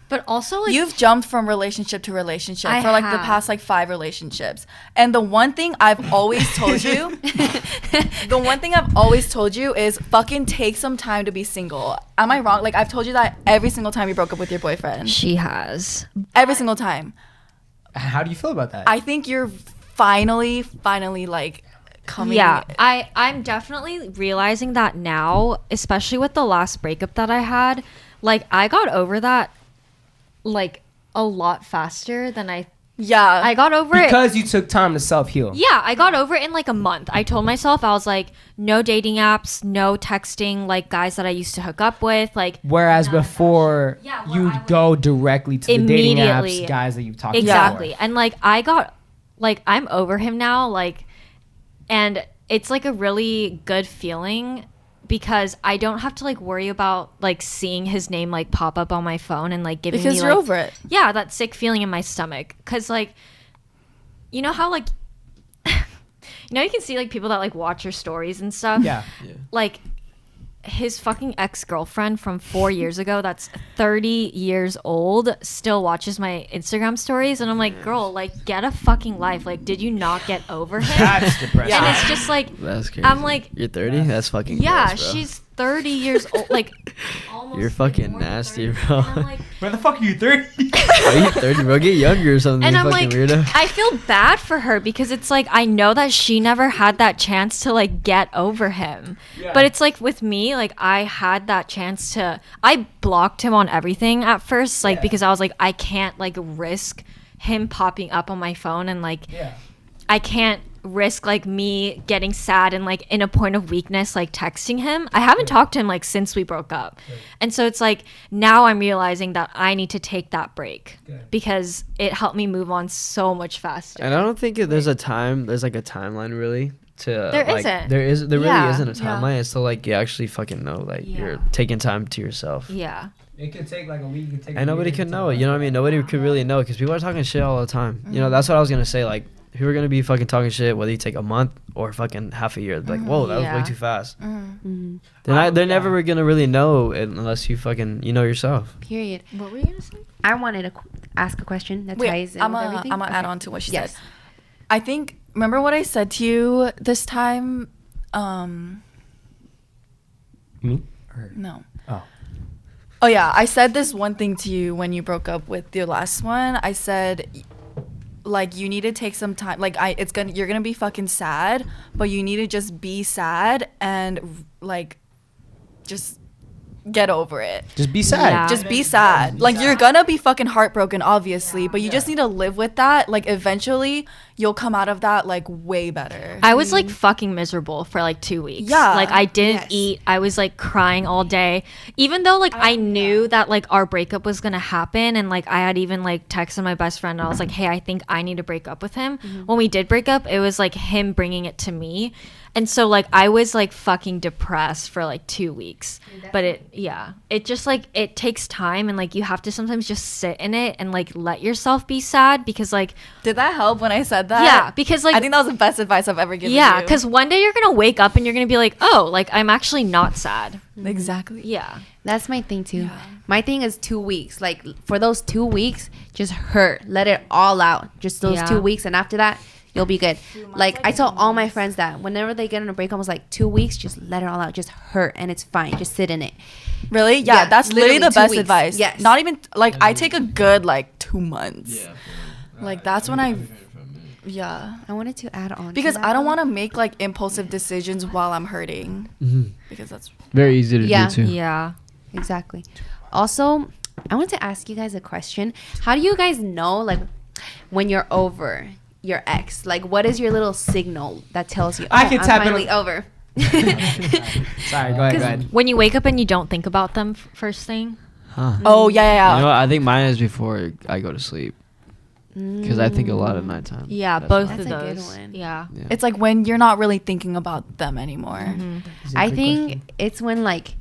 But also, like,
you've jumped from relationship to relationship
I
for like the
have.
past like 5 relationships. And the one thing I've always told you, is fucking take some time to be single. Am I wrong? Like I've told you that every single time you broke up with your boyfriend.
she has.
Every single time.
How do you feel about that?
I think you're finally like coming.
Yeah, I'm definitely realizing that now, especially with the last breakup that I had. Like, I got over that, like, a lot faster than I got over it.
Because you took time to self-heal.
Yeah, I got over it in, like, a month. I told myself, I was like, no dating apps, no texting, like, guys that I used to hook up with, like.
Whereas before,
Yeah, where
you'd
I would
go directly to the dating
immediately-
apps, guys that you've talked
Exactly.
to.
And, like, I got, like, I'm over him now, like, and it's, like, a really good feeling because I don't have to, like, worry about, like, seeing his name, like, pop up on my phone and, like, giving
Because
me,
you're
like,
over it.
Yeah, that sick feeling in my stomach. Because, like, you know how, like, you know, you can see, like, people that, like, watch your stories and stuff?
Yeah.
Like, his fucking ex-girlfriend from 4 years ago that's 30 years old still watches my Instagram stories, and I'm like, girl, like, get a fucking life. Like, did you not get over him?
That's depressing.
And it's just like,
That's crazy.
I'm like,
you're 30. That's fucking.
yeah,
gross, bro.
she's 30 years old. Like, almost
You're fucking
more than
nasty,
30.
bro.
And I'm like,
Where the fuck are you, 30?
Are you 30, bro? Get younger or something.
and
you
I'm
fucking
like,
weirdo.
I feel bad for her because it's like I know that she never had that chance to like get over him.
Yeah.
But it's like with me, like I had that chance to. I blocked him on everything at first, like because I was like, I can't like risk him popping up on my phone and like
Yeah.
I can't risk like me getting sad and like in a point of weakness like texting him. I haven't talked to him like since we broke up. And so it's like now I'm realizing that I need to take that break because it helped me move on so much faster.
And I don't think there's like a timeline really to
There
like,
isn't.
there really
Yeah.
isn't a timeline. It's still like you actually fucking know like you're taking time to yourself.
Yeah.
It could take like a week. It could take
And nobody could know it. You know what I mean? Nobody could really know because people are talking shit all the time. You know, that's what I was gonna say. Like, people are gonna be fucking talking shit whether you take a month or fucking half a year. Like, whoa, that was way
Yeah.
too fast.
Mm-hmm.
They're never gonna really know it unless you fucking you know yourself.
Period.
What were you gonna say?
I wanted to ask a question that ties in
I'm
with
gonna
everything.
add
Okay.
on to what she
Yes.
said. I think, remember what I said to you this time?
Me? Or-
No.
Oh.
Oh yeah, I said this one thing to you when you broke up with your last one. I said, like, you need to take some time. Like, you're gonna be fucking sad, but you need to just be sad and like, just get over it.
Just be sad.
Yeah.
Just be sad. Like, you're gonna be fucking heartbroken, obviously, but you just need to live with that. Like, eventually, you'll come out of that, like, way better.
I was like fucking miserable for like 2 weeks.
Yeah.
Like I didn't
Yes.
eat. I was like crying all day. Even though like I knew that like our breakup was gonna happen and like I had even like texted my best friend. I was like, hey, I think I need to break up with him. When we did break up, it was like him bringing it to me. And so like I was like fucking depressed for like 2 weeks. But it just like it takes time and like you have to sometimes just sit in it and like let yourself be sad because like
Did that help when I said that?
yeah, because like
I think that was the best advice I've ever given
yeah,
you.
because one day you're gonna wake up and you're gonna be like, oh, like I'm actually not sad.
Exactly.
Yeah.
That's my thing too. My thing is 2 weeks. Like for those 2 weeks, just hurt. Let it all out. Just those
Yeah.
2 weeks, and after that, you'll be good. Like I tell all my friends that whenever they get in a breakup, I was like 2 weeks, just let it all out. Just hurt, and it's fine. Just sit in it.
Really? Yeah, that's literally the
2
best
weeks.
advice.
Yes.
Not even like I take a good like 2 months. Like that's when I
I wanted to add on
because
to that
I don't
one.
want to make like impulsive decisions while I'm hurting because that's
Very easy to
Yeah.
do too.
Yeah.
Exactly. Also, I want to ask you guys a question. How do you guys know like when you're over your ex? Like what is your little signal that tells you
I can
I'm
tap it
finally over?
Sorry, go ahead.
When you wake up and you don't think about them first thing.
Huh.
oh yeah.
You know what? I think mine is before I go to sleep because I think a lot at nighttime.
Yeah,
That's
both
mine.
of
That's a good
those.
one.
Yeah.
Yeah.
It's like when you're not really thinking about them anymore.
I think it's when like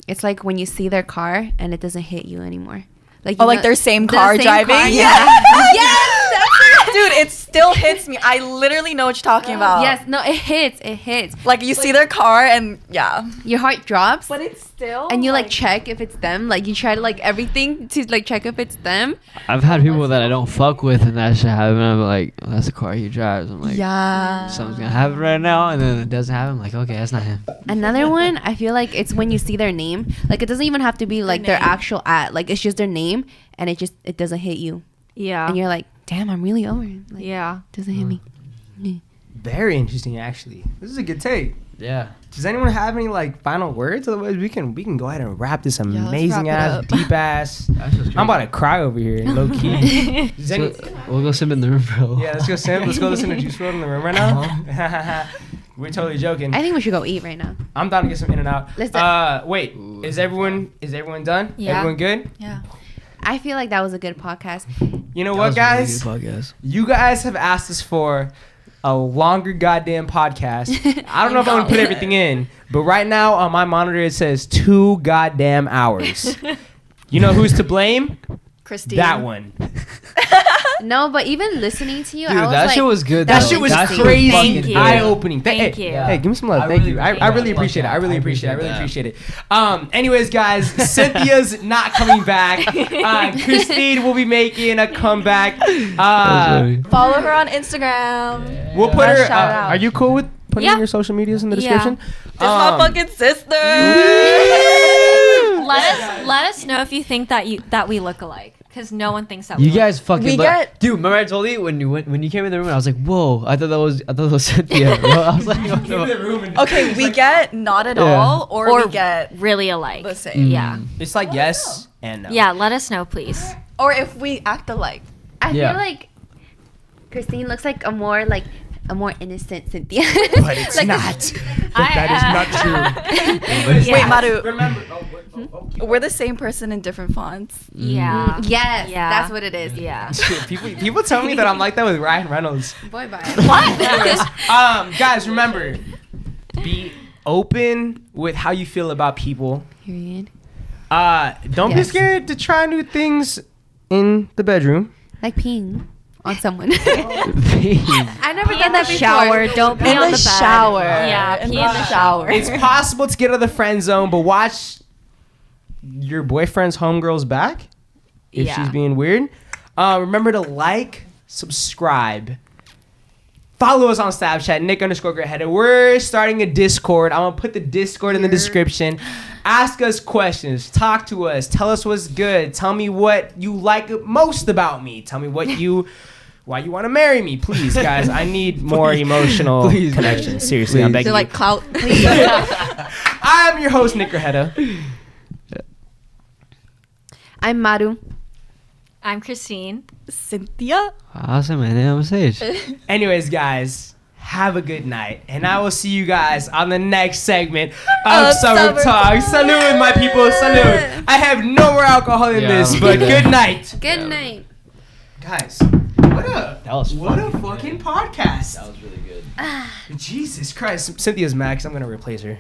it's like when you see their car and it doesn't hit you anymore. Like
Oh,
you
like
know-
their same
the
car
same
driving.
car,
Yeah.
yes, that's it.
Dude, it's still hits me. I literally know what you're talking about.
Yes, no, it hits. It hits.
Like you see their car and yeah.
Your heart drops.
But it's still.
And you like check if it's them. Like you try to like everything to like check if it's them.
I've had people that I don't fuck with and that shit happen. I'm like, oh, that's the car he drives. I'm like,
Yeah.
something's gonna happen right now, and then it doesn't happen. I'm like, okay, that's not him.
Another one, I feel like it's when you see their name. Like it doesn't even have to be like their
name.
actual Like it's just their name, and it doesn't hit you,
Yeah.
and you're like, damn, I'm really over it. Like,
Yeah.
doesn't hit me.
Very interesting, actually. This is a good take.
Yeah.
Does anyone have any like final words? Otherwise, we can go ahead and wrap this
let's
amazing
wrap it
ass,
up.
deep ass. I'm about to cry over here, low key. Does any,
We'll go sit in the room, bro.
yeah, let's go Sam. Let's go listen to Juice WRLD in the room right now. We're totally joking.
I think we should go eat right now.
I'm down to get some In and Out.
Let's
Wait, is everyone done?
Yeah.
Everyone good?
Yeah.
I feel like that was a good podcast.
You know what, guys? You guys have asked us for a longer goddamn podcast. I don't know if I'm gonna put everything in, but right now on my monitor it says 2 goddamn hours. You know who's to blame?
Christine.
That one.
No, but even listening to you,
Dude,
I was
that
like,
shit was good.
That
though.
shit was
That shit
crazy,
Thank you.
eye-opening.
Thank
Hey,
you.
hey, give me some love.
I
Thank
really
you. I
appreciate
really
that.
appreciate it. I really
I
appreciate it. I
appreciate
really
that.
appreciate it. Anyways, guys, Cynthia's not coming back. Christine will be making a comeback.
Follow her on Instagram.
We'll put her.
Shout out.
Are you cool with putting
Yeah.
your social medias in the
Yeah.
description?
This my fucking sister.
Let us know if you think that we look alike, because no one thinks that we
You
look
guys fucking
We
look-
get-
Dude, remember I told you when you came in the room and I was like, whoa, I thought that was Cynthia. Bro. I was like, what the-
Okay, we get not at
Yeah.
all, or
or
we get
really alike.
the same.
Yeah.
It's like yes and no.
Yeah, let us know, please.
Or if we act alike.
I
Yeah.
feel like Christine looks like a more innocent Cynthia.
But it's
Like-
not. That is not true.
Yeah.
Wait, Maru,
Remember.
we're the same person in different fonts.
Yeah.
Yes,
Yeah.
that's what it is.
Yeah.
People tell me that I'm like that with Ryan Reynolds.
Boy, bye.
Guys, remember, be open with how you feel about people.
Period.
Don't be
Yes.
scared to try new things in the bedroom.
Like peeing on someone.
Please.
I've never done that before.
Shower. Don't be
In
on
the
the bed.
shower.
Yeah,
In
pee
the
in the
shower.
It's possible to get out of the friend zone, but watch your boyfriend's homegirl's back if
Yeah.
she's being weird. Remember to like, subscribe. Follow us on Snapchat, Nick_Grajeda. We're starting a Discord. I'm going to put the Discord in the description. Ask us questions. Talk to us. Tell us what's good. Tell me what you like most about me. Tell me why you want to marry me. Please, guys. I need more emotional
Please,
connection.
guys.
Seriously, I'm
Please.
begging
They're like
you.
clout.
I'm your host, Nick Grajeda.
I'm Maru.
I'm Christine.
Cynthia.
Awesome, man. I'm on stage.
Anyways, guys, have a good night. And I will see you guys on the next segment of Summer Talk. Salud, my people. Salud. I have no more alcohol in
Yeah,
this,
I'm
but
good.
good night.
Good night.
Guys, what a
was
fucking podcast.
That was really good.
Jesus Christ. Cynthia's mad 'cause I'm going to replace her.